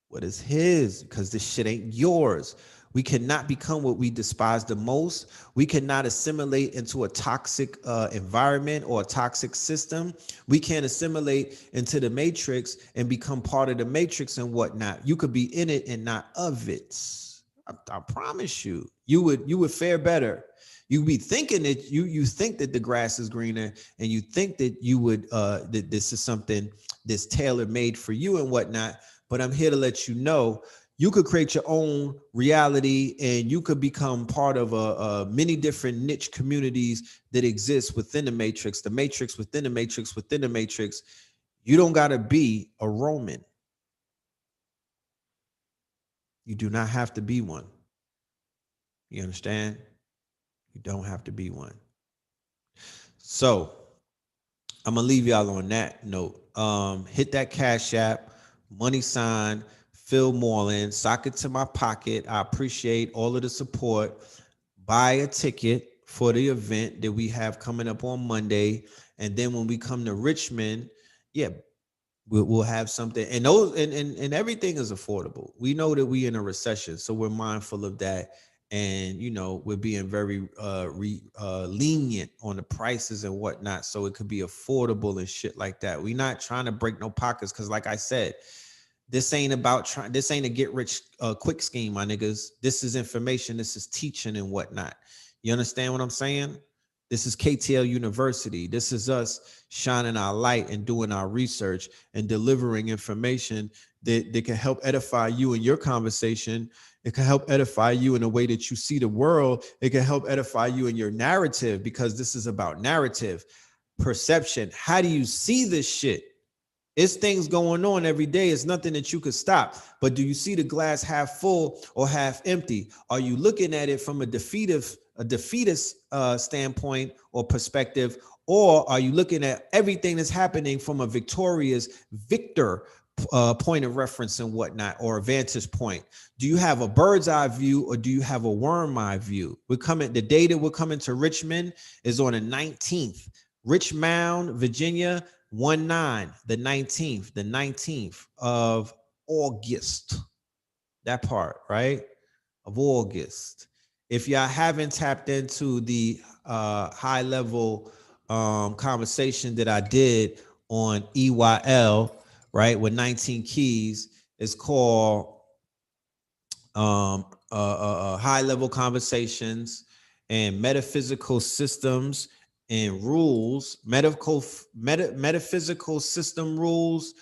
A: what is his, because this shit ain't yours. We cannot become what we despise the most. We cannot assimilate into a toxic environment or a toxic system. We can't assimilate into the matrix and become part of the matrix and whatnot. You could be in it and not of it. I promise you, you would fare better. You be thinking that you think that the grass is greener, and you think that you would that this is something that's tailor made for you and whatnot. But I'm here to let you know you could create your own reality, and you could become part of a many different niche communities that exist within the matrix within the matrix within the matrix. You don't got to be a Roman. You do not have to be one. You understand? You don't have to be one. So I'm gonna leave y'all on that note. hit that Cash App, money sign, Phil Moreland, sock it to my pocket. I appreciate all of the support. Buy a ticket for the event that we have coming up on Monday. And then when we come to Richmond, yeah, we'll have something. And those and everything is affordable. We know that we in a recession, so we're mindful of that. And we're being very lenient on the prices and whatnot, so it could be affordable and shit like that. We're not trying to break no pockets, because like I said, this ain't about trying. This ain't a get rich quick scheme, my niggas. This is information. This is teaching and whatnot. You understand what I'm saying? This is KTL University. This is us shining our light and doing our research and delivering information that can help edify you in your conversation. It can help edify you in the way that you see the world. It can help edify you in your narrative, because this is about narrative, perception. How do you see this shit? It's things going on every day. It's nothing that you could stop. But do you see the glass half full or half empty? Are you looking at it from a defeatist standpoint or perspective? Or are you looking at everything that's happening from a victorious victor point of reference and whatnot, or a vantage point? Do you have a bird's eye view, or do you have a worm eye view? The day that we're coming to Richmond is on the 19th. Richmond, Virginia, 19, the 19th of August. That part, right? Of August. If y'all haven't tapped into the high level conversation that I did on EYL, right, with 19 keys, it's called high level conversations and metaphysical systems and rules, metaphysical system rules,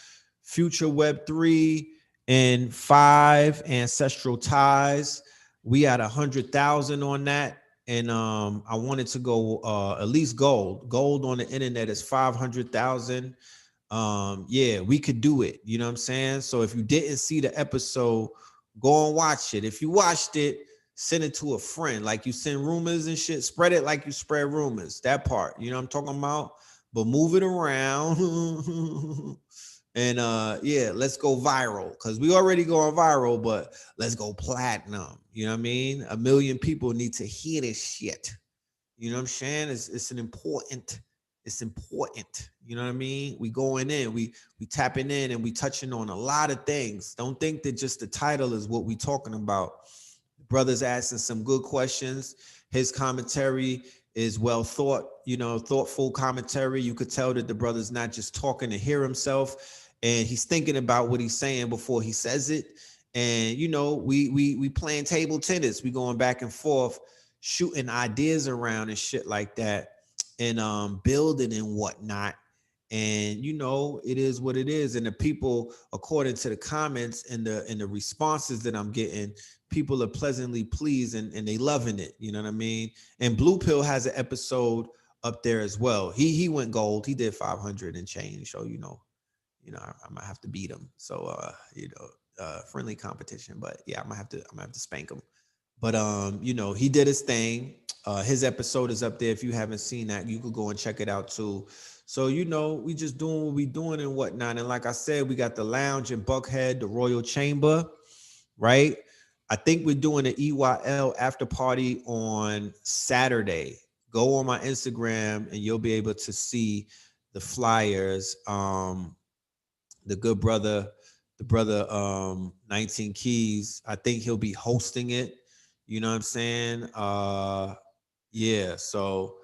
A: future Web3 and 5 ancestral ties. We had 100,000 on that. And I wanted to go at least gold. Gold on the internet is 500,000. Yeah, we could do it. You know what I'm saying? So if you didn't see the episode, go and watch it. If you watched it, send it to a friend. Like you send rumors and shit. Spread it like you spread rumors. That part. You know what I'm talking about? But move it around. And yeah, let's go viral. Because we already going viral, but let's go platinum. You know what I mean? 1 million people need to hear this shit. You know what I'm saying? It's important. You know what I mean? We going in, we tapping in, and we touching on a lot of things. Don't think that just the title is what we talking about. The brother's asking some good questions. His commentary is well thought, thoughtful commentary. You could tell that the brother's not just talking to hear himself, and he's thinking about what he's saying before he says it. And we playing table tennis. We going back and forth, shooting ideas around and shit like that, and building and whatnot. And it is what it is. And the people, according to the comments and the responses that I'm getting, people are pleasantly pleased and they loving it. You know what I mean? And Blue Pill has an episode up there as well. He went gold. He did 500 and change. So I might have to beat him. So friendly competition. But yeah, I'm gonna have to spank him. But he did his thing. His episode is up there. If you haven't seen that, you could go and check it out too. So we just doing what we doing and whatnot. And like I said, we got the lounge in Buckhead, the Royal Chamber, right? I think we're doing an EYL after party on Saturday. Go on my Instagram and you'll be able to see the flyers. The good brother, 19 Keys, I think he'll be hosting it. You know what I'm saying? Yeah, so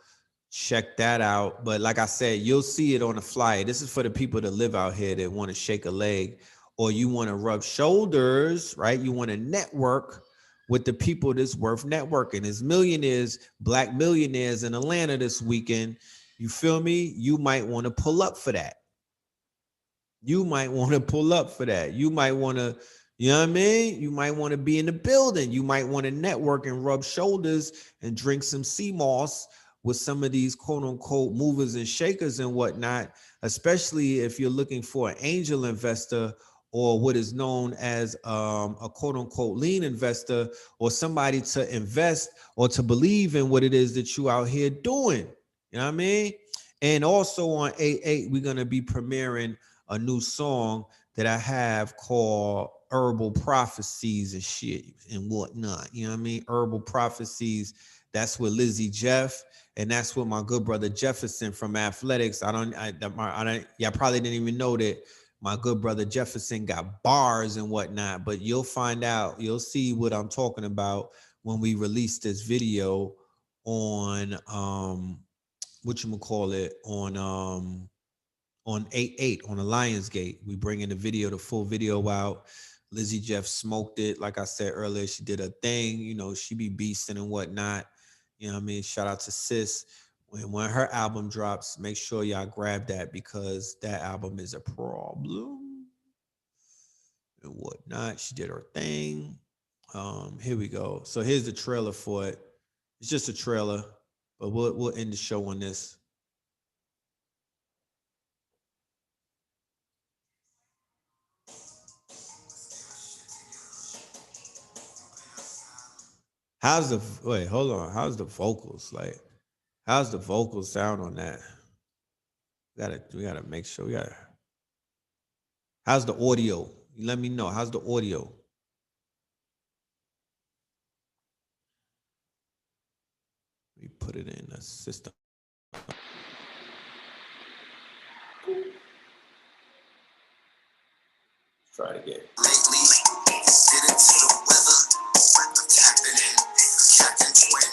A: check that out. But like I said, you'll see it on the flyer. This is for the people that live out here that want to shake a leg, or you want to rub shoulders, right? You want to network with the people that's worth networking. There's millionaires, black millionaires in Atlanta this weekend. You feel me? You might want to pull up for that. You might want to pull up for that. You might want to, you know what I mean? You might want to be in the building. You might want to network and rub shoulders and drink some sea moss with some of these quote unquote movers and shakers and whatnot, especially if you're looking for an angel investor or what is known as a quote unquote lean investor, or somebody to invest or to believe in what it is that you out here doing. You know what I mean? And also on 8/8, we're going to be premiering a new song that I have called Herbal Prophecies and shit and whatnot. You know what I mean? Herbal Prophecies. That's with Lizzie Jeff, and that's with my good brother Jefferson from Athletics. Y'all probably didn't even know that my good brother Jefferson got bars and whatnot, but you'll find out, you'll see what I'm talking about when we release this video on whatchamacallit, on 8/8 on the Lionsgate. We bringing the video, the full video out. Lizzie Jeff smoked it. Like I said earlier, she did a thing. You know, she be beasting and whatnot. You know what I mean? Shout out to Sis. When her album drops, make sure y'all grab that because that album is a problem and whatnot. She did her thing. Here we go. So here's the trailer for it. It's just a trailer, but we'll end the show on this. How's the wait? Hold on. How's the vocals like? How's the vocals sound on that? We gotta make sure. We gotta. How's the audio? You let me know. How's the audio? We put it in the system. Try it again. Lately, did it to the weather. I'm tapping in. Captain Twin.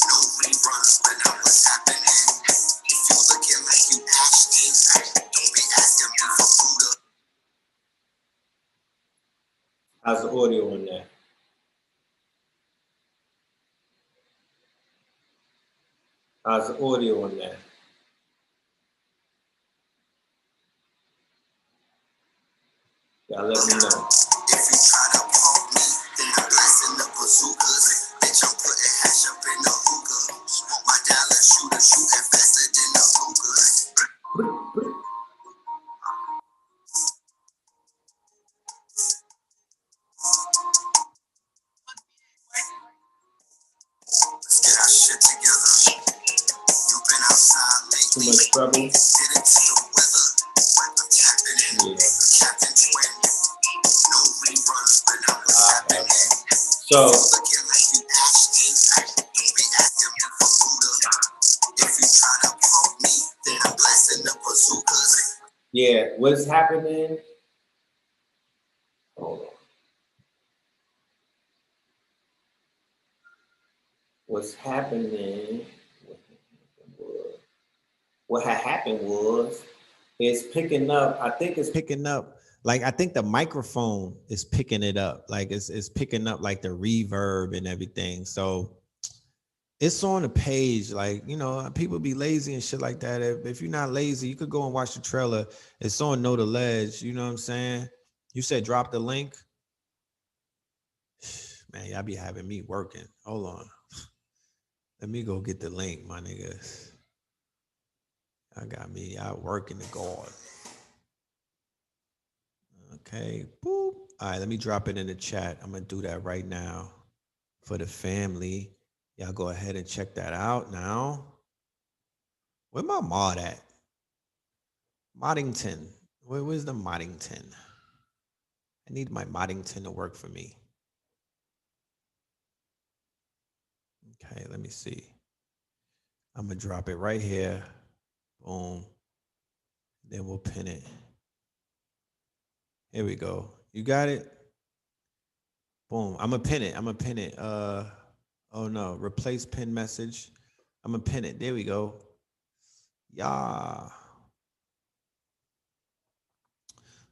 A: No reruns, but now what's happening? If you looking like you Ashton, don't be asking me for Buddha. How's the audio in there? How's the audio in there? Y'all let me know. If you try to pump me, then I'm blasting the bazookas. Bitch, I'm putting hash up in the hookah. My Dallas shooter shooting faster than the hookah. Let's get our shit together. You've been outside lately. Too much trouble. Did it to the weather. I'm tapping in. Yeah. Captain Twin. No reruns, but now what's happening? So looking like you Ashton. Don't be asking me for Buddha. If you try to pump me, then I'm blasting the bazookas. Yeah, what's happening? Hold on. What's happening? What had happened was it's picking up. I think it's picking up. Like I think the microphone is picking it up. Like it's picking up like the reverb and everything. So it's on the page. Like, you know, people be lazy and shit like that. If you're not lazy, you could go and watch the trailer. It's on Know the Ledge. You know what I'm saying? You said drop the link. Man, y'all be having me working. Hold on. Let me go get the link, my niggas. I got me out working the guard. Okay, boop. All right, let me drop it in the chat. I'm gonna do that right now for the family. Y'all go ahead and check that out now. Where my mod at? Moddington. Where's the Moddington? I need my Moddington to work for me. Okay, let me see. I'm gonna drop it right here. Boom. Then we'll pin it. Here we go. You got it? Boom. I'm gonna pin it. I'm gonna pin it. Oh no, replace pin message. I'm gonna pin it. There we go. Yeah.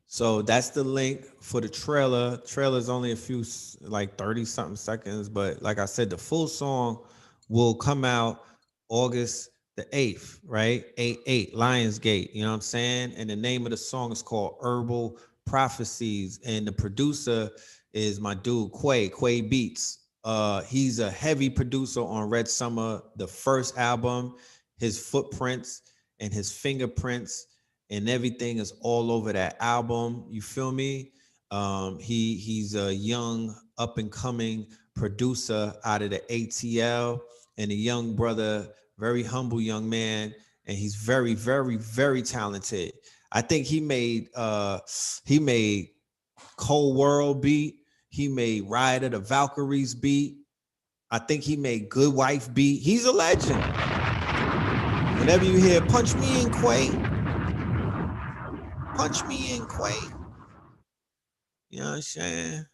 A: So that's the link for the trailer. Trailer is only a few, like 30 something seconds, but like I said, the full song will come out August the 8th, right? 8/8, Lionsgate, you know what I'm saying? And the name of the song is called Herbal Prophecies. And the producer is my dude, Quay Beats. He's a heavy producer on Red Summer, the first album. His footprints and his fingerprints and everything is all over that album. You feel me? He's a young up and coming producer out of the ATL and a young brother, very humble young man, and he's very, very, very talented. I think he made Cold World beat. He made Ride of the Valkyries beat. I think he made Good Wife beat. He's a legend. Whenever you hear Punch Me in Quay, Punch Me in Quay. You know what I'm saying?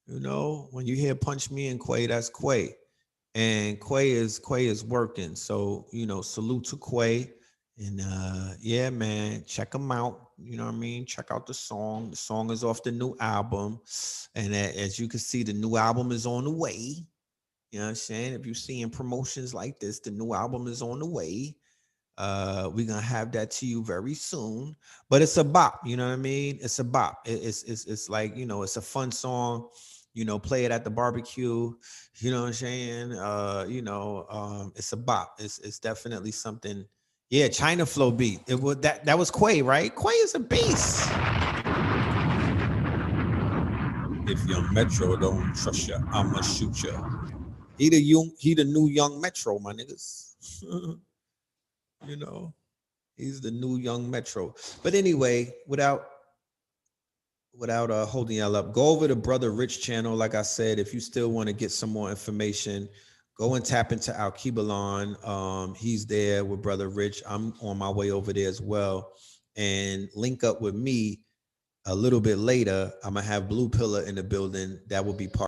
A: You know, when you hear Punch Me in Quay, that's Quay. And Quay is working. So, you know, salute to Quay. And yeah, man, check him out. You know what I mean? Check out the song. The song is off the new album. And as you can see, the new album is on the way. You know what I'm saying? If you're seeing promotions like this, the new album is on the way. We're gonna have that to you very soon. But it's a bop, you know what I mean? It's a bop. It's like, you know, it's a fun song. You know, play it at the barbecue. You know what I'm saying? It's a bop. It's definitely something. Yeah, China Flow beat. It was that was Quay, right? Quay is a beast. If Young Metro don't trust you, I'ma shoot you. He the new Young Metro, my niggas. You know, he's the new Young Metro. But anyway, without holding y'all up, go over to Brother Rich channel. Like I said, if you still want to get some more information, go and tap into Al Kibalon. He's there with Brother Rich. I'm on my way over there as well. And link up with me a little bit later. I'm gonna have Blue Pillar in the building. That will be part